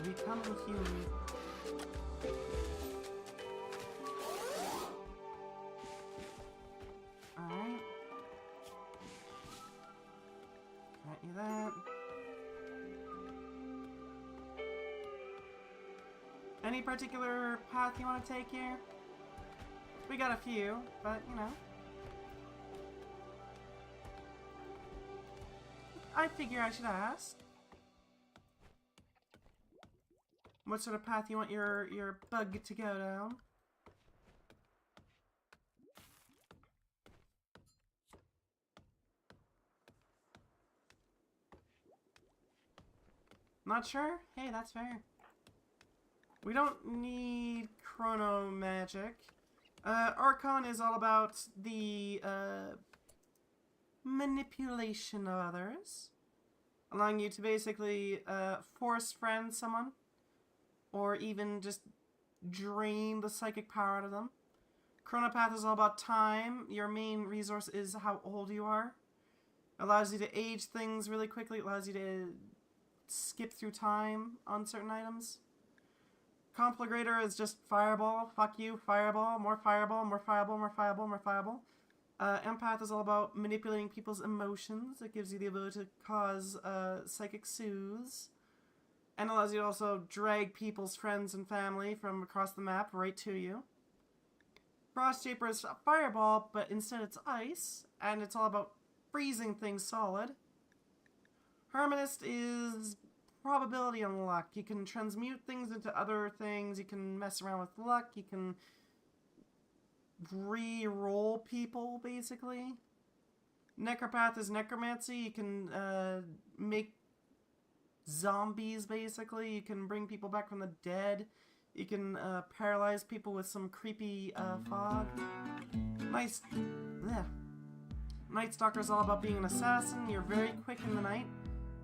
Becoming human. Alright. Grant you that. Any particular path you want to take here? We got a few, but you know. I figure I should ask. What sort of path you want your bug to go down? Not sure? Hey, that's fair. We don't need chrono magic. Archon is all about the manipulation of others, allowing you to basically force friend someone, or even just drain the psychic power out of them. Chronopath is all about time. Your main resource is how old you are. Allows you to age things really quickly. Allows you to skip through time on certain items. Conflagrator is just fireball. Fuck you. Fireball. More fireball. More fireball. More fireball. More fireball. Empath is all about manipulating people's emotions. It gives you the ability to cause psychic soothes. And allows you to also drag people's friends and family from across the map right to you. Frost Shaper is a fireball, but instead it's ice. And it's all about freezing things solid. Harmonist is probability on luck. You can transmute things into other things. You can mess around with luck. You can re-roll people, basically. Necropath is necromancy. You can make zombies, basically. You can bring people back from the dead. You can paralyze people with some creepy fog. Nice. Blech. Night Stalker is all about being an assassin. You're very quick in the night.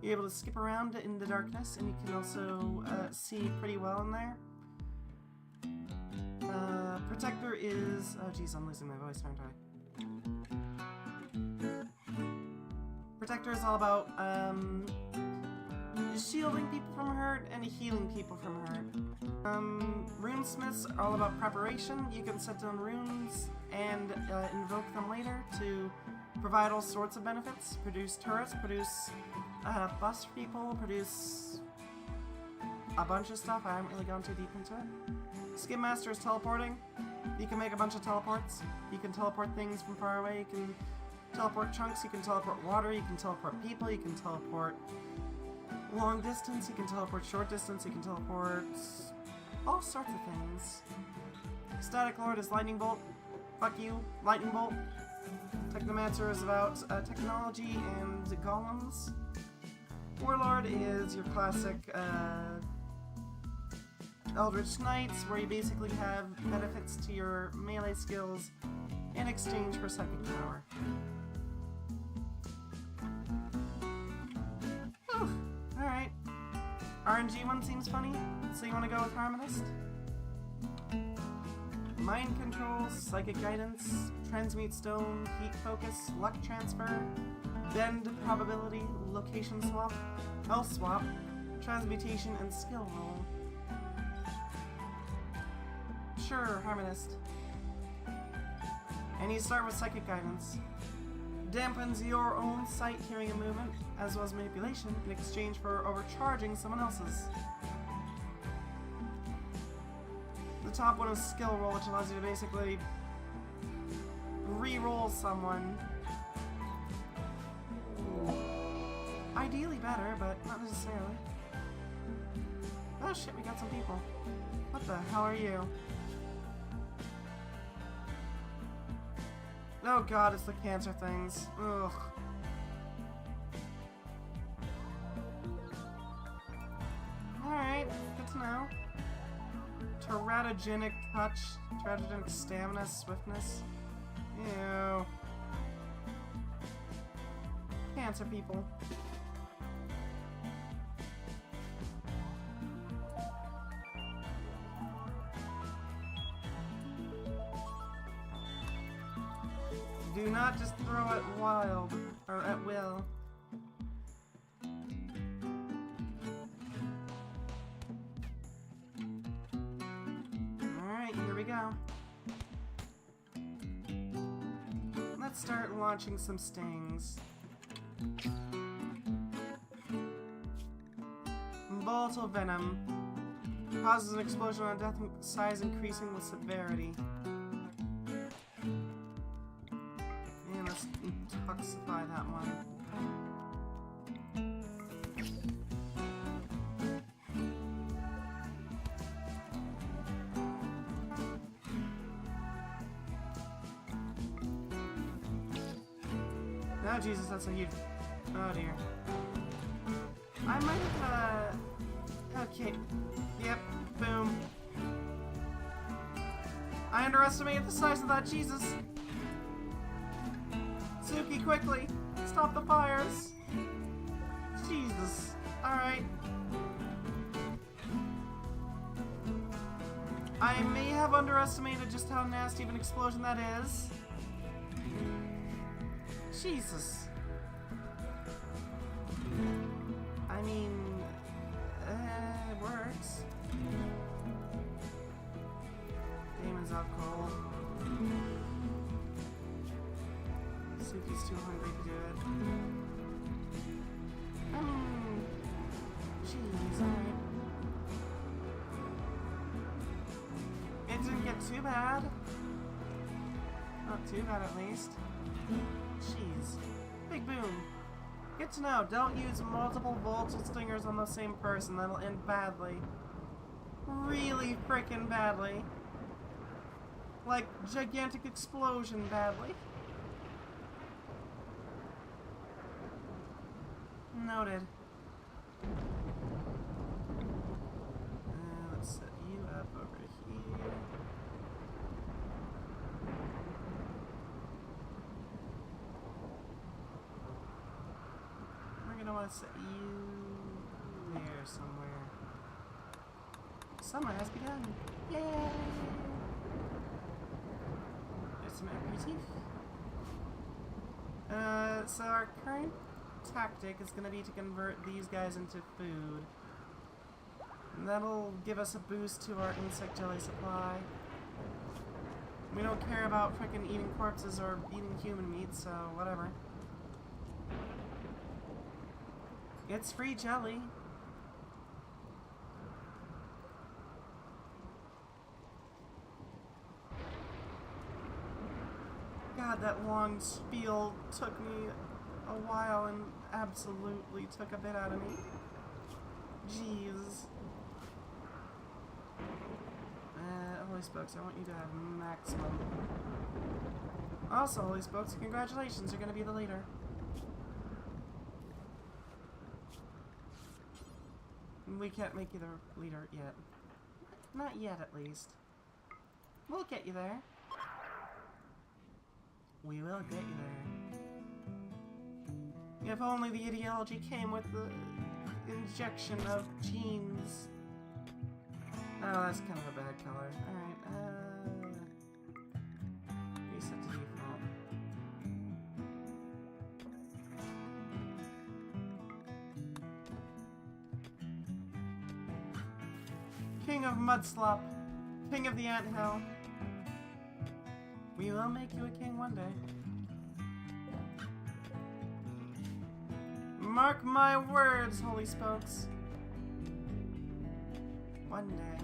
You're able to skip around in the darkness, and you can also see pretty well in there. Protector is... Oh geez, I'm losing my voice, aren't I? Protector is all about shielding people from hurt and healing people from hurt. Runesmiths are all about preparation. You can set down runes and invoke them later to provide all sorts of benefits. Produce turrets, produce bust people, produce a bunch of stuff. I haven't really gone too deep into it. Skin Master is teleporting. You can make a bunch of teleports. You can teleport things from far away. You can teleport chunks. You can teleport water. You can teleport people. You can teleport long distance. You can teleport short distance. You can teleport all sorts of things. Static Lord is Lightning Bolt. Fuck you, Lightning Bolt. Technomancer is about technology and golems. Warlord is your classic Eldritch Knights, where you basically have benefits to your melee skills in exchange for psychic power. Alright. RNG one seems funny, so you want to go with Harmonist? Mind Control, Psychic Guidance, Transmute Stone, Heat Focus, Luck Transfer, Bend Probability, Location Swap, Health Swap, Transmutation, and Skill Roll. Sure, Harmonist. And you start with Psychic Guidance. Dampens your own sight, hearing, and movement, as well as manipulation, in exchange for overcharging someone else's. The top one is Skill Roll, which allows you to basically re-roll someone. Ideally better, but not necessarily. Oh shit, we got some people. What the hell are you? Oh god, it's the cancer things. Ugh. Alright, good to know. Teratogenic touch, teratogenic stamina, swiftness. Ew. Cancer people. Do not just throw it wild, or at will. Alright, here we go. Let's start launching some stings. Volatile Venom. Causes an explosion on death size increasing with severity. And let's detoxify that one. Oh Jesus, that's a huge... Oh dear. I might have, okay. Yep, boom. I underestimated the size of that, Jesus. Suki, quickly! Stop the fires! Jesus. Alright. I may have underestimated just how nasty of an explosion that is. Jesus. I mean, it works. Damon's out cold. Suki's too hungry to do it. Jeez, alright. It didn't get too bad. Not too bad, at least. Jeez. Big boom. Good to know. Don't use multiple volatile stingers on the same person. That'll end badly. Really freaking badly. Like, gigantic explosion badly. Noted. Let's set you up over here. We're gonna want to set you there somewhere. Summer has begun. Yay! There's some aperitif. So our current tactic is going to be to convert these guys into food. And that'll give us a boost to our insect jelly supply. We don't care about frickin' eating corpses or eating human meat, so whatever. It's free jelly. God, that long spiel took me a while and absolutely took a bit out of me. Jeez. Holy Spokes, I want you to have maximum. Also, Holy Spokes, congratulations, you're gonna be the leader. We can't make you the leader yet. Not yet, at least. We'll get you there. We will get you there. If only the ideology came with the injection of genes. Oh, that's kind of a bad color. Alright, reset to default. King of Mudslop. King of the Anthill. We will make you a king one day. Mark my words, Holy Spokes. One day.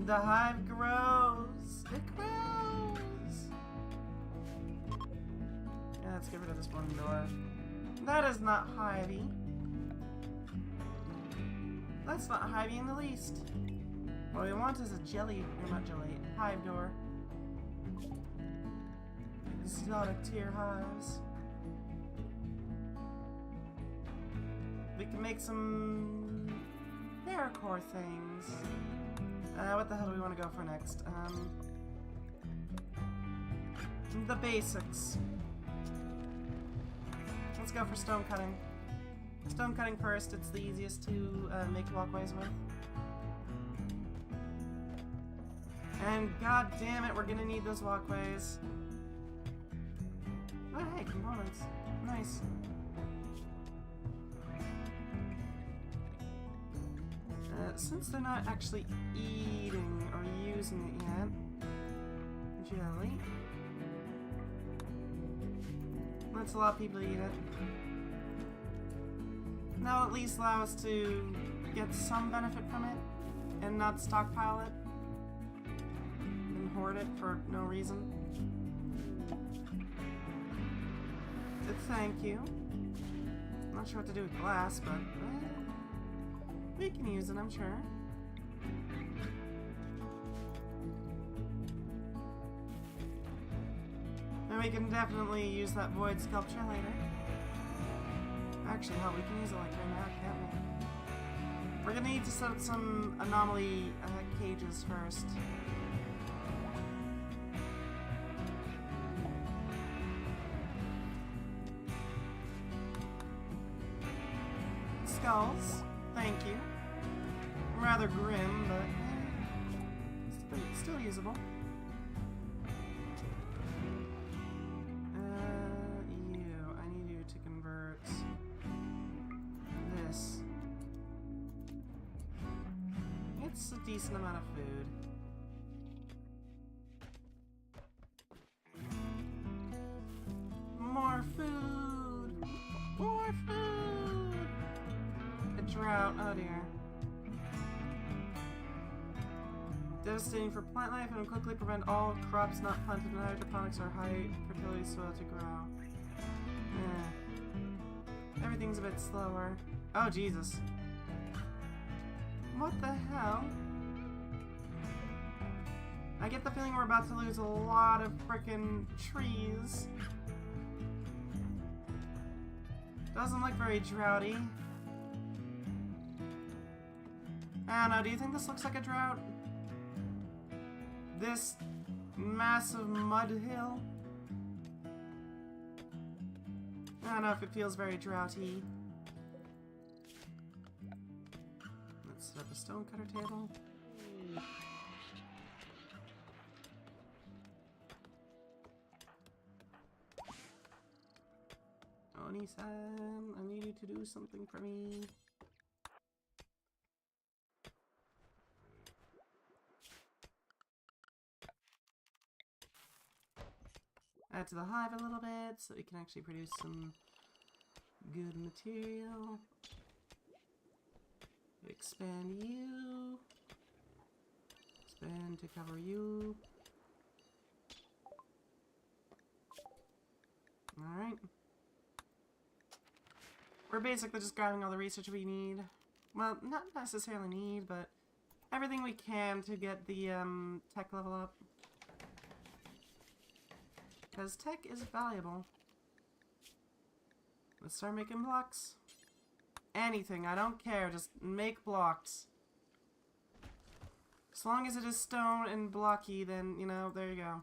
The hive grows. It grows. Yeah, let's get rid of this one door. That is not hivey. That's not hivey in the least. What we want is a jelly, or not jelly, hive door. Exotic tier hives. We can make some paracore things. What the hell do we want to go for next? The basics. Let's go for stone cutting. Stone cutting first, it's the easiest to make walkways with. And god damn it, we're gonna need those walkways. Oh hey, components. Nice. Since they're not actually eating or using it yet, jelly. Let's allow people to eat it. That'll at least allow us to get some benefit from it and not stockpile it and hoard it for no reason. Thank you. Not sure what to do with glass, but we can use it, I'm sure. And we can definitely use that void sculpture later. Actually, hell, we can use it like right now, can't we? We're gonna need to set up some anomaly cages first. Skulls. Thank you. Rather grim, but still usable. I need you to convert this. It's a decent amount of food. More food! More food! A drought, oh dear. Devastating for plant life and will quickly prevent all crops not planted in hydroponics or high fertility soil to grow. Everything's a bit slower. Oh, Jesus. What the hell? I get the feeling we're about to lose a lot of frickin' trees. Doesn't look very droughty. I don't know, do you think this looks like a drought? This massive mud hill? I don't know if it feels very droughty. Let's set up a stone cutter table. Oni-san, I need you to do something for me. Add to the hive a little bit so we can actually produce some good material. Expand you. Expand to cover you. Alright. We're basically just grabbing all the research we need. Well, not necessarily need, but everything we can to get the tech level up. Because tech is valuable. Let's start making blocks. Anything, I don't care, just make blocks. As long as it is stone and blocky, then, you know, there you go.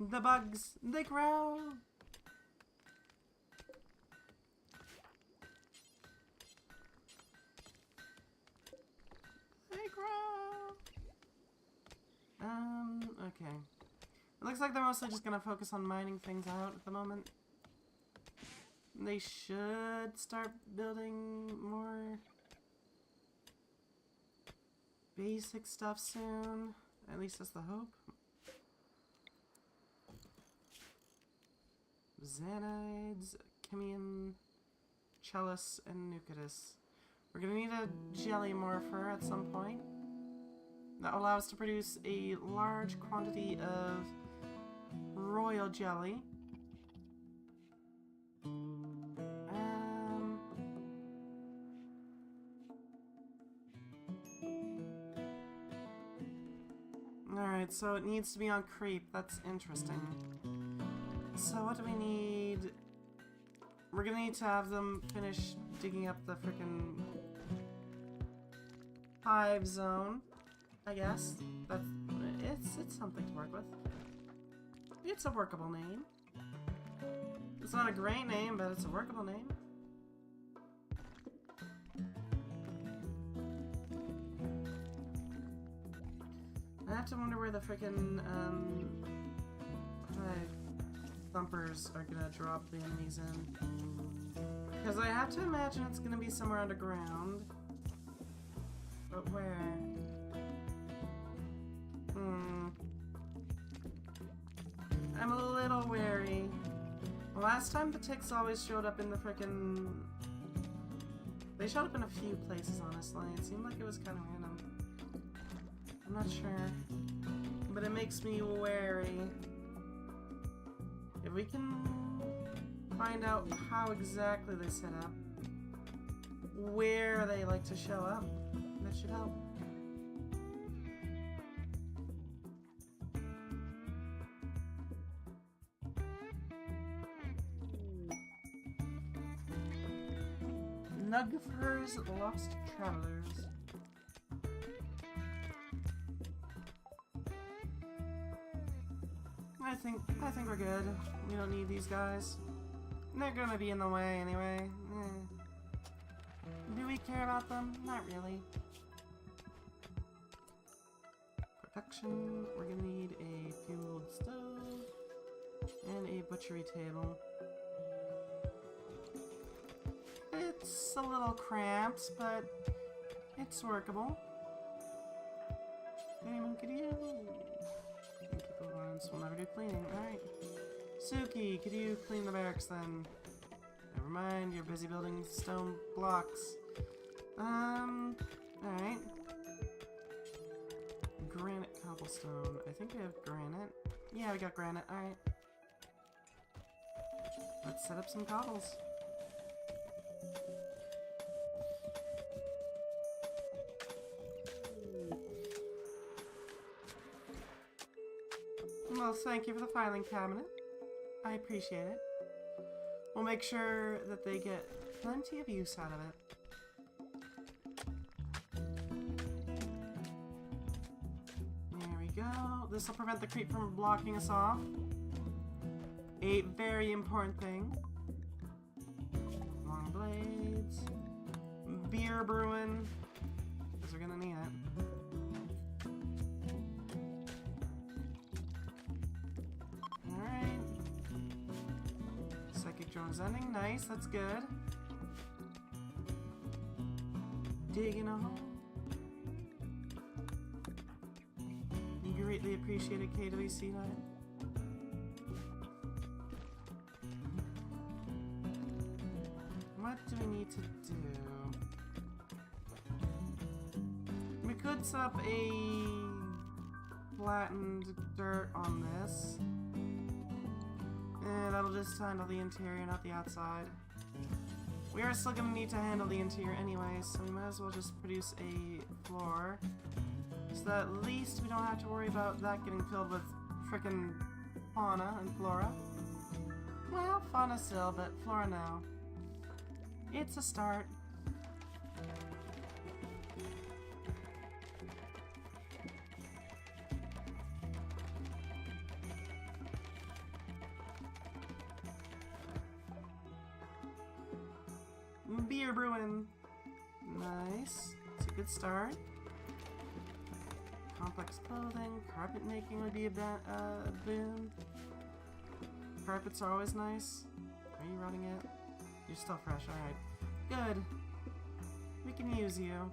The bugs, they grow! Okay. It looks like they're mostly just gonna focus on mining things out at the moment. They should start building more basic stuff soon. At least that's the hope. Xanides, Chemian, Chalice, and Nucleus. We're gonna need a jelly morpher at some point. That will allow us to produce a large quantity of royal jelly. Alright, so it needs to be on creep. That's interesting. So what do we need? We're gonna need to have them finish digging up the frickin' hive zone. I guess. That's it's something to work with. It's a workable name. It's not a great name, but it's a workable name. I have to wonder where the frickin' hive thumpers are gonna drop the enemies in. Because I have to imagine it's gonna be somewhere underground. But where? I'm a little wary. Last time the ticks always showed up in the frickin'... They showed up in a few places, honestly. It seemed like it was kind of random. I'm not sure. But it makes me wary. If we can find out how exactly they set up, where they like to show up, that should help. Nugfur's Lost Travelers. I think we're good. We don't need these guys. They're gonna be in the way anyway. care about them? Not really. Production, we're gonna need a fueled stove and a butchery table. It's a little cramped, but it's workable. Damon, could you? People once will never do cleaning. Alright. Suki, could you clean the barracks then? Never mind, you're busy building stone blocks. Alright. Granite cobblestone. I think we have granite. Yeah, we got granite. Alright. Let's set up some cobbles. Well, thank you for the filing cabinet. I appreciate it. We'll make sure that they get plenty of use out of it. There we go. This will prevent the creep from blocking us off. A very important thing. Long blades. Beer brewing. Because we're gonna need it. Drone's ending. Nice, that's good. Digging a hole. Greatly appreciated, KWC Live. What do we need to do? We could set up a flattened dirt on this. And that'll just handle the interior, not the outside. We are still gonna need to handle the interior anyway, so we might as well just produce a floor. So that at least we don't have to worry about that getting filled with frickin' fauna and flora. Well, fauna still, but flora now. It's a start. Beer brewing. Nice. It's a good start. Complex clothing. Carpet making would be a boon. Carpets are always nice. Are you running it? You're still fresh. Alright. Good. We can use you.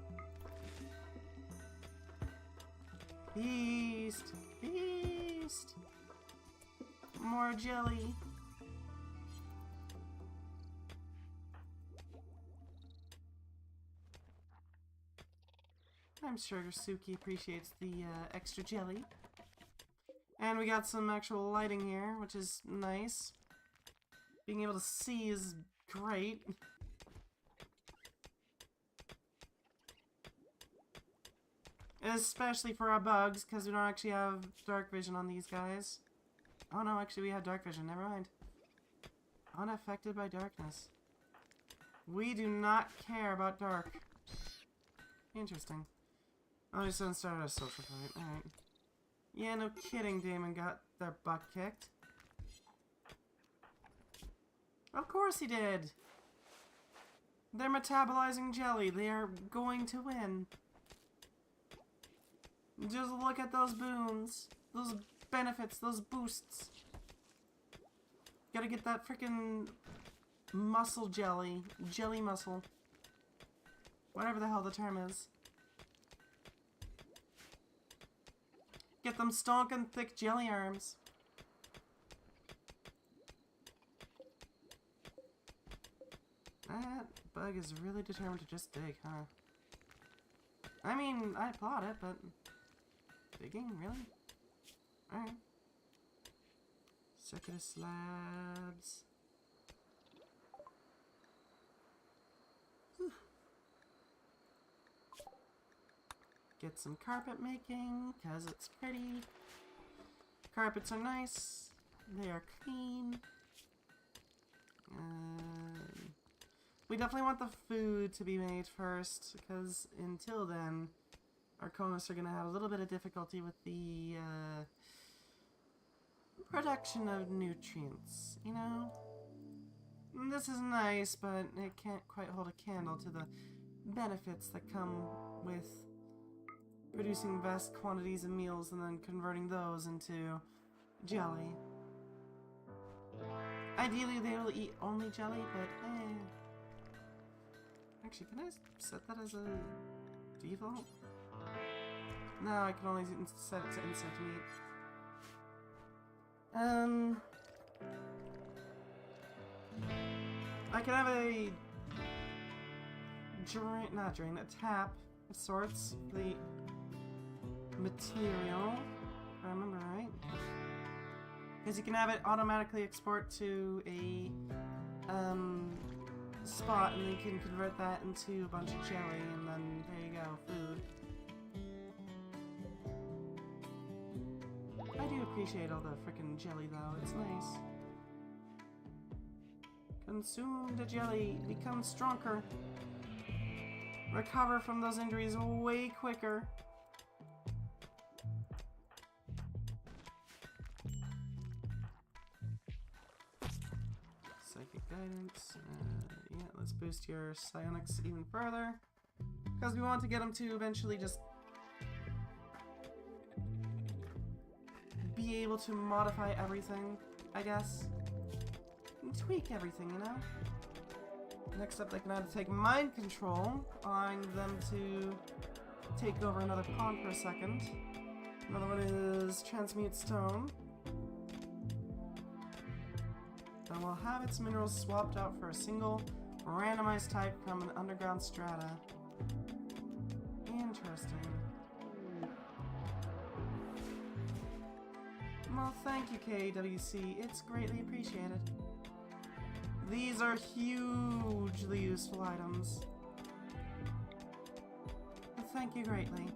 Feast. Feast. More jelly. I'm sure Suki appreciates the extra jelly. And we got some actual lighting here, which is nice. Being able to see is great. Especially for our bugs, because we don't actually have dark vision on these guys. Oh no, actually we have dark vision, never mind. Unaffected by darkness. We do not care about dark. Interesting. Oh, just didn't start a social fight. Alright. Yeah, no kidding, Damon got their butt kicked. Of course he did! They're metabolizing jelly. They are going to win. Just look at those boons. Those benefits, those boosts. Gotta get that freaking muscle jelly. Jelly muscle. Whatever the hell the term is. Get them stonking thick jelly arms. That bug is really determined to just dig, huh? I mean, I applaud it, but... digging? Really? Alright. Circular slabs. Whew. Get some carpet making, because it's pretty. Carpets are nice. They are clean. We definitely want the food to be made first, because until then, our colonists are going to have a little bit of difficulty with the production of nutrients, you know? This is nice, but it can't quite hold a candle to the benefits that come with producing vast quantities of meals and then converting those into jelly. Ideally, they will eat only jelly, but eh. Actually, can I set that as a default? No, I can only set it to insect meat. I can have a a tap of sorts for the material, if I remember right. Because you can have it automatically export to a spot, and then you can convert that into a bunch of jelly, and then there you go, food. I do appreciate all the frickin' jelly though, it's nice. Consume the jelly, become stronger. Recover from those injuries way quicker. Psychic guidance. Yeah, let's boost your psionics even further. Because we want to get them to eventually just be able to modify everything, I guess. And tweak everything, you know? Next up, they can either take mind control, allowing them to take over another pawn for a second. Another one is transmute stone. Then we'll have its minerals swapped out for a single randomized type from an underground strata. Interesting. Well, thank you, KWC. It's greatly appreciated. These are hugely useful items. Thank you greatly.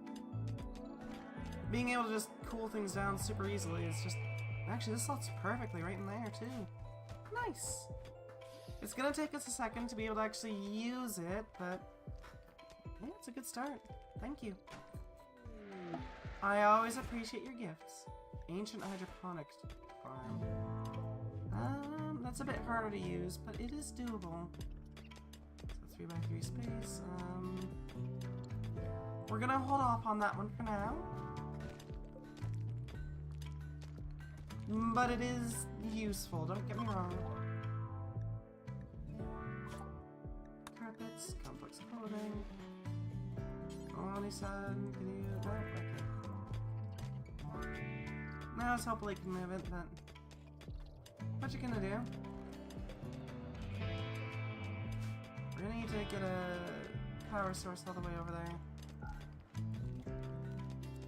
Being able to just cool things down super easily is just... Actually, this slots perfectly right in there, too. Nice! It's gonna take us a second to be able to actually use it, but... yeah, it's a good start. Thank you. I always appreciate your gifts. Ancient hydroponic farm. That's a bit harder to use, but it is doable. So 3x3 space. We're gonna hold off on that one for now. But it is useful, don't get me wrong. Carpets, complex clothing. Oni-san, can you... oh, okay. Now let's hopefully can move it, but... what you gonna do? We're gonna need to get a power source all the way over there.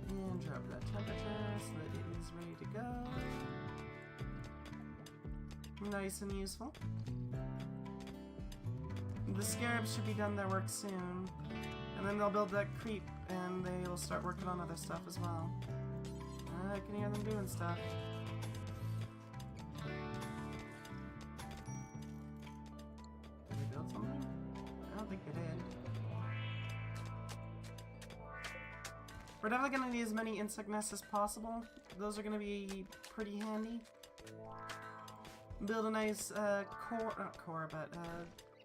And drop that temperature so that it is ready to go. Nice and useful. The scarabs should be done their work soon. And then they'll build that creep and they will start working on other stuff as well. I can hear them doing stuff. Did they build something? I don't think they did. We're definitely going to need as many insect nests as possible. Those are going to be pretty handy. Build a nice core, not core, but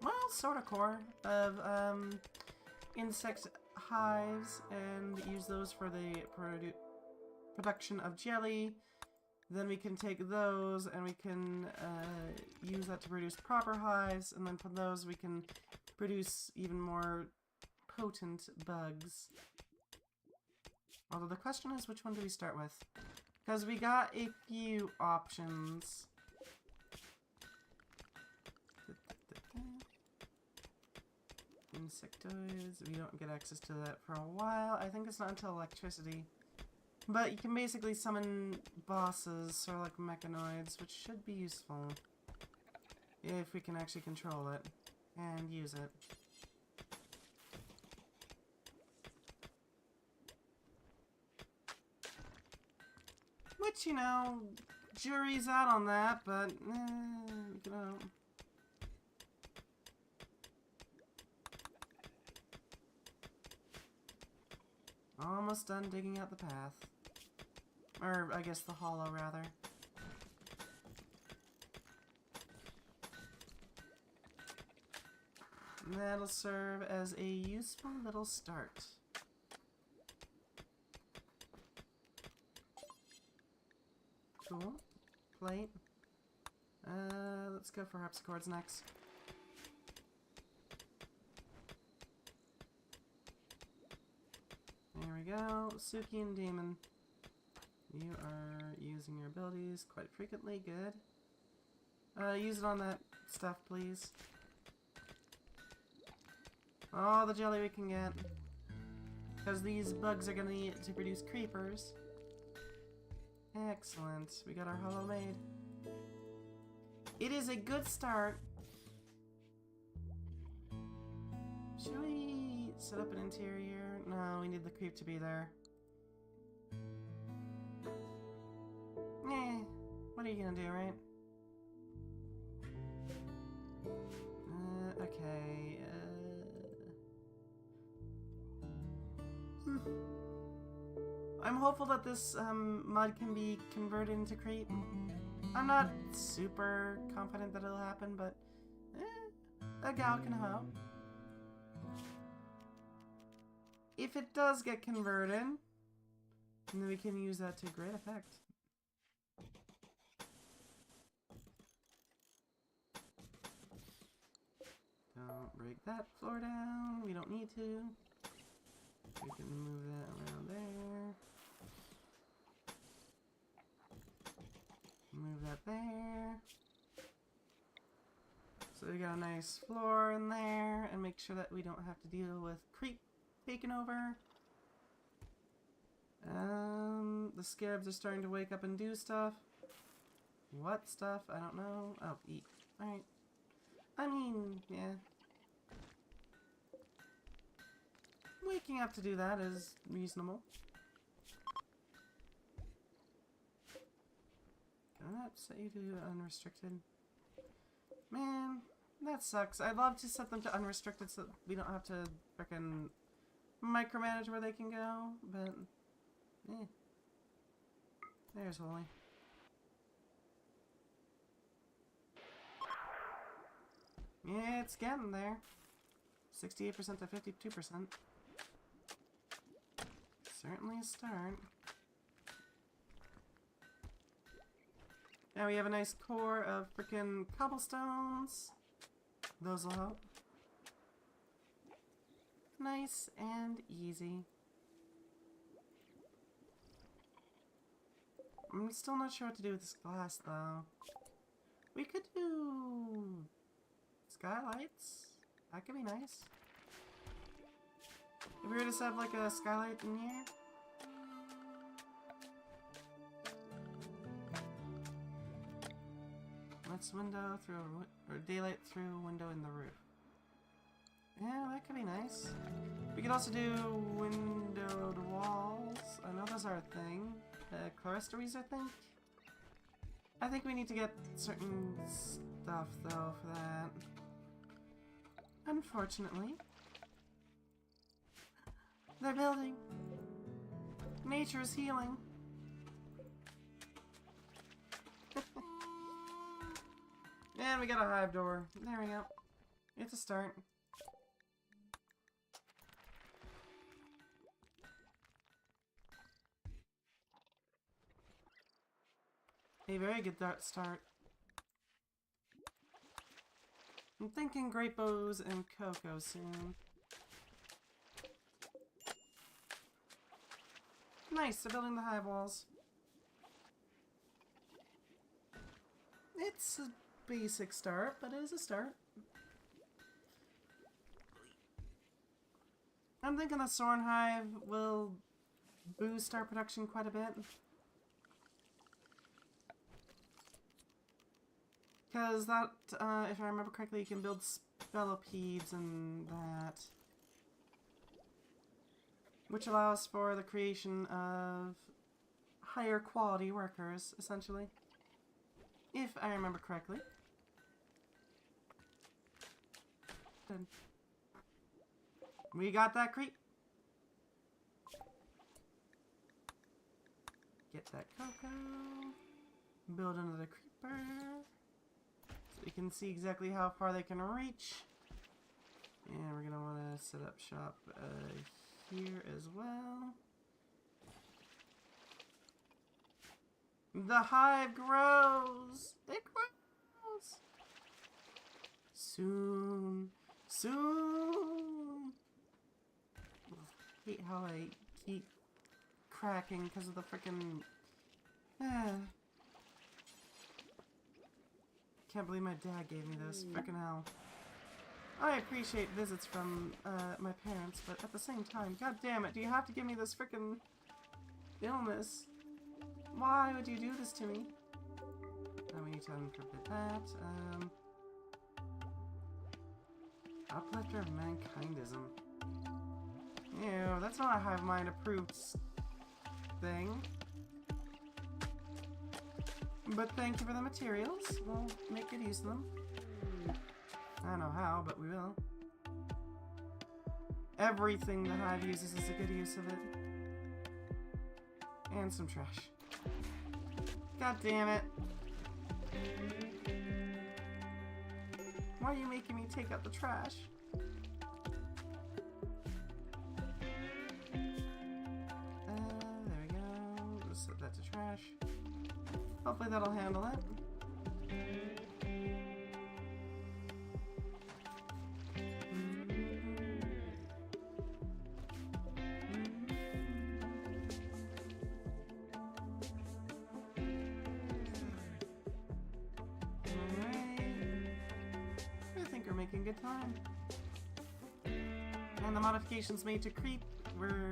well, sort of core of insect hives and use those for the production of jelly. Then we can take those and we can use that to produce proper hives, and then from those we can produce even more potent bugs. Although the question is, which one do we start with? Because we got a few options. Insectoids, we don't get access to that for a while. I think it's not until electricity. But you can basically summon bosses, sort of like mechanoids, which should be useful. If we can actually control it and use it. Which, you know, jury's out on that, but, you know. Almost done digging out the path. Or, I guess the hollow, rather. That'll serve as a useful little start. Cool. Plate. Let's go for harpsichords next. There we go. Suki and Demon. You are using your abilities quite frequently. Good. Use it on that stuff, please. All the jelly we can get. Because these bugs are going to need it to produce creepers. Excellent. We got our hollow made. It is a good start. Should we set up an interior? No, we need the creep to be there. Eh, what are you gonna do, right? Okay, I'm hopeful that this mud can be converted into creep. I'm not super confident that it'll happen, but a gal can hope. If it does get converted, then we can use that to great effect. Don't break that floor down. We don't need to. We can move that around there. Move that there. So we got a nice floor in there, and make sure that we don't have to deal with creep taking over. The scarabs are starting to wake up and do stuff. What stuff? I don't know. Oh, eat. Alright. I mean, yeah. Waking up to do that is reasonable. Can I not set you to unrestricted? Man, that sucks. I'd love to set them to unrestricted so we don't have to frickin' micromanage where they can go, but eh. There's Holy. Yeah, it's getting there. 68% to 52%. Certainly a start. Now we have a nice core of frickin' cobblestones. Those will help. Nice and easy. I'm still not sure what to do with this glass, though. We could do skylights. That could be nice. If we were to have like a skylight in here. Let's window through or daylight through a window in the roof. Yeah, that could be nice. We could also do windowed walls. I know those are a thing. Clerestories, I think? I think we need to get certain stuff, though, for that. Unfortunately. They're building. Nature is healing. And we got a hive door. There we go. It's a start. A very good start. I'm thinking grape bows and cocoa soon. Nice, they're building the hive walls. It's a basic start, but it is a start. I'm thinking the Soren hive will boost our production quite a bit. Because that, if I remember correctly, you can build spellopedes and that. Which allows for the creation of higher quality workers, essentially. If I remember correctly. Good. We got that creep. Get that cocoa. Build another creeper. So we can see exactly how far they can reach. And we're gonna want to set up shop here as well. The hive grows! It grows! Soon. Soon! I hate how I keep cracking because of the frickin' Can't believe my dad gave me this. Frickin' hell. I appreciate visits from my parents, but at the same time, god damn it, do you have to give me this frickin' illness? Why would you do this to me? We need to unforbid that. Uplifter of mankindism. Ew, that's not a hive mind approved thing. But thank you for the materials. We'll make good use of them. I don't know how, but we will. Everything the hive uses is a good use of it. And some trash. God damn it. Why are you making me take out the trash? There we go. Just set that to trash. Hopefully that'll handle it. Making good time. And the modifications made to creep were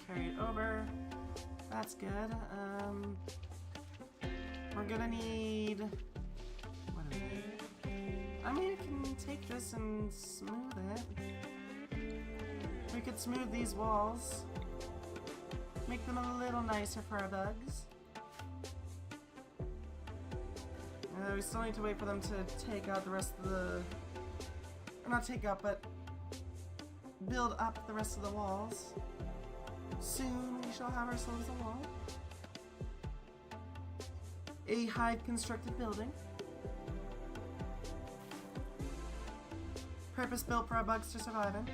carried over. That's good. We're gonna need... What do we need? I mean, we can take this and smooth it. We could smooth these walls. Make them a little nicer for our bugs. We still need to wait for them to take out the rest of the... Not take out, but build up the rest of the walls. Soon we shall have ourselves a wall. A hive-constructed building. Purpose-built for our bugs to survive in.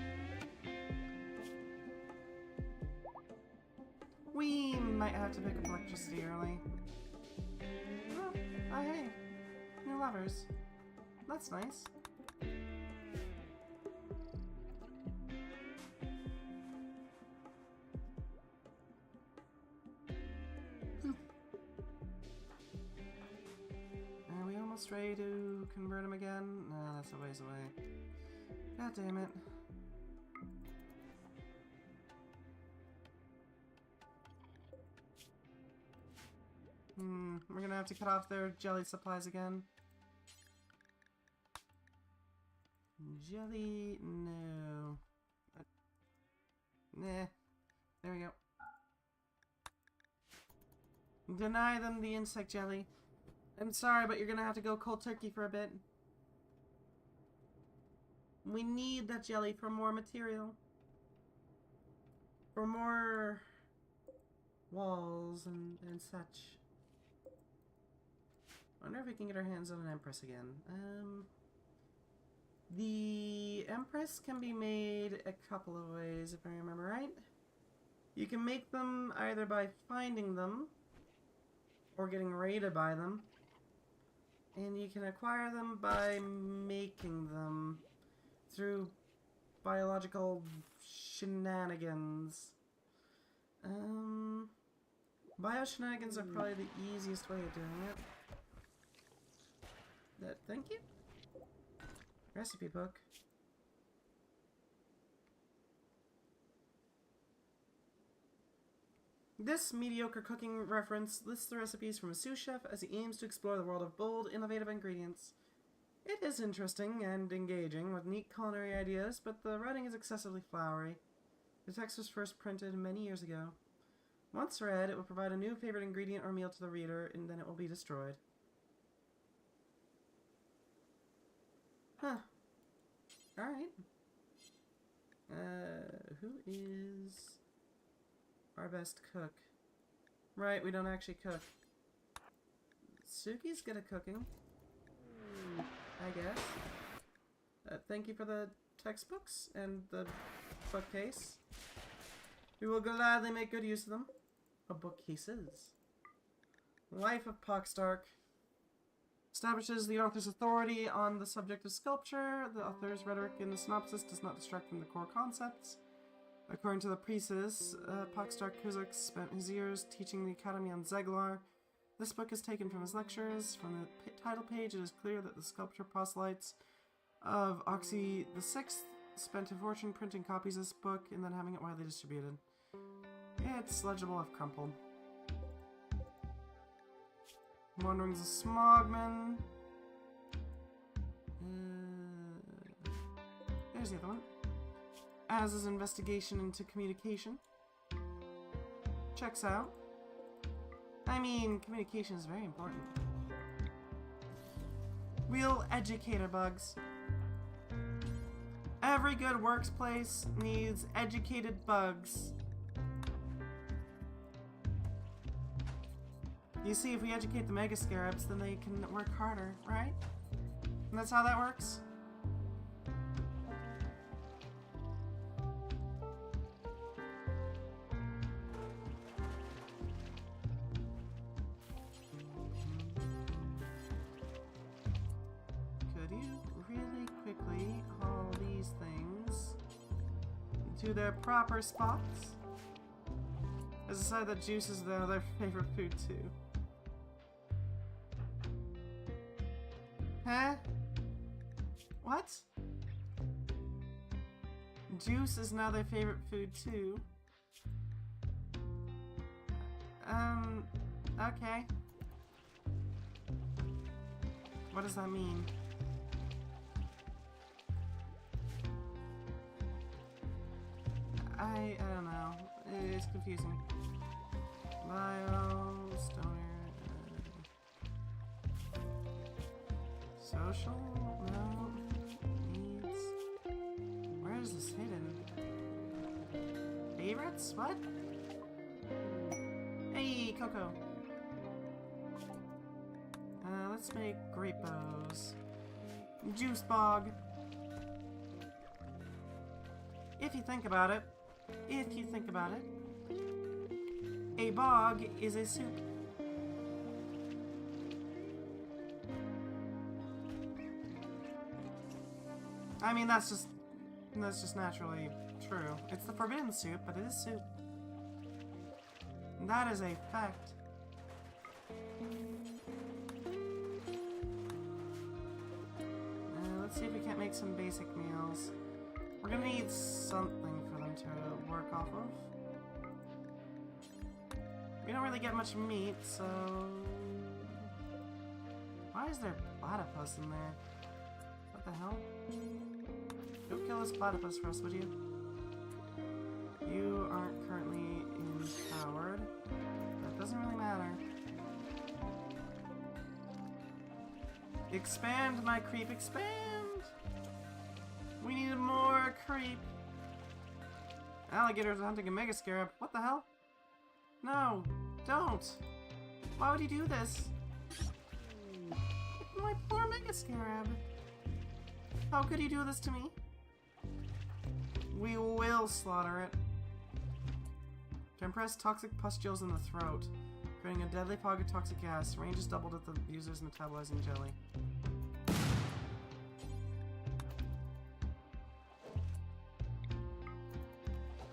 We might have to pick up electricity early. Oh, hey. New levers. That's nice. Ready to convert him again? No, that's a ways away. God damn it. We're gonna have to cut off their jelly supplies again. Jelly? No. Nah. There we go. Deny them the insect jelly. I'm sorry, but you're gonna have to go cold turkey for a bit. We need that jelly for more material. For more walls and such. Wonder if we can get our hands on an Empress again. The Empress can be made a couple of ways, if I remember right. You can make them either by finding them, or getting raided by them. And you can acquire them by making them through biological shenanigans. Bio-shenanigans are probably the easiest way of doing it. Thank you. Recipe book. This mediocre cooking reference lists the recipes from a sous chef as he aims to explore the world of bold, innovative ingredients. It is interesting and engaging with neat culinary ideas, but the writing is excessively flowery. The text was first printed many years ago. Once read, it will provide a new favorite ingredient or meal to the reader, and then it will be destroyed. Huh. Alright. Who is our best cook? Right, we don't actually cook. Suki's good at cooking. I guess. Thank you for the textbooks and the bookcase. We will gladly make good use of them. Bookcases. Life of Poxdark. Establishes the author's authority on the subject of sculpture. The author's rhetoric in the synopsis does not distract from the core concepts. According to the preface, Poxdark Kuzak spent his years teaching the Academy on Zeglar. This book is taken from his lectures. From the title page, it is clear that the sculpture proselytes of Oxy VI spent a fortune printing copies of this book and then having it widely distributed. It's legible if crumpled. Wanderings of Smogman. There's the other one. As his investigation into communication. Checks out. I mean, communication is very important. We'll educate our bugs. Every good workplace needs educated bugs. You see, if we educate the Mega Scarabs, then they can work harder, right? And that's how that works? Could you really quickly haul these things to their proper spots? As a side that juice is their favorite food too. Huh? What? Juice is now their favorite food too. Okay. What does that mean? I don't know. It's confusing. Bio, stoner, social? No. Needs. Where is this hidden? Favorites? What? Hey, Coco. Let's make grape bows. Juice bog. If you think about it, a bog is a soup. I mean, that's just naturally true. It's the forbidden soup, but it is soup. And that is a fact. Let's see if we can't make some basic meals. We're gonna need something for them to work off of. We don't really get much meat, so... Why is there platypus in there? What the hell? Go kill this platypus for us, would you? You aren't currently empowered. That doesn't really matter. Expand, my creep, expand! We need more creep. Alligators are hunting a mega scarab. What the hell? No, don't. Why would you do this? My poor mega scarab. How could you do this to me? We will slaughter it. Compress toxic pustules in the throat, creating a deadly fog of toxic gas. Range is doubled if the user's metabolizing jelly.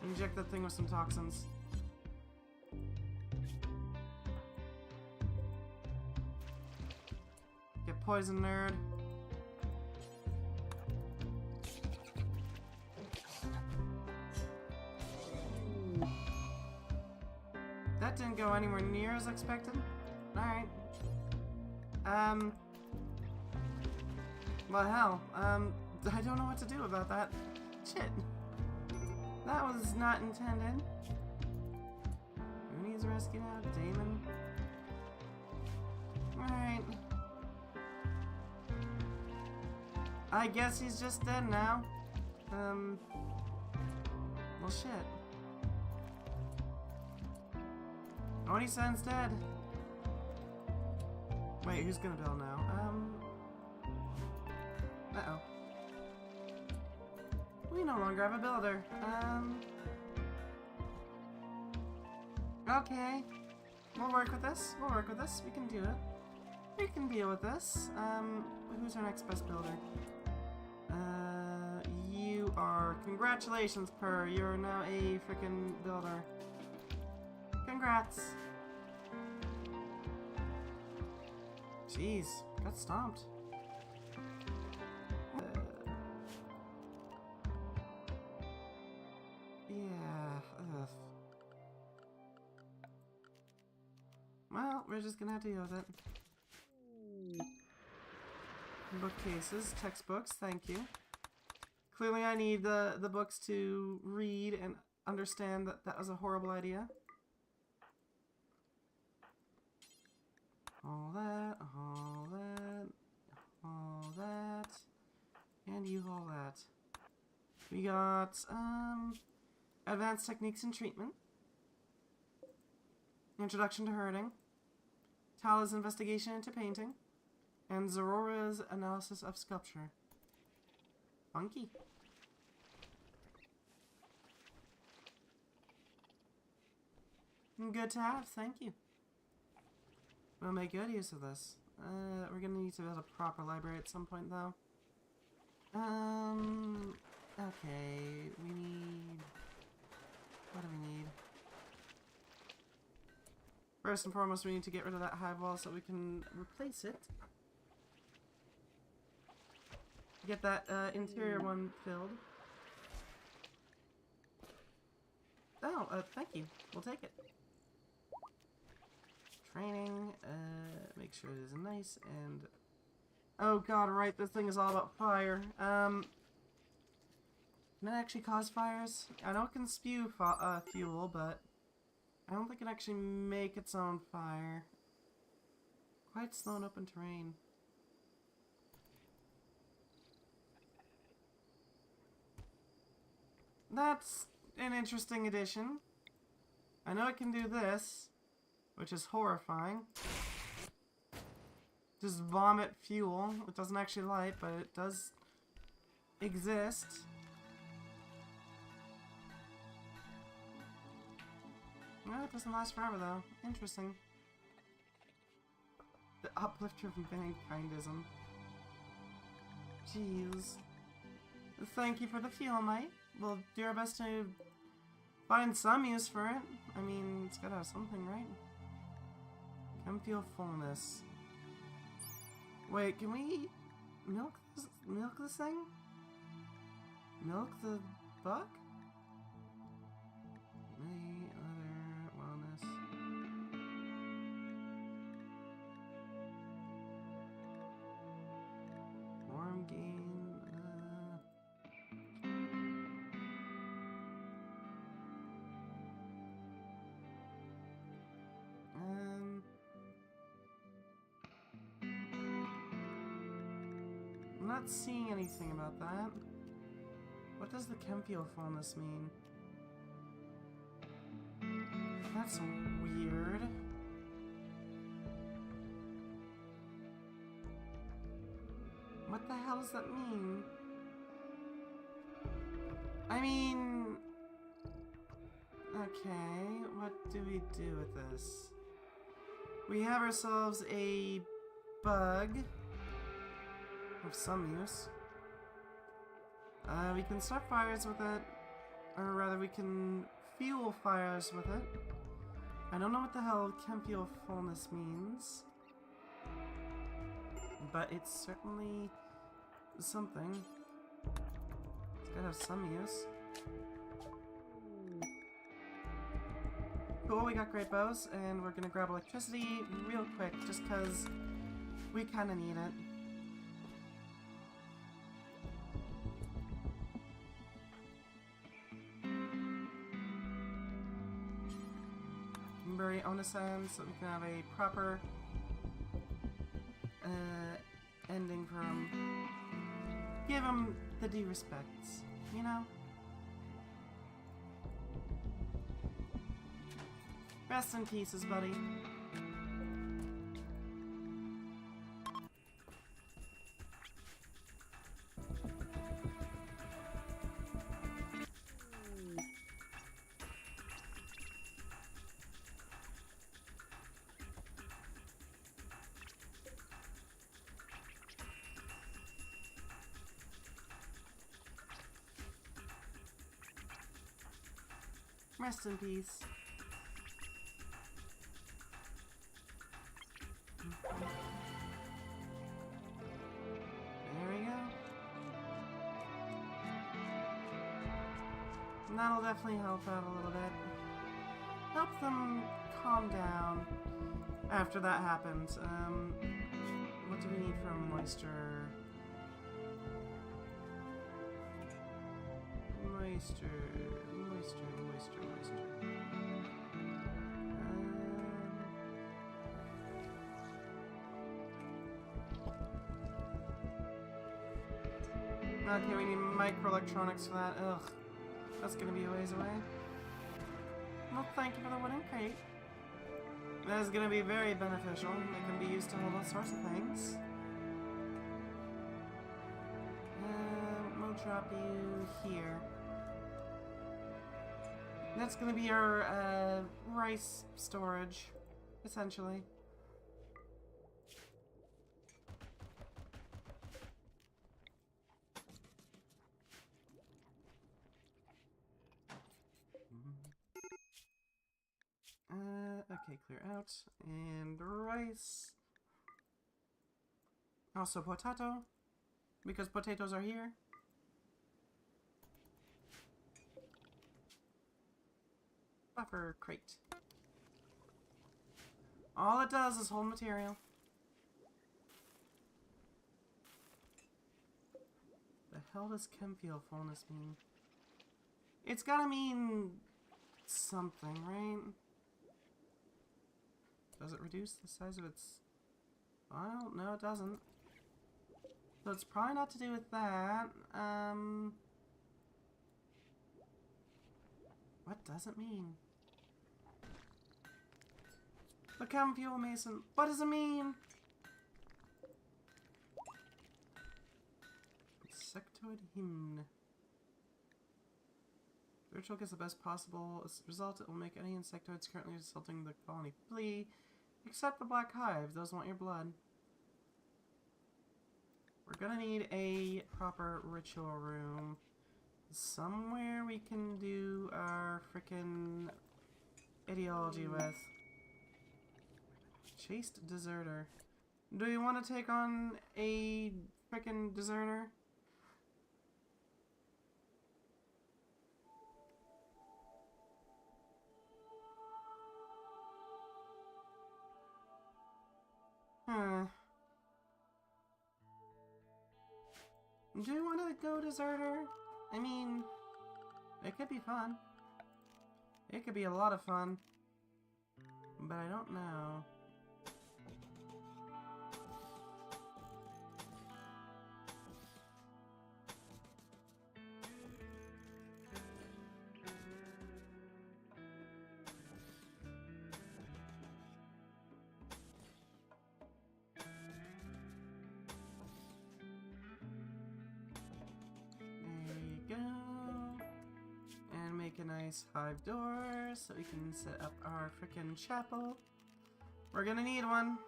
Inject that thing with some toxins. Get poisoned, nerd. That didn't go anywhere near as expected. Alright. Well, hell. I don't know what to do about that. Shit. That was not intended. Who needs rescue now? Damon? Alright. I guess he's just dead now. Well, shit. 20 dead. Wait, who's gonna build now? Uh-oh. no longer have a builder. Okay. We'll work with this. We'll work with this. We can do it. We can deal with this. Who's our next best builder? You are... Congratulations, Purr. You're now a freaking builder. Congrats. Jeez. Got stomped. Yeah. Ugh. Well, we're just gonna have to deal with it. Bookcases, textbooks, thank you. Clearly I need the books to read and understand that that was a horrible idea. All that, all that, all that, and you all that. We got, advanced techniques in treatment. Introduction to herding. Tala's investigation into painting. And Zorora's analysis of sculpture. Funky. Good to have, thank you. We'll make good use of this. We're gonna need to build a proper library at some point, though. Okay, we need... What do we need? First and foremost, we need to get rid of that hive wall so we can replace it. Get that interior one filled. Oh, thank you. We'll take it. Training, make sure it is nice and... Oh god, right, this thing is all about fire. Can it actually cause fires? I know it can spew fuel, but I don't think it can actually make its own fire. Quite slow in open terrain. That's an interesting addition. I know it can do this, which is horrifying. Just vomit fuel. It doesn't actually light, but it does exist. Well, it doesn't last forever, though. Interesting. The uplifter of mankindism. Jeez. Thank you for the fuel, mate. We'll do our best to find some use for it. I mean, it's gotta have something, right? Can feel fullness. Wait, can we milk this thing? Milk the buck? Any other wellness? Warm gain. I'm not seeing anything about that. What does the Chemfeel fullness mean? That's weird. What the hell does that mean? I mean... Okay, what do we do with this? We have ourselves a bug of some use. We can start fires with it, or rather we can fuel fires with it. I don't know what the hell Chemfeel fullness means, but it's certainly something. It's gotta have some use. Cool, we got great bows, and we're gonna grab electricity real quick, just cause we kinda need it. Bury Onasan so we can have a proper ending for him. Give him the due respects, you know? Rest in pieces, buddy. Rest in peace. There we go. And that'll definitely help out a little bit. Help them calm down after that happens. What do we need for moisture? Moisture. Okay, we need microelectronics for that. Ugh. That's gonna be a ways away. Well, thank you for the wooden crate. That is gonna be very beneficial. It can be used to hold all sorts of things. We'll drop you here. That's gonna be our rice storage, essentially. Okay, clear out. And rice. Also potato, because potatoes are here. Buffer crate. All it does is hold material. The hell does chemfiel fullness mean? It's gotta mean something, right? Does it reduce the size of its... Well, no it doesn't. So it's probably not to do with that. What does it mean? The chem fuel mason. What does it mean? Insectoid hymn. The ritual gets the best possible result. It will make any insectoids currently assaulting the colony flee. Except the black hive. Those want your blood. We're gonna need a proper ritual room. Somewhere we can do our frickin' ideology with. Chaste deserter. Do you want to take on a frickin' deserter? Do you want to go deserter? I mean, it could be fun. It could be a lot of fun. But I don't know. A nice hive door so we can set up our frickin' chapel. We're gonna need one.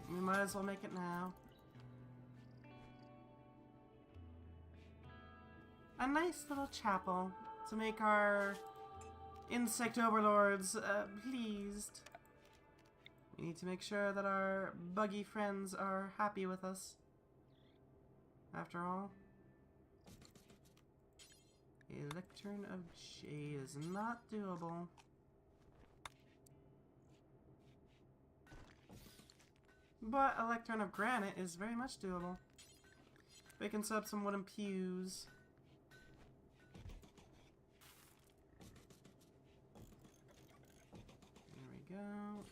We might as well make it now. A nice little chapel to make our insect overlords pleased. We need to make sure that our buggy friends are happy with us. After all. A lectern of jade is not doable. But a lectern of granite is very much doable. We can set up some wooden pews. There we go.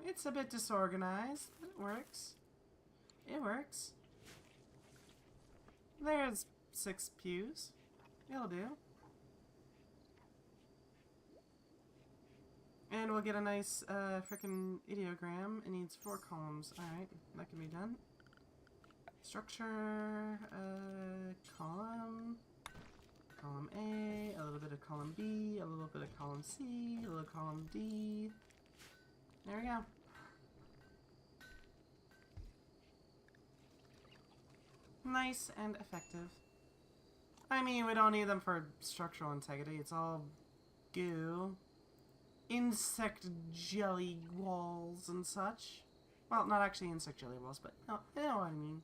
It's a bit disorganized, but it works. It works. There's 6 pews. It'll do. And we'll get a nice frickin' ideogram. It needs 4 columns. Alright, that can be done. Structure, column. Column A, a little bit of column B, a little bit of column C, a little column D. There we go. nice and effective. I mean, we don't need them for structural integrity. It's all goo. Insect jelly walls and such. Well, not actually insect jelly walls, but no, you know what I mean.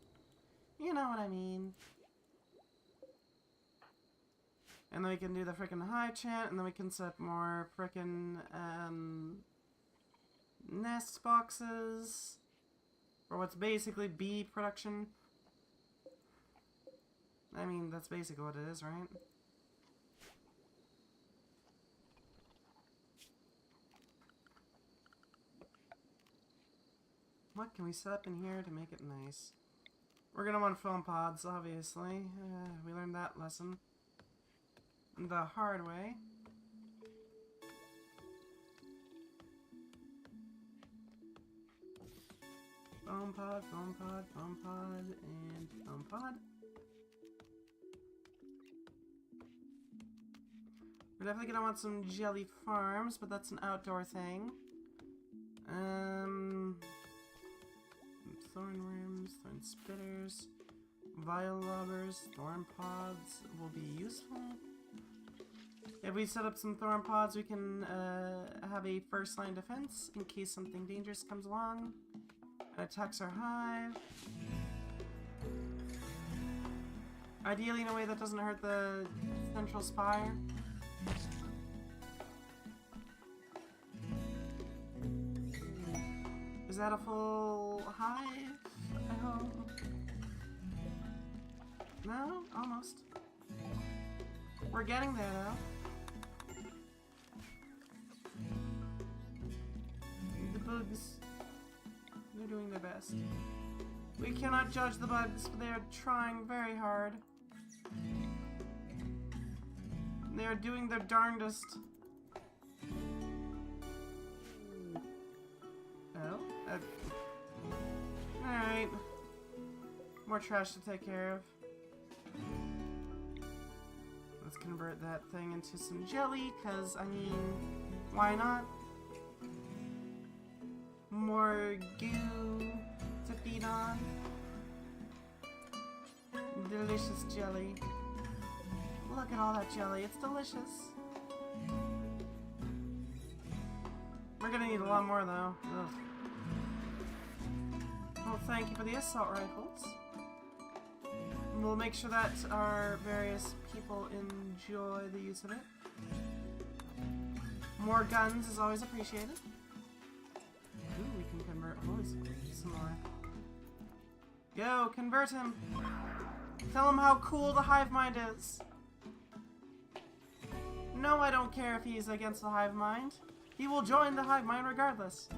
You know what I mean. And then we can do the frickin' hive chant, and then we can set up more frickin' nest boxes. For what's basically bee production. I mean, that's basically what it is, right? What can we set up in here to make it nice? We're gonna want foam pods, obviously. We learned that lesson the hard way. Foam pod, foam pod, foam pod, and foam pod. We're definitely gonna want some jelly farms, but that's an outdoor thing. Thorn worms, thorn spitters, vile lobbers, thorn pods will be useful. If we set up some thorn pods, we can have a first line defense in case something dangerous comes along and attacks our hive. Ideally in a way that doesn't hurt the central spire. Is that a full hive? I hope. No? Almost. We're getting there though. The bugs, they're doing their best. We cannot judge the bugs, but they are trying very hard. They are doing their darndest. Oh? Alright. More trash to take care of. Let's convert that thing into some jelly, because, I mean, why not? More goo to feed on. Delicious jelly. Look at all that jelly, it's delicious. We're gonna need a lot more though. Ugh. Well, thank you for the assault rifles. We'll make sure that our various people enjoy the use of it. More guns is always appreciated. Ooh, we can convert some more. Go, convert him! Tell him how cool the hive mind is! No, I don't care if he's against the hive mind. He will join the hive mind regardless.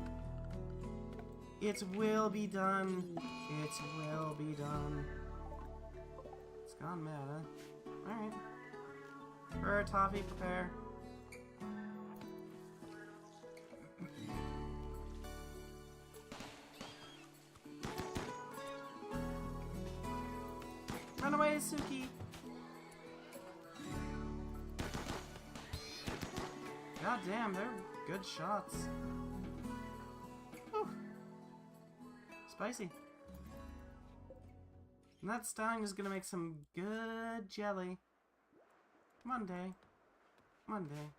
It will be done. It will be done. It's gone mad, huh? Alright. Prepare, toffee, prepare. Run away, Suki! God damn, they're good shots. Whew. Spicy. And that stung is gonna make some good jelly. One day. One day.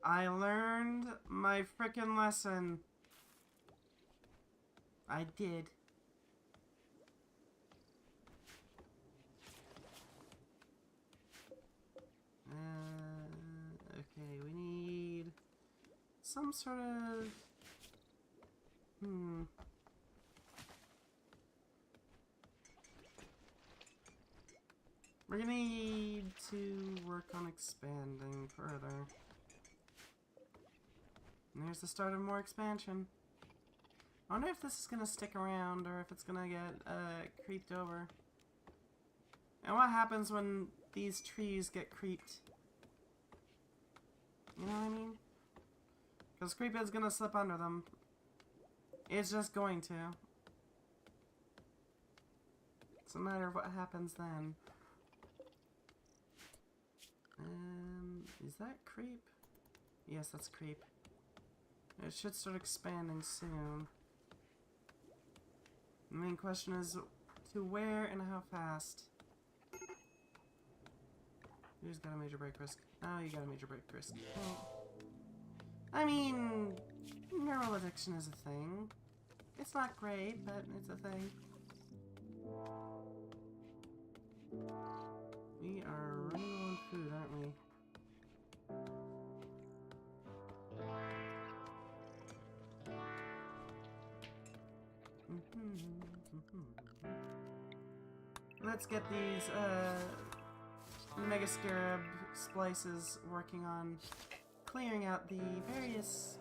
I learned my frickin' lesson. I did. Okay, we need some sort of... We're gonna need to work on expanding further. And there's the start of more expansion. I wonder if this is gonna stick around or if it's gonna get creeped over. And what happens when these trees get creeped? You know what I mean? Because Creephead's gonna slip under them. It's just going to. It's a matter of what happens then. Is that creep? Yes, that's creep. It should start expanding soon. The main question is to where and how fast. You just got a major break risk. Oh, you got a major break risk. Oh. I mean, neural addiction is a thing. It's not great, but it's a thing. We are running low on food, aren't we? Let's get these Mega Scarab splices working on clearing out the various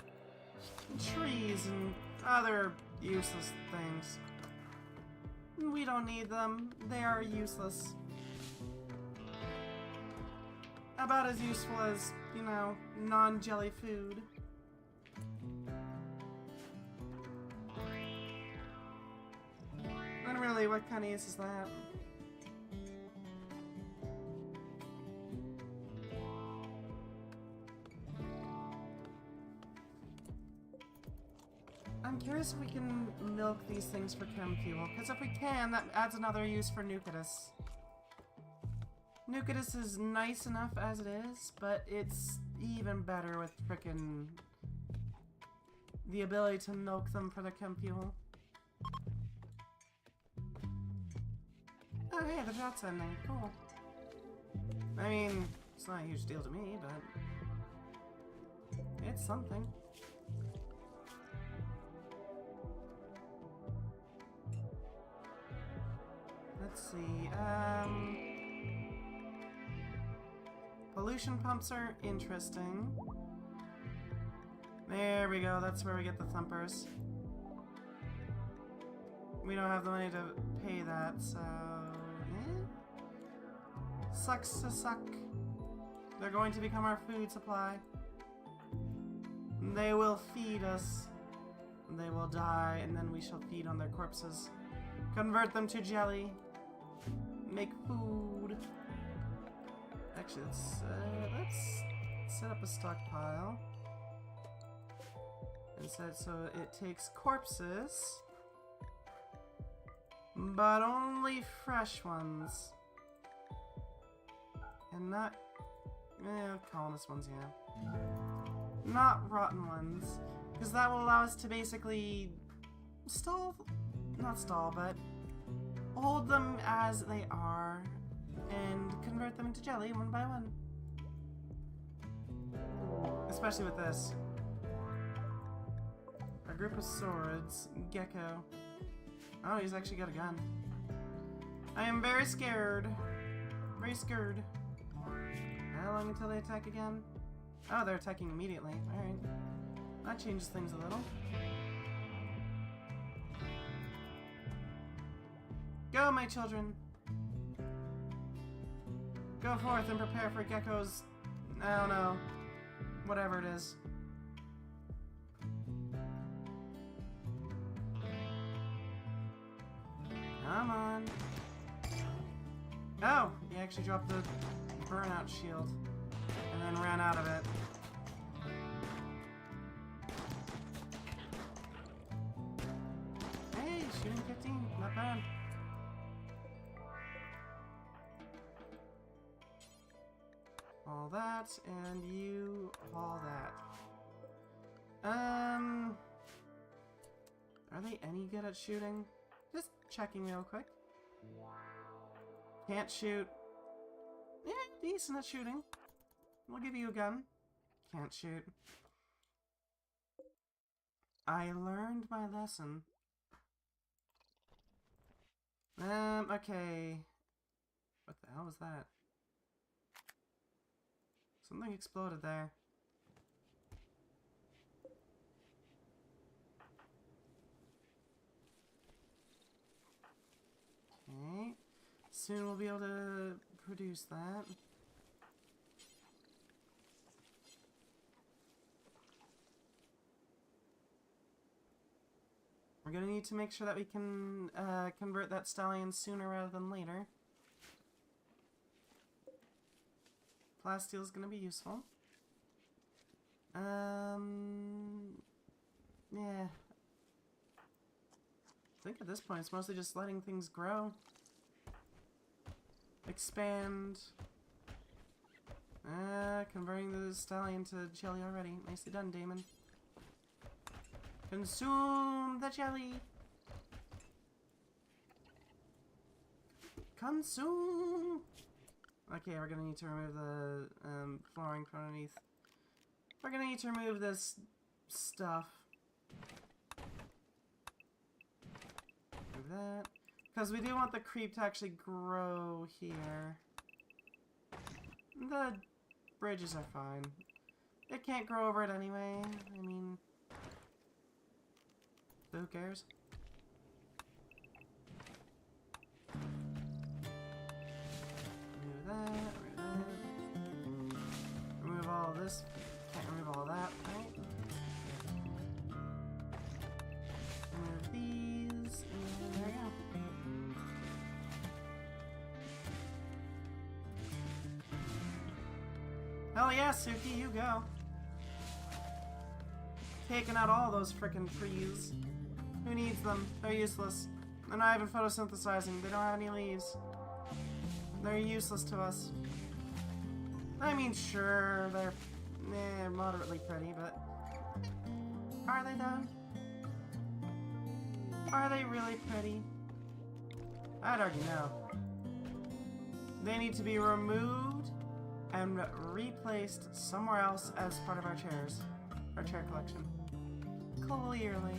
trees and other useless things. We don't need them. They are useless. About as useful as, you know, non-jelly food. And really, what kind of use is that? I'm curious if we can milk these things for chem fuel, because if we can, that adds another use for Nucleus. Nucleus is nice enough as it is, but it's even better with frickin' the ability to milk them for the chem fuel. Oh hey, the drought ending. Cool. I mean, it's not a huge deal to me, but it's something. Let's see, pollution pumps are interesting. There we go, that's where we get the thumpers. We don't have the money to pay that, so... Sucks to suck. They're going to become our food supply. They will feed us. They will die, and then we shall feed on their corpses. Convert them to jelly. Make food. Actually, let's set up a stockpile. And set it so it takes corpses, but only fresh ones. And not... colonist ones, yeah. Not rotten ones. Because that will allow us to basically... not stall, but... hold them as they are, and convert them into jelly one by one. Especially with this. A group of swords. Gecko. Oh, he's actually got a gun. I am very scared. Very scared. How long until they attack again? Oh, they're attacking immediately. Alright. That changes things a little. Go, my children! Go forth and prepare for Gecko's... I don't know. Whatever it is. Come on. Oh! He actually dropped the burnout shield. And then ran out of it. Hey, shooting 15. Not bad. All that, and you all that. Are they any good at shooting? Just checking real quick. Can't shoot. Yeah, decent at shooting. We'll give you a gun. Can't shoot. I learned my lesson. Okay. What the hell was that? Something exploded there. Okay. Soon we'll be able to produce that. We're gonna need to make sure that we can convert that stallion sooner rather than later. Plasteel is gonna be useful. Yeah. I think at this point it's mostly just letting things grow. Expand. Converting the stallion to jelly already. Nicely done, Damon. Consume the jelly! Consume! Okay, we're gonna need to remove the flooring from underneath. We're gonna need to remove this stuff. Remove that. Because we do want the creep to actually grow here. The bridges are fine. It can't grow over it anyway. I mean... who cares? Remove that, remove all of this. Can't remove all that, right? Remove these, and there we go. Hell yeah, Suki, you go. Taking out all those frickin' trees. Who needs them? They're useless. They're not even photosynthesizing. They don't have any leaves. They're useless to us. I mean, sure, they're moderately pretty, but... are they though? Are they really pretty? I'd already know. They need to be removed and replaced somewhere else as part of our chairs. Our chair collection. Clearly.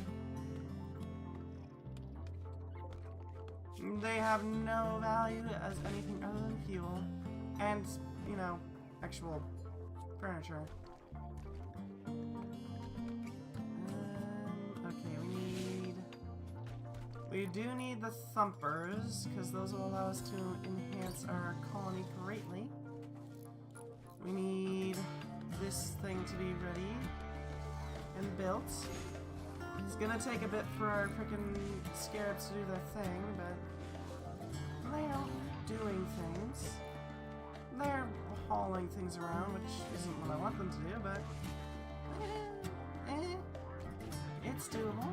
They have no value as anything other than fuel. And, you know, actual furniture. Okay, we do need the thumpers, because those will allow us to enhance our colony greatly. We need this thing to be ready and built. It's gonna take a bit for our frickin' scarabs to do their thing, but they are doing things. They're hauling things around, which isn't what I want them to do, but it's doable.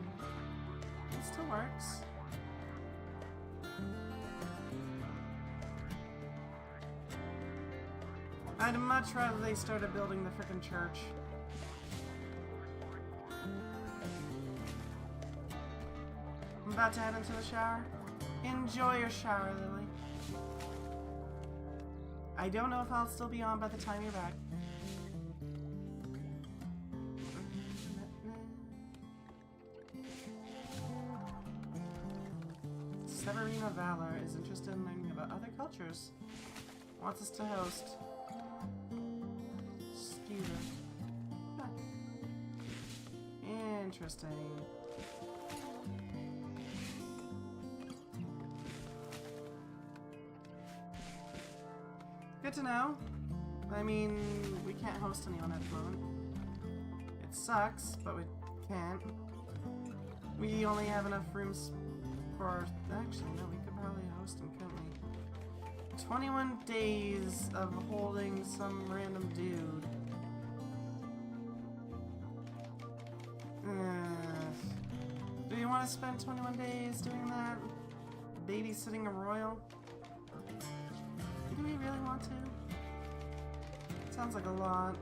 It still works. I'd much rather they started building the frickin' church. I'm about to head into the shower. Enjoy your shower, Lily. I don't know if I'll still be on by the time you're back. Severina Valor is interested in learning about other cultures. Wants us to host. Student. Huh. Interesting. Good to know. I mean, we can't host anyone at the moment. It sucks, but we can't. We only have enough rooms for... actually, no, we could probably host them, couldn't we? 21 days of holding some random dude. Do you want to spend 21 days doing that? Babysitting a royal? Do we really want to? Sounds like a lot.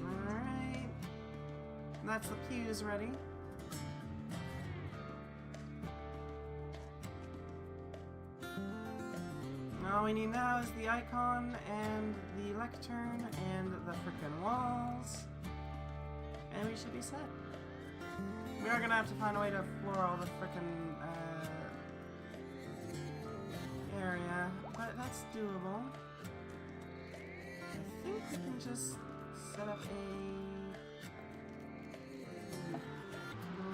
Alright. That's the pews ready. All we need now is the icon and the lectern and the frickin' walls. And we should be set. We are gonna have to find a way to floor all the frickin' area, but that's doable. I think we can just set up a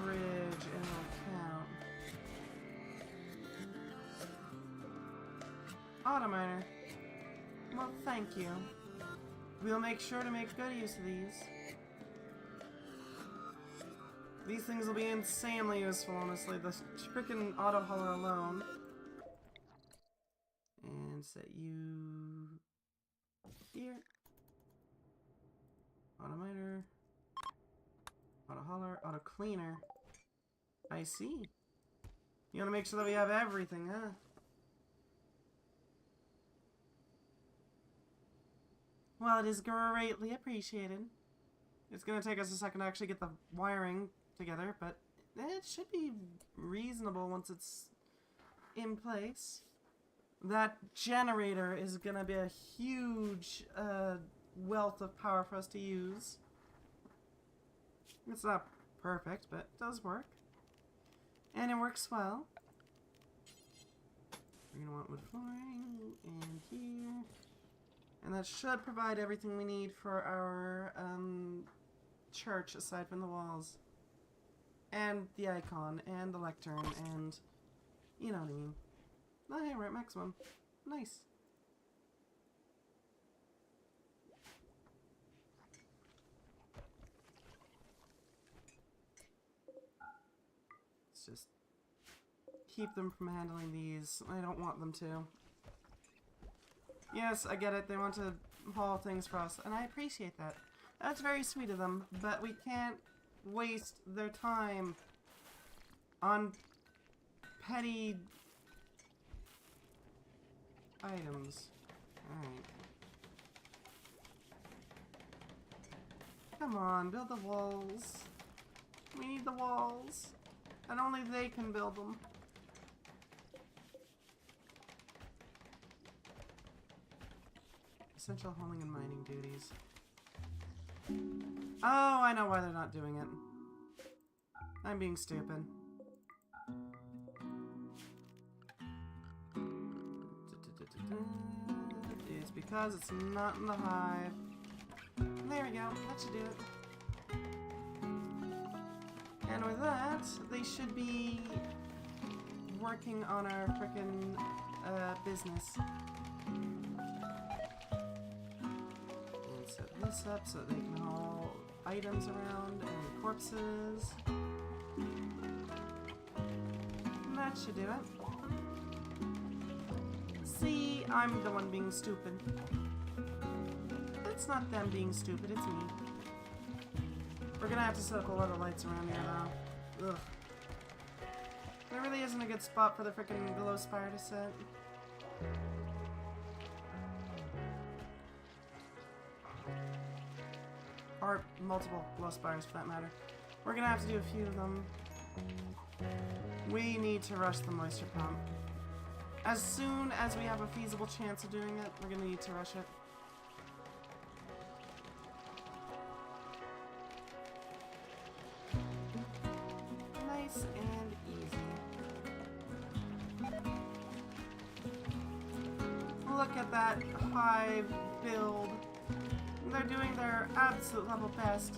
bridge and it'll count. Autominer. Well, thank you. We'll make sure to make good use of these. These things will be insanely useful, honestly. The freaking auto hauler alone. And set you here. Auto miter. Auto hauler. Auto cleaner. I see. You want to make sure that we have everything, huh? Well, it is greatly appreciated. It's going to take us a second to actually get the wiring together, but it should be reasonable once it's in place. That generator is going to be a huge wealth of power for us to use. It's not perfect, but it does work. And it works well. We're going to want wood flooring and here. And that should provide everything we need for our church, aside from the walls. And the icon, and the lectern, and... you know what I mean. Oh, hey, we're at maximum. Nice. Let's just keep them from handling these. I don't want them to. Yes, I get it. They want to haul things for us, and I appreciate that. That's very sweet of them, but we can't waste their time on petty items. Alright. Come on, build the walls. We need the walls. And only they can build them. Essential hauling and mining duties. Oh, I know why they're not doing it. I'm being stupid. It's because it's not in the hive. There we go. That should do it. And with that, they should be working on our frickin' business. And set this up so they can haul items around and corpses. And that should do it. See, I'm the one being stupid. It's not them being stupid, it's me. We're gonna have to set up a lot of lights around here now. Ugh. There really isn't a good spot for the frickin' glow spire to sit. Or multiple glow spires for that matter. We're gonna have to do a few of them. We need to rush the moisture pump. As soon as we have a feasible chance of doing it, we're gonna need to rush it. Nice and easy. Look at that hive build. They're doing their absolute level best.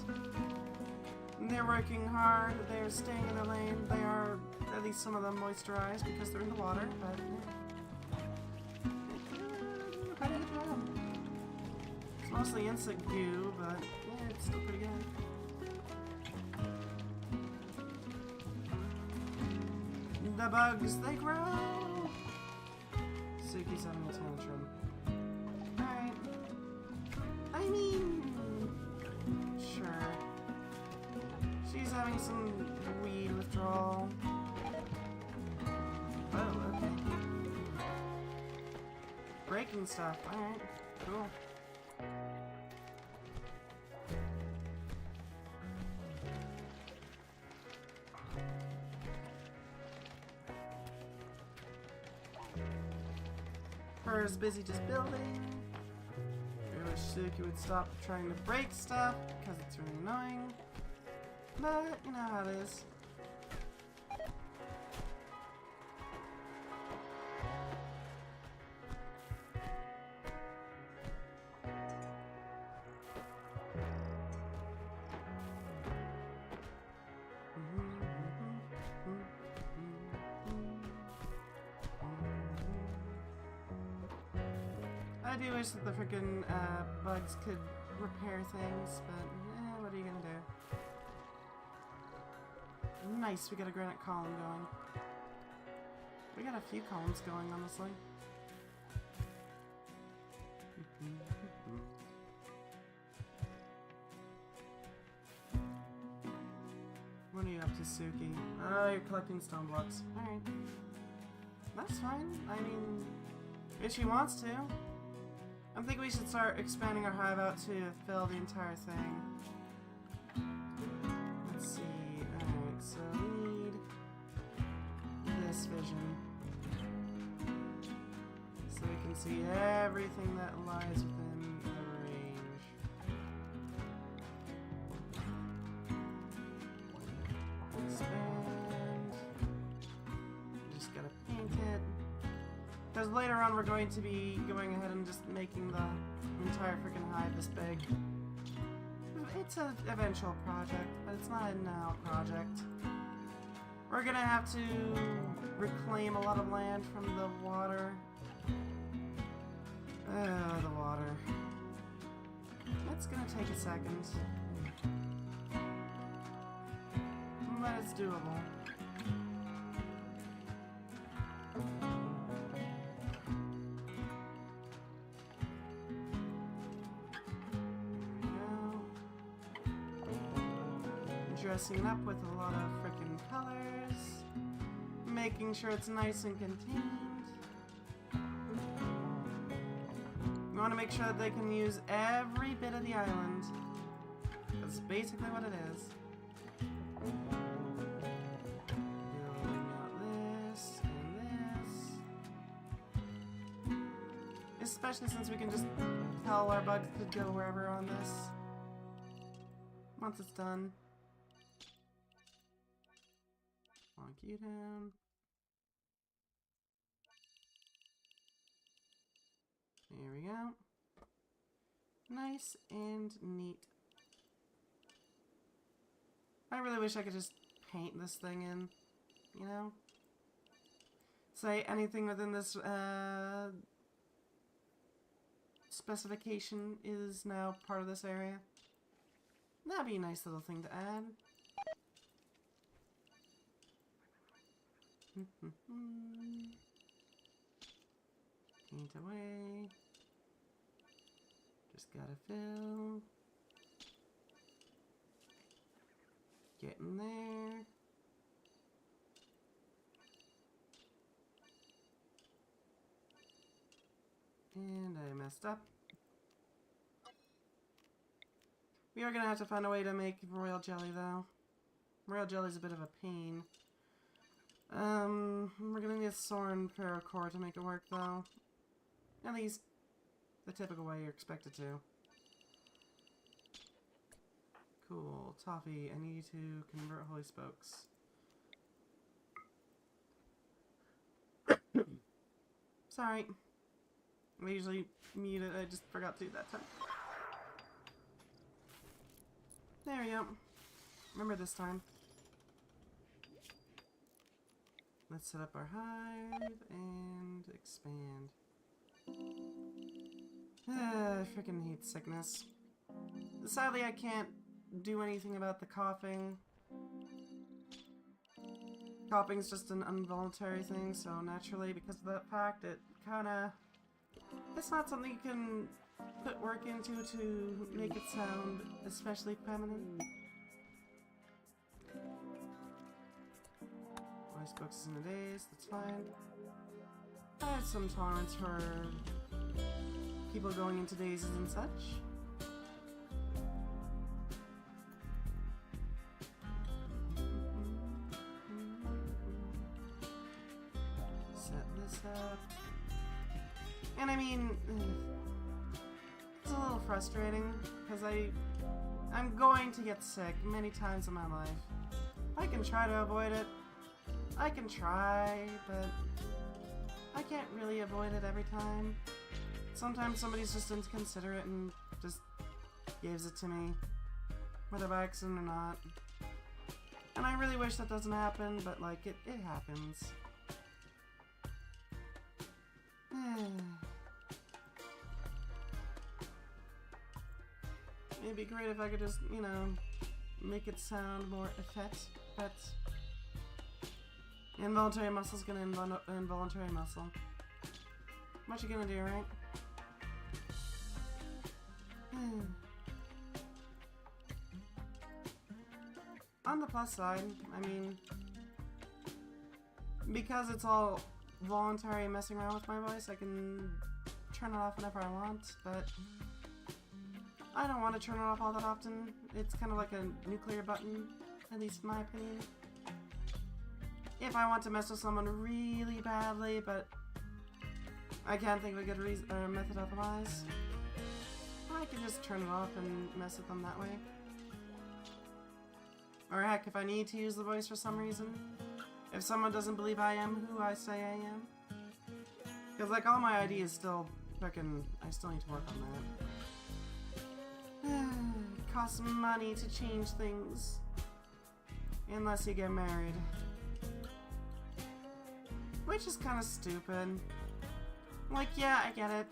They're working hard, they're staying in their lane, they are, at least some of them, moisturized because they're in the water, but quite a good job. It's mostly insect goo, but yeah, it's still pretty good. The bugs, they grow! Suki's having a tantrum. Alright. I mean, sure. She's having some weed withdrawal. Oh, okay. Breaking stuff. Alright, cool. Her's busy just building. I wish Suki would stop trying to break stuff because it's really annoying. But, you know how it is. I do wish that the freaking bugs could repair things, but what are you gonna do? Nice, we got a granite column going. We got a few columns going, honestly. What are you up to, Suki? Oh, you're collecting stone blocks. Alright. That's fine. I mean, if she wants to. I'm thinking we should start expanding our hive out to fill the entire thing. Let's see. Alright, so we need this vision. So we can see everything that lies within the range. Expand. Just gotta paint it. Because later on we're going to be going ahead and just making the entire freaking hive this big. It's an eventual project, but it's not a now project. We're gonna have to reclaim a lot of land from the water. Oh, the water. That's gonna take a second. But it's doable. Dressing it up with a lot of freaking colors, making sure it's nice and contained. We want to make sure that they can use every bit of the island. That's basically what it is. Building out this and this. Especially since we can just tell our bugs could go wherever on this. Once it's done. Plonk you down. There we go. Nice and neat. I really wish I could just paint this thing in, you know? Say anything within this specification is now part of this area. That'd be a nice little thing to add. Paint away. Just gotta fill. Get in there. And I messed up. We are gonna have to find a way to make royal jelly though. Royal jelly's a bit of a pain. We're gonna need a Soren paracord to make it work though. At least the typical way you're expected to. Cool. Toffee, I need you to convert holy spokes. Sorry. I usually mute it, I just forgot to do that time. There we go. Remember this time. Let's set up our hive and expand. I freaking hate sickness. Sadly, I can't do anything about the coughing. Coughing's just an involuntary thing, so naturally, because of that fact, it kinda... It's not something you can put work into to make it sound especially feminine. Ice books in the days, that's fine. I have some tolerance for people going into daisies and such. Set this up. And I mean, it's a little frustrating because I'm going to get sick many times in my life. I can try to avoid it. I can try, but I can't really avoid it every time. Sometimes somebody's just inconsiderate and just gives it to me, whether by accident or not. And I really wish that doesn't happen, but like, it happens. It'd be great if I could just, you know, make it sound more effect, but involuntary muscle's gonna involuntary muscle. What you gonna do, right? On the plus side, I mean, because it's all voluntary messing around with my voice, I can turn it off whenever I want, but I don't want to turn it off all that often. It's kind of like a nuclear button, at least in my opinion. If I want to mess with someone really badly, but I can't think of a good method otherwise, I can just turn it off and mess with them that way. Or heck, if I need to use the voice for some reason, if someone doesn't believe I am who I say I am, because like all my ideas still frickin', I still need to work on that. It costs money to change things, unless you get married, which is kind of stupid. Like, yeah, I get it.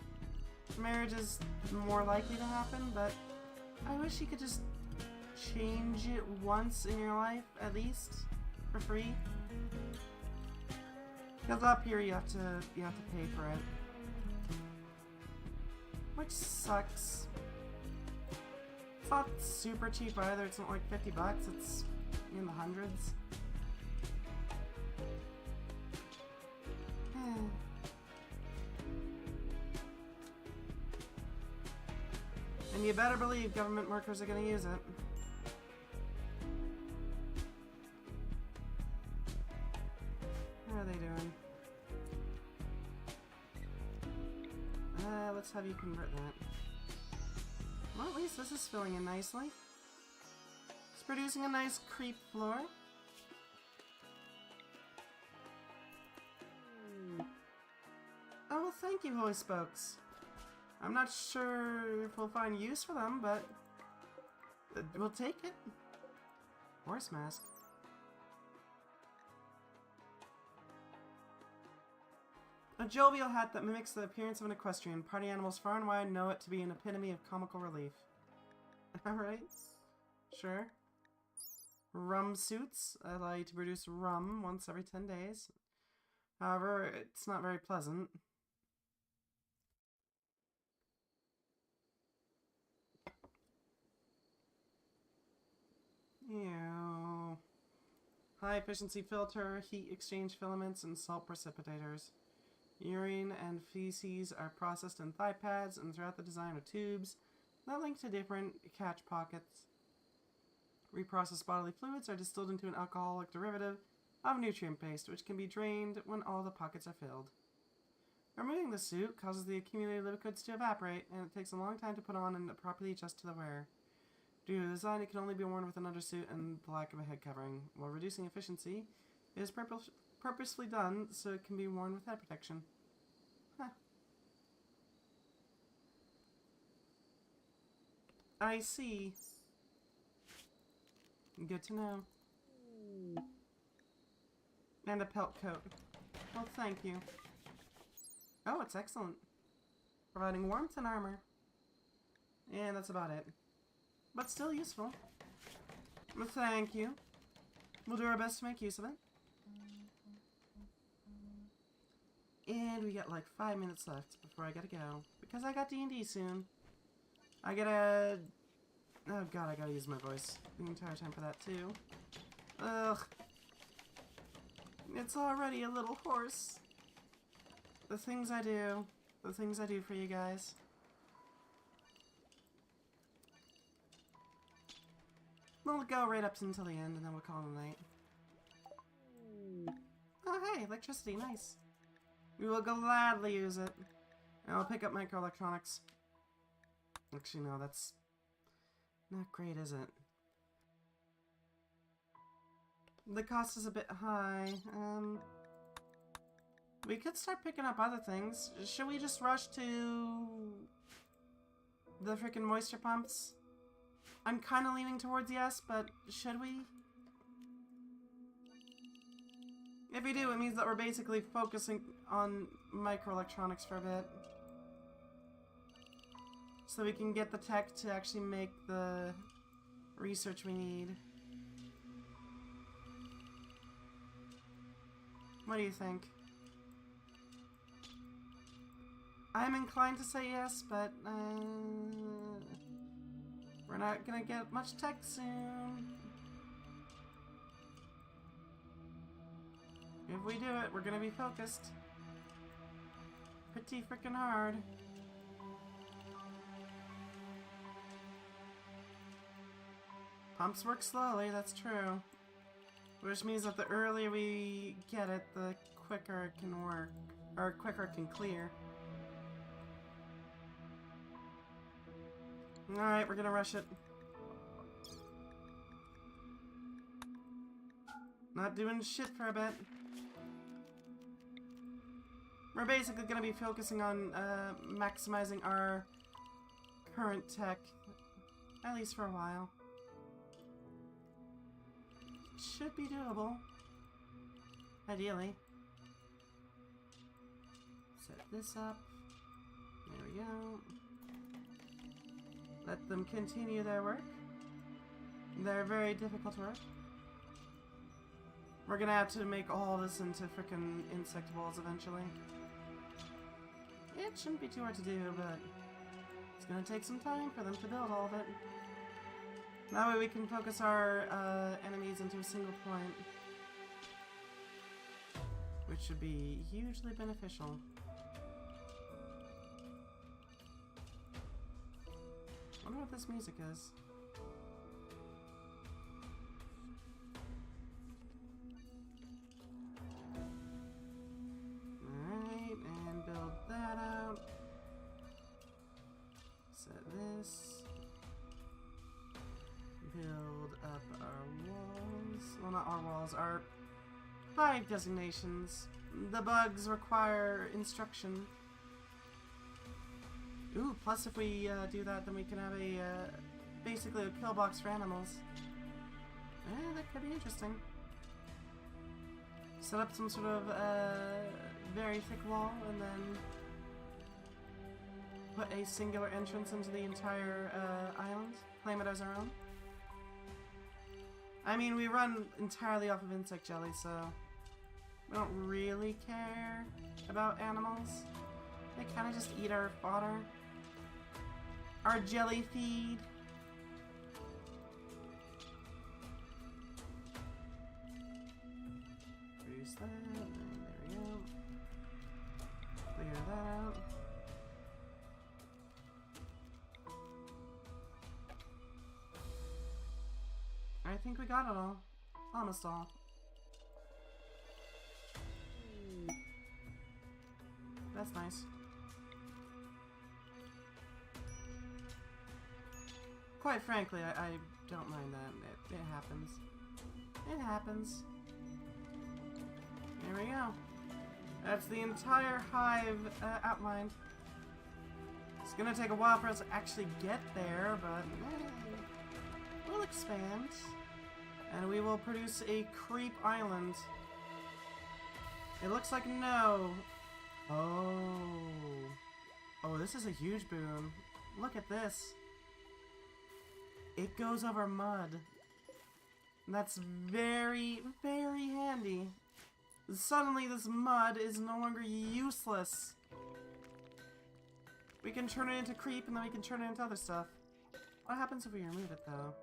Marriage is more likely to happen, but I wish you could just change it once in your life, at least, for free. Because up here you have to pay for it, which sucks. It's not super cheap either. It's not like $50. It's in the hundreds. And you better believe government workers are going to use it. How are they doing? Let's have you convert that. Well, at least this is filling in nicely. It's producing a nice creep floor. Oh, well, thank you, Holy Spokes. I'm not sure if we'll find use for them, but we'll take it. Horse mask. A jovial hat that mimics the appearance of an equestrian. Party animals far and wide know it to be an epitome of comical relief. Alright. Sure. Rum suits allow you to produce rum once every 10 days. However, it's not very pleasant. Ew. High efficiency filter, heat exchange filaments, and salt precipitators. Urine and feces are processed in thigh pads and throughout the design of tubes that link to different catch pockets. Reprocessed bodily fluids are distilled into an alcoholic derivative of nutrient paste, which can be drained when all the pockets are filled. Removing the suit causes the accumulated liquids to evaporate, and it takes a long time to put on and properly adjust to the wearer. Due to the design, it can only be worn with an undersuit and the lack of a head covering. While reducing efficiency, it is purposefully done so it can be worn with head protection. Huh. I see. Good to know. And a pelt coat. Well, thank you. Oh, it's excellent. Providing warmth and armor. And that's about it. But still useful. Well, thank you. We'll do our best to make use of it. And we got like 5 minutes left before I gotta go. Because I got D&D soon. I gotta... Oh god, I gotta use my voice the entire time for that too. Ugh. It's already a little hoarse. The things I do. The things I do for you guys. We'll go right up until the end and then we'll call it a night. Oh hey, electricity, nice. We will gladly use it. And I'll pick up microelectronics. Actually, no, that's not great, is it? The cost is a bit high. We could start picking up other things. Should we just rush to the freaking moisture pumps? I'm kind of leaning towards yes, but should we? If we do, it means that we're basically focusing on microelectronics for a bit. so we can get the tech to actually make the research we need. What do you think? I'm inclined to say yes, but we're not gonna get much tech soon. If we do it, we're gonna be focused pretty freaking hard. Pumps work slowly, that's true. Which means that the earlier we get it, the quicker it can work. Or quicker it can clear. Alright, we're gonna rush it. Not doing shit for a bit. We're basically gonna be focusing on maximizing our current tech. At least for a while. Should be doable. Ideally. Set this up. There we go. Let them continue their work. They're very difficult work. We're gonna have to make all this into frickin' insect balls eventually. It shouldn't be too hard to do, but it's gonna take some time for them to build all of it. That way we can focus our enemies into a single point. Which should be hugely beneficial. I wonder what this music is. Alright, and build that out. Set this. Build up our walls. Well, not our walls, our hive designations. The bugs require instruction. Ooh, plus if we do that, then we can have a, basically a pillbox for animals. That could be interesting. Set up some sort of, very thick wall, and then put a singular entrance into the entire, island. Claim it as our own. I mean, we run entirely off of insect jelly, so we don't really care about animals. They kind of just eat our fodder. Our jelly feed. Produce that, and there we go. Clear that out. I think we got it all. Almost all. That's nice. Quite frankly, I don't mind that. It happens. It happens. There we go. That's the entire hive outlined. It's gonna take a while for us to actually get there, but we'll expand. And we will produce a creep island. It looks like no. Oh. Oh, this is a huge boon. Look at this. It goes over mud. That's very, very handy. Suddenly this mud is no longer useless. We can turn it into creep and then we can turn it into other stuff. What happens if we remove it though?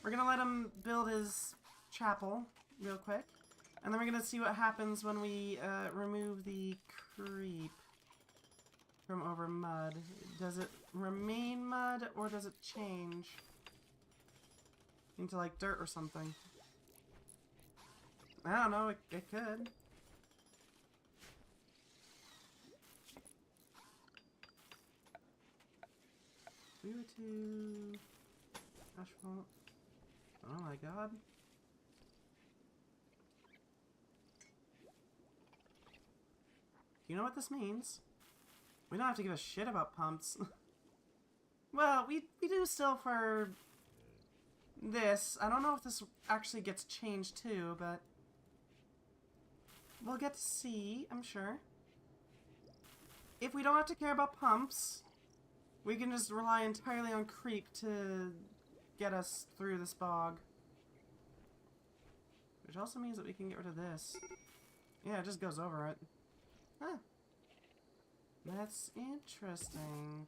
We're gonna let him build his chapel real quick. And then we're gonna see what happens when we remove the creep from over mud. Does it remain mud or does it change into like dirt or something? I don't know, it could. We were to asphalt. Oh my god. You know what this means? We don't have to give a shit about pumps. Well, we do still for this. I don't know if this actually gets changed too, but we'll get to see, I'm sure. If we don't have to care about pumps, we can just rely entirely on creek to get us through this bog. Which also means that we can get rid of this. Yeah, it just goes over it. Huh. That's interesting.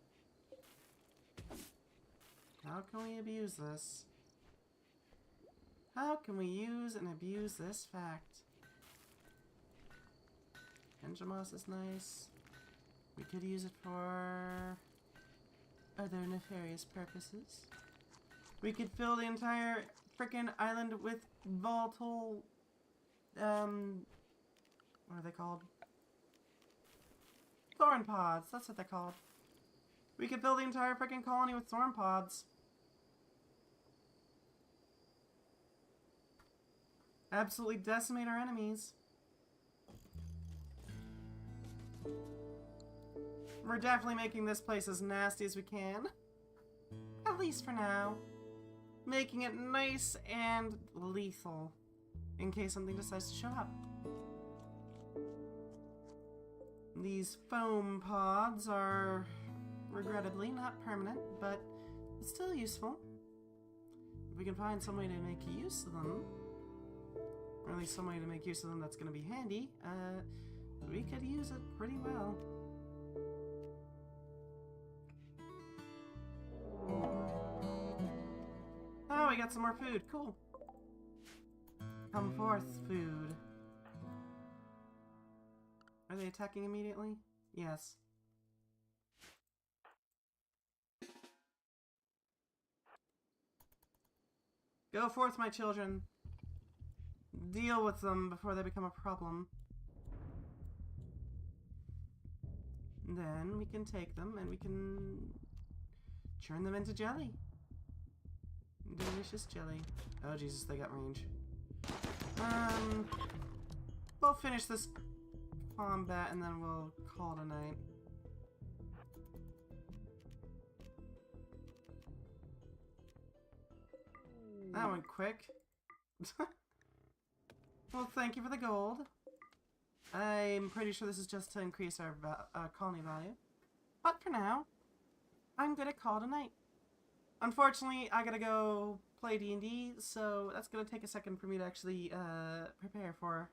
How can we abuse this? How can we use and abuse this fact? Enjamos is nice. We could use it for other nefarious purposes. We could fill the entire frickin' island with volatile, what are they called? Thorn pods, that's what they're called. We could fill the entire frickin' colony with thorn pods. Absolutely decimate our enemies. We're definitely making this place as nasty as we can. At least for now. Making it nice and lethal. In case something decides to show up. These foam pods are regrettably not permanent, but still useful. If we can find some way to make use of them, or at least some way to make use of them that's going to be handy, we could use it pretty well. Oh, we got some more food. Cool. Come forth, food. Are they attacking immediately? Yes. Go forth, my children. Deal with them before they become a problem. Then we can take them and we can churn them into jelly. Delicious jelly. Oh Jesus, they got range. We'll finish this combat and then we'll call it a night. That went quick. Well, thank you for the gold. I'm pretty sure this is just to increase our colony value. But for now, I'm gonna call it a night. Unfortunately, I gotta go play D&D, so that's gonna take a second for me to actually prepare for.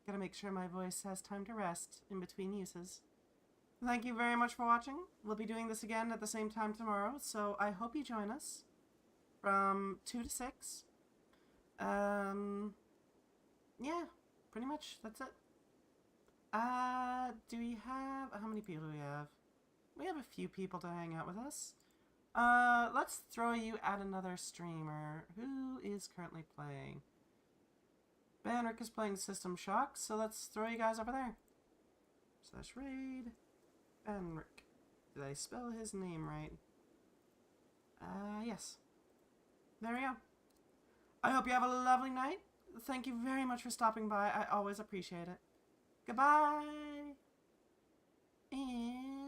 Gotta make sure my voice has time to rest in between uses. Thank you very much for watching. We'll be doing this again at the same time tomorrow, so I hope you join us from 2 to 6. Yeah, pretty much, that's it. Do we have... how many people do we have? We have a few people to hang out with us. Let's throw you at another streamer. Who is currently playing? Banrick is playing System Shock, so let's throw you guys over there. / raid. Banrick. Did I spell his name right? Yes. There we go. I hope you have a lovely night. Thank you very much for stopping by. I always appreciate it. Goodbye. And...